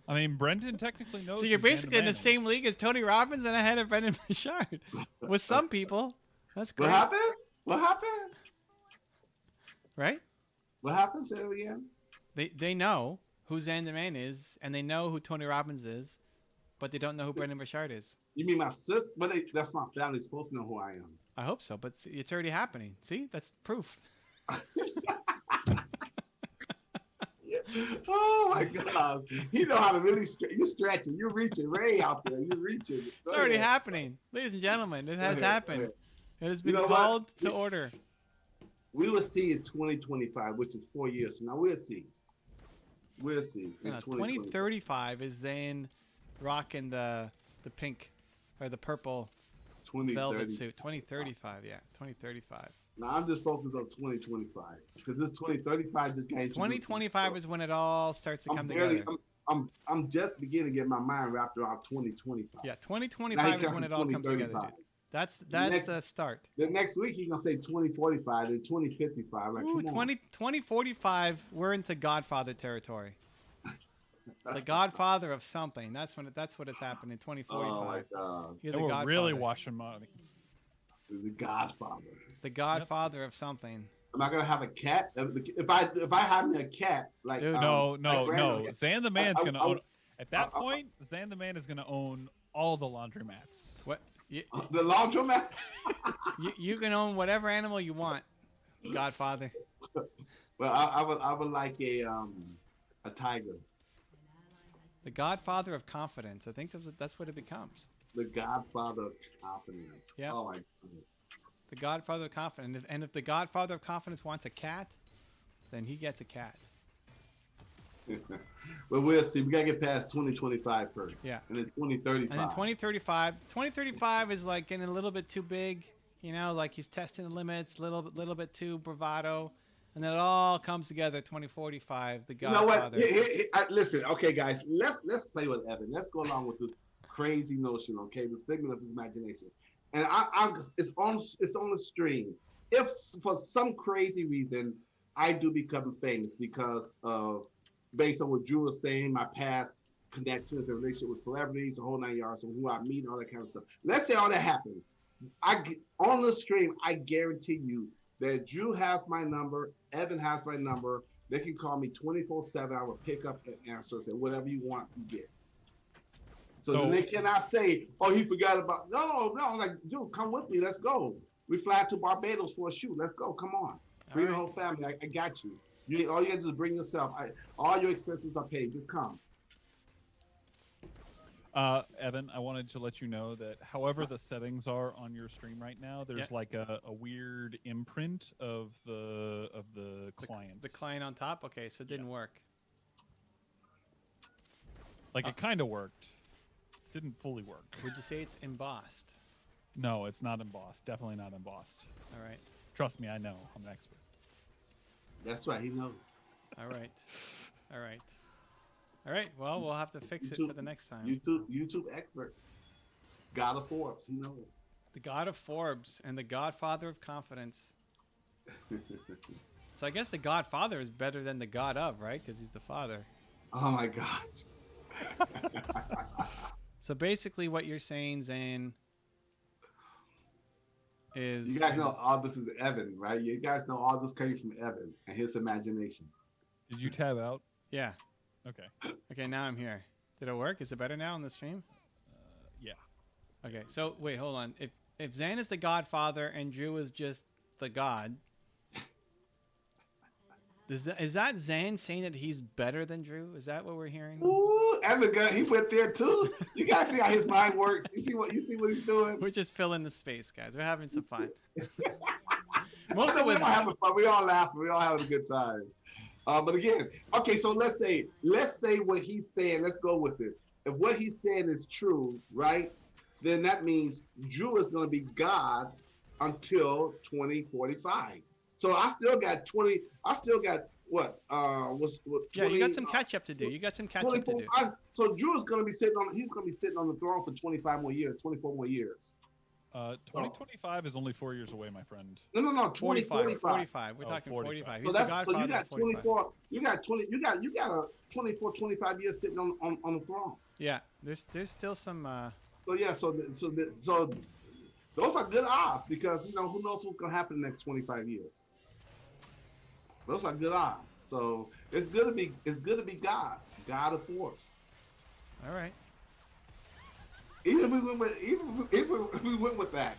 I mean, Brendan technically knows. So you're who basically in the Zanderman same is. league as Tony Robbins and ahead of Brendan Bouchard. With some people. That's What great. happened? What happened? Right? What happened? Say it again. They know who Zanderman is and they know who Tony Robbins is, but they don't know who Brendan Bouchard is. You mean my sister? But that's my family. Supposed to know who I am. I hope so, but it's already happening. See? That's proof. Oh my God! You know how to really you stretching. You're reaching way out there. You're reaching. It's already happening. Ladies and gentlemen, it has happened. It has been know what? called to order. We will see in 2025, which is 4 years from now. We'll see. We'll see. In 2035 is Zane rocking the pink or the purple velvet 2030. suit. 2035, yeah. 2035. Now I'm just focused on 2025 because this 2035 just got introduced. 2025 is when it all starts to I'm come barely. together. I'm just beginning to get my mind wrapped around 2025. Yeah, Now 2025 he is when it all comes together, 2035. dude. That's Next- the start. The next week he's gonna say 2045 and 2055. Like, Ooh, come on. 2045, we're into Godfather territory. The Godfather of something. That's what has happened in Oh my 2045. God! You're They the were Godfather. really washing money. The Godfather. The Godfather of something. Am I gonna have a cat? If I have me a cat, like Dude, No, like no. Brandon- Zan the Man's I- gonna I- own. At that I- point, Zan the Man is gonna own all the laundromats. What? You, the laundromat. you can own whatever animal you want, Godfather. Well, I would like a tiger. The Godfather of confidence. I think that's what it becomes. The Godfather of confidence. Yeah. Oh my goodness. The Godfather of confidence. And if the Godfather of confidence wants a cat, then he gets a cat. But we'll see. We gotta get past 2025 first. Yeah. And then 2035. And then 2035 is like getting a little bit too big, like he's testing the limits, little bit too bravado, and then it all comes together. 2045, the Godfather. You know what? Listen, okay, guys, let's play with Evan. Let's go along with this crazy notion, okay? The figment of his imagination, and it's on the stream. If for some crazy reason I do become famous because of, based on what Drew was saying, my past connections and relationship with celebrities, the whole 9 yards, and who I meet, all that kind of stuff. Let's say all that happens. On the stream, I guarantee you that Drew has my number, Evan has my number. They can call me 24/7. I will pick up and answer and say whatever you want, you get. So then they cannot say, "Oh, he forgot about." No. Like, dude, come with me. Let's go. We fly to Barbados for a shoot. Let's go. Come on. Bring the whole family. I got you. All you have to do is bring yourself. All your expenses are paid. Just come. Evan, I wanted to let you know that however the settings are on your stream right now, there's like a weird imprint of the client. The client on top? Okay, so it didn't work. Like it kind of worked. Didn't fully work. Would you say it's embossed? No, it's not embossed. Definitely not embossed. All right. Trust me, I know. I'm an expert. That's right. He knows. All right. Well, we'll have to fix it for the next time. YouTube expert. God of Forbes. He knows. The God of Forbes and the Godfather of confidence. So I guess the Godfather is better than the God of, right? Because he's the father. Oh my God. So basically what you're saying, Zane, is... You guys know all this is Evan, right? You guys know all this came from Evan and his imagination. Did you tab out? Yeah. Okay. Okay, now I'm here. Did it work? Is it better now on the stream? Yeah. Okay, so wait, hold on. If Zane is the Godfather and Drew is just the God, is that Zane saying that he's better than Drew? Is that what we're hearing? Ooh, Evan, he went there too. You guys see how his mind works. You see what he's doing. We're just filling the space, guys. We're having some fun. Mostly we're having fun. We all laughing. We all having a good time. But again, okay. So let's say what he's saying. Let's go with it. If what he's saying is true, right? Then that means Drew is going to be God until 2045. So I still got 20. I still got what? What's 20, yeah, you got some catch up to do. You got some catch up to do. So Drew is going to be sitting on. He's going to be sitting on the throne for 25 more years, 24 more years. 2025 is only 4 years away, my friend. No. 45. 45. We're talking 45. So He's the Godfather. So you got 24. You got a 24, 25 years sitting on the throne. Yeah, there's still some. So yeah, so those are good odds because who knows what's gonna happen in the next 25 years. Those are good odds. So it's good to be God of Forbes. All right. Even if we went with that,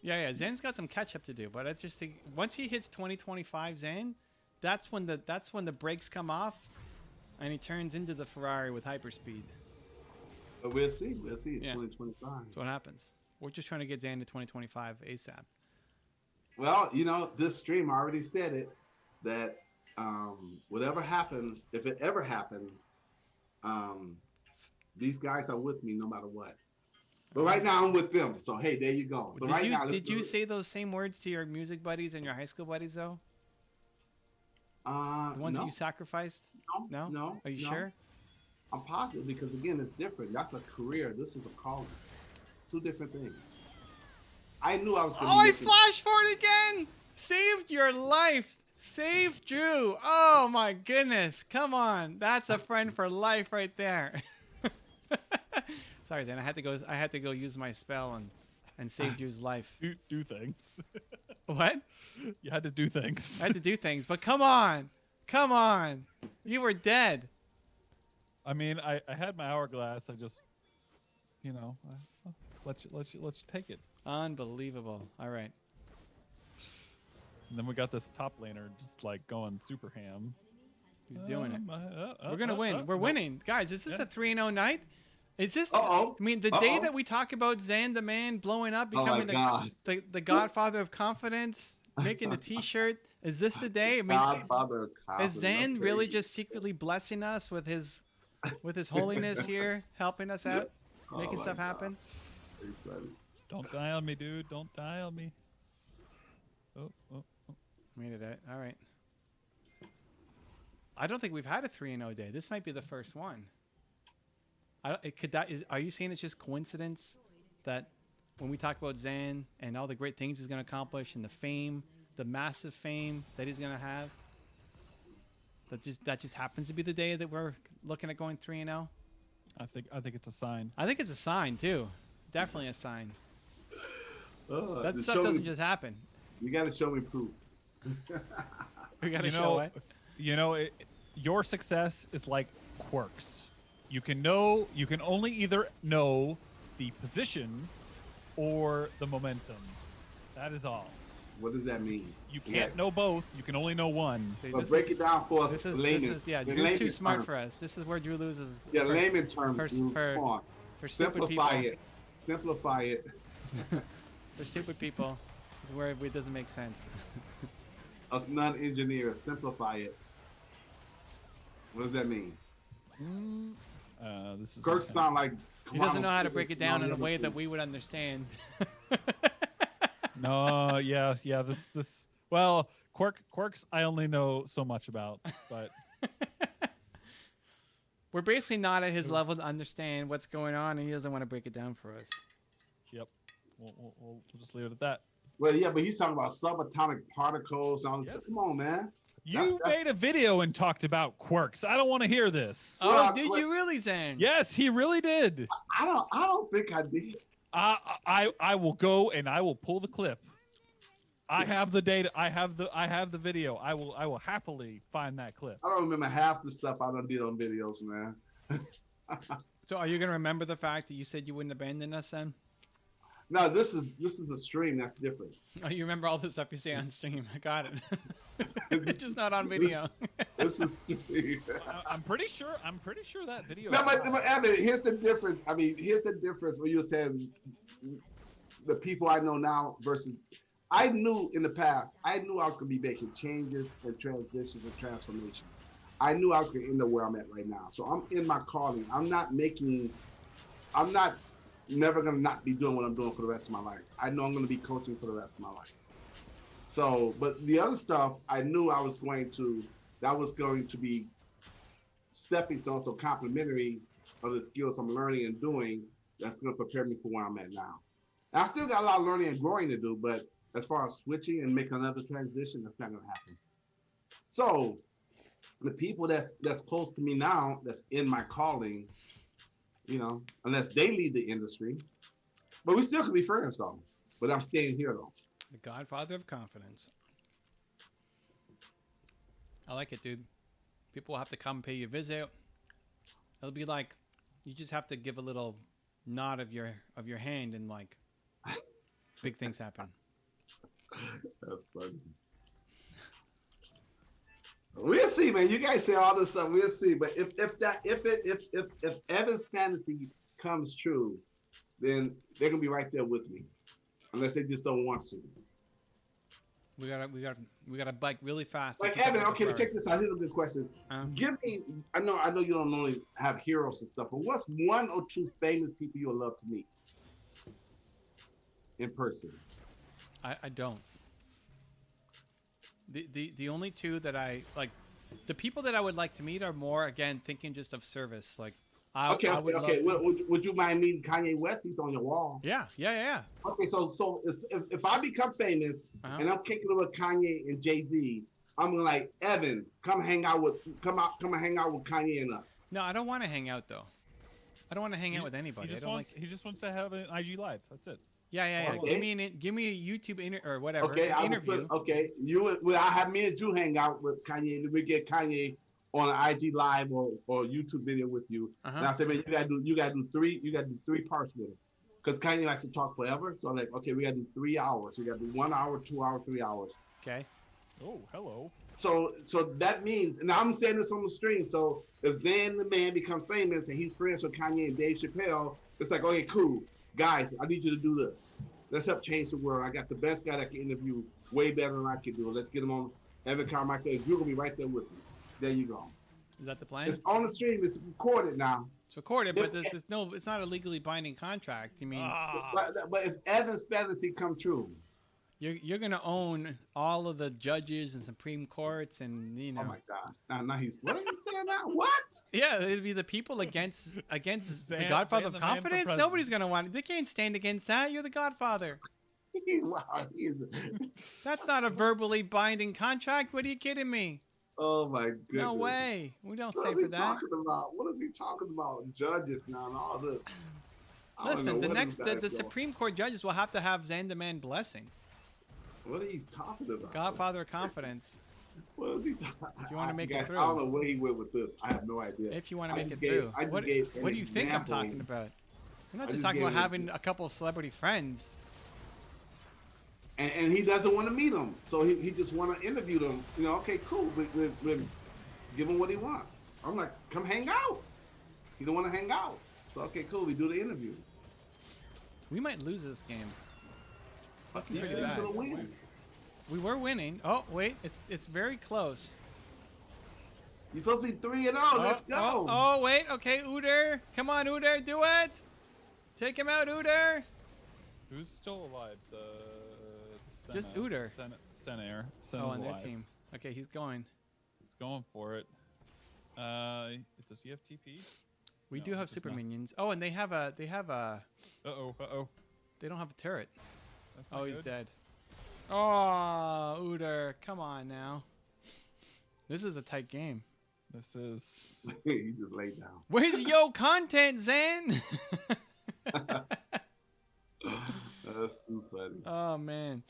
Yeah. Zane's got some catch up to do, but I just think once he hits 2025, Zane, that's when the brakes come off, and he turns into the Ferrari with hyperspeed. But we'll see. It's 2025. That's what happens. We're just trying to get Zane to 2025 ASAP. Well, this stream already said it that. Whatever happens, if it ever happens, these guys are with me no matter what. But right now I'm with them. So hey, there you go. So did you say those same words to your music buddies and your high school buddies though? The ones that you sacrificed? No. Are you sure? I'm positive because again, it's different. That's a career. This is a calling. Two different things. I knew I was going to I flash forward again! Saved your life! Save Drew! Oh my goodness! Come on, that's a friend for life right there. Sorry, Zane. I had to go use my spell and save Drew's life. Do things. What? You had to do things. I had to do things, but come on, you were dead. I mean, I had my hourglass. I just, let's take it. Unbelievable. All right. And then we got this top laner just like going super ham. He's doing it. We're gonna win. We're winning, guys. Is this a 3-0 night? Is this? Uh-oh. I mean, the day Uh-oh. that we talk about Zan the man blowing up, Oh my becoming God. the godfather of confidence, making the T-shirt. Is this the day? I mean, Godfather of is confidence. Zan That's really crazy. just secretly blessing us with his holiness here, helping us out, Oh making my stuff God. happen? Very funny. Don't die on me, dude. Don't die on me. Oh, oh, oh. Made it out. All right. I don't think we've had a 3-0 day. This might be the first one. Are you saying it's just coincidence that when we talk about Zan and all the great things he's going to accomplish and the fame, the massive fame that he's going to have, that just happens to be the day that we're looking at going 3-0? I think it's a sign. I think it's a sign too. Definitely a sign. That Just stuff show doesn't me- just happen. You got to show me proof. We got to You show know, it. your success is like quirks. You can only either know the position or the momentum. That is all. What does that mean? You can't know both. You can only know one. See, But this break is- it down for us. This is layman. yeah. In Drew's layman too smart terms. for us. This is where Drew loses. Yeah, for, layman terms. for- Drew. for- Come on. for stupid Simplify people. it. Simplify it. For stupid people, this is where it doesn't make sense. Us non-engineers, simplify it. What does that mean? This is Kurt sound like He doesn't know how to break it down in a way that we would understand. No, yeah. This. Well, quirks. I only know so much about, but We're basically not at his level to understand what's going on, and he doesn't want to break it down for us. yep. We'll just leave it at that. Well, yeah, but he's talking about subatomic particles. And all this Yes. stuff. Come on, man. You made a video and talked about quirks. I don't want to hear this. Oh, Well, did what- you really, Zane? Yes, he really did. I don't think I did. I will go and I will pull the clip. I have the data. I have the video. I will happily find that clip. I don't remember half the stuff I done did on videos, man. So are you going to remember the fact that you said you wouldn't abandon us then? No, this is a stream. That's different. Oh, you remember all the stuff you say on stream. I got it. It's just not on video. This is. I'm pretty sure that video. No, is but live. I mean, here's the difference. I mean, here's the difference when you're saying the people I know now versus I knew in the past. I knew I was going to be making changes and transitions and transformations. I knew I was going to end up where I'm at right now. So I'm in my calling. I'm not never going to not be doing what I'm doing for the rest of my life. I know I'm going to be coaching for the rest of my life. So, but the other stuff, I knew that was going to be stepping stones, so complementary of the skills I'm learning and doing. That's going to prepare me for where I'm at now. I still got a lot of learning and growing to do, but as far as switching and making another transition, that's not going to happen. So, the people that's close to me now, that's in my calling, unless they lead the industry, but we still can be friends though. But I'm staying here though. The Godfather of Confidence. I like it, dude. People will have to come pay you a visit. It'll be like you just have to give a little nod of your hand, and like big things happen. That's funny. We'll see, man. You guys say all this stuff. We'll see. But if Evan's fantasy comes true, then they're gonna be right there with me, unless they just don't want to. We gotta bike really fast. to Like keep up Evan, with the okay, flurry. check this out. Here's a good question. Give me. I know you don't only have heroes and stuff, but what's one or two famous people you would love to meet in person? I don't. The only two that I like, the people that I would like to meet are more, again, thinking just of service. Like, I would love to- Would you mind meeting Kanye West? He's on your wall. Yeah. Okay, so if I become famous and I'm kicking it with Kanye and Jay-Z, I'm like, Evan, come and hang out with Kanye and us. No, I don't want to hang out though. I don't want to hang out with anybody. He just wants to have an IG live. That's it. Yeah. Okay. Give me a YouTube or whatever Okay, interview. I have me and Drew hang out with Kanye, and we get Kanye on an IG live or YouTube video with you. And I said, man, you gotta do three parts with him, because Kanye likes to talk forever. So I'm like, okay, we gotta do 3 hours. We gotta do 1 hour, 2 hours, 3 hours. Okay. Oh, hello. So that means, and I'm saying this on the stream. So if Zan the man becomes famous and he's friends with Kanye and Dave Chappelle, it's like, okay, cool, guys, I need you to do this. Let's help change the world. I got the best guy that can interview way better than I can do it. Let's get him on Evan Carmichael. You're gonna be right there with me. There you go. Is that the plan? It's on the stream. It's recorded now. It's recorded, but there's no. It's not a legally binding contract. You mean But if Evan's fantasy come true, you're gonna own all of the judges and Supreme Courts and oh my gosh! Now he's what are you saying now? What? Yeah, it'd be the people against the Zan- Godfather Zan of the man for Confidence. president. Nobody's gonna want it. They can't stand against that. You're the Godfather. Wow, That's not a verbally binding contract. What are you kidding me? oh my goodness! No way. We don't What say is he for that. talking about? What is he talking about? Judges now and all this. I don't know Listen, the what next this guy's the doing. Supreme Court judges will have to have Zandaman blessing. What are you talking about? Godfather of Confidence. What is he talking? If you wanna make it Guys, through. I don't know where he went with this. I have no idea. If you want to I make just it gave- through. I just What, gave an what do you think I'm example. talking about? We're not I just just talking gave about an having a couple of celebrity friends. And he doesn't want to meet him, so he just want to interview them. You know, okay, cool. We give him what he wants. I'm like, come hang out. He don't want to hang out, so okay, cool. We do the interview. We might lose this game. It's looking You pretty said he's bad. gonna win. We were winning. Oh wait, it's very close. You're supposed to be 3-0. Let's go. Oh wait, okay, Uder. Come on, Uder, do it. Take him out, Uder. Who's still alive? The Just Uder. Senair. Oh, on their team. Okay, he's going. He's going for it. Does he have TP? We No, do he have does super not. minions. Oh, and they have a Uh-oh. they don't have a turret. That's not Oh, he's good. dead. Oh, Uder, come on now. This is a tight game. This is... He just laid down. Where's yo content, Zan? That's too funny. Oh man.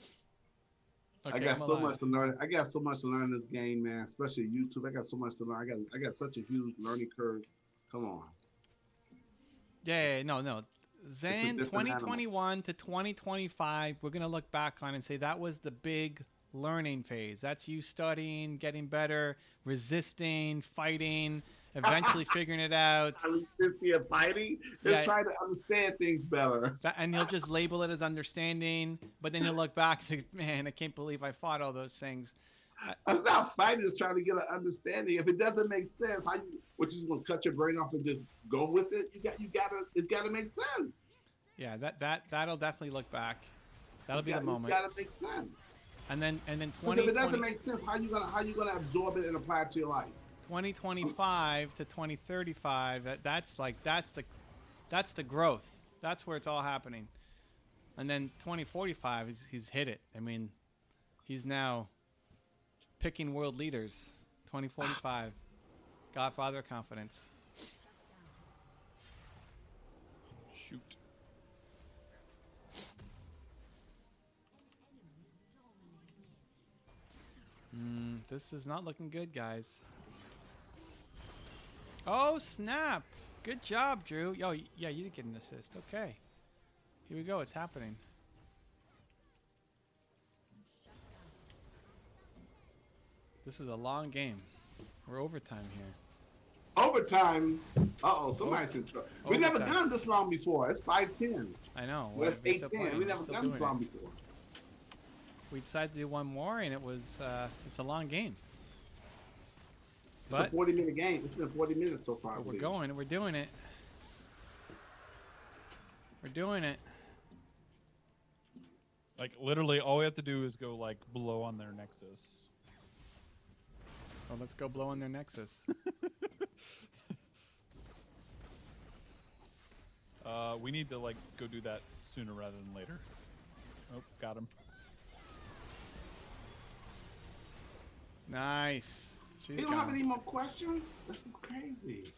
Okay, I got I'm so alive. much to learn. I got so much to learn in this game, man. Especially YouTube. I got so much to learn. I got such a huge learning curve. Come on. Yeah, no. Zan, different animal. 2021 to 2025, we're gonna look back on and say that was the big learning phase. That's you studying, getting better, resisting, fighting, eventually figuring it out. I mean, just the fighting. Just Yeah. trying to understand things better. And he'll just label it as understanding, but then he'll look back and say, man, I can't believe I fought all those things. I'm not fighting. Just trying to get an understanding. If it doesn't make sense, how you? What you gonna cut your brain off and just go with it? It gotta make sense. Yeah, that'll definitely look back. That'll be the moment. It gotta make sense. And then Because 20, if it doesn't make sense, how you gonna absorb it and apply it to your life? 2025 to 2035, that's the growth. That's where it's all happening. And then 2045, he's hit it. I mean, he's now picking world leaders. 2045, Godfather of Confidence. Shoot. This is not looking good, guys. Oh, snap. Good job, Drew. Yo, yeah, you did get an assist. Okay. Here we go. It's happening. This is a long game. We're overtime here. Overtime. Somebody's in trouble. We never Overtime. done this long before. It's 5-10. I know. Well, it's we're still 8-10. playing. We We're never still done this doing long it. before. We decided to do one more, and it's a long game. It's But a 40-minute game. It's been 40 minutes so far. I we're believe. going. We're doing it. We're doing it. Like, literally, all we have to do is go, like, blow on their nexus. Well, let's go blow on their nexus. We need to, like, go do that sooner rather than later. Oh, got him. Nice. She's You don't have gone. any more questions? This is crazy.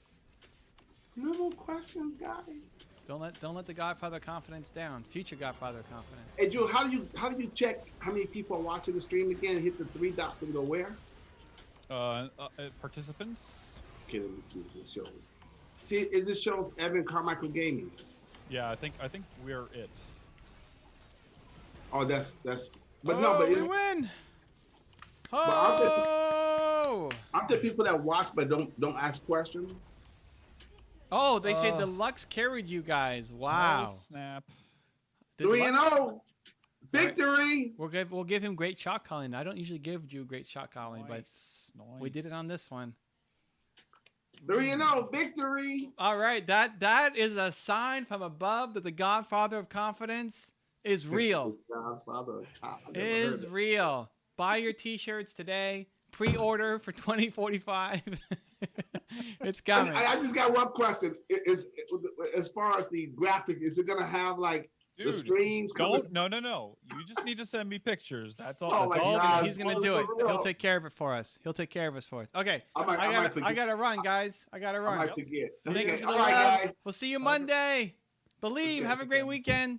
No more questions, guys. Don't let the Godfather confidence down. Future Godfather confidence. Hey, Drew, how do you check how many people are watching the stream again? Hit the 3 dots and go where? Participants? Okay, let me see what it shows. See, it just shows Evan Carmichael Gaming. Yeah, I think we're it. Oh, that's. But oh, no, but we it's, win. Oh! Aren't there people that watch but don't ask questions? Oh, they say the Lux carried you guys. Wow. Oh, snap. Did 3-0. Lux- Victory. We'll give him great shot calling. I don't usually give you great shot calling, but we did it on this one. 3-0. Victory. All right, that is a sign from above that the Godfather of Confidence is real. Godfather. Is real. Buy your T-shirts today. Pre-order for 2045. It's coming. I just got one question. Is as far as the graphic, is it gonna have like the screens? Don't. No. You just need to send me pictures. That's all. Oh that's my all. God. He's gonna do it. He'll take care of it for us. Okay, I gotta run, guys. I gotta I run. might forget. Thank you Okay. for the All right, love. guys. We'll see you Monday. Believe. Okay, Have a great weekend.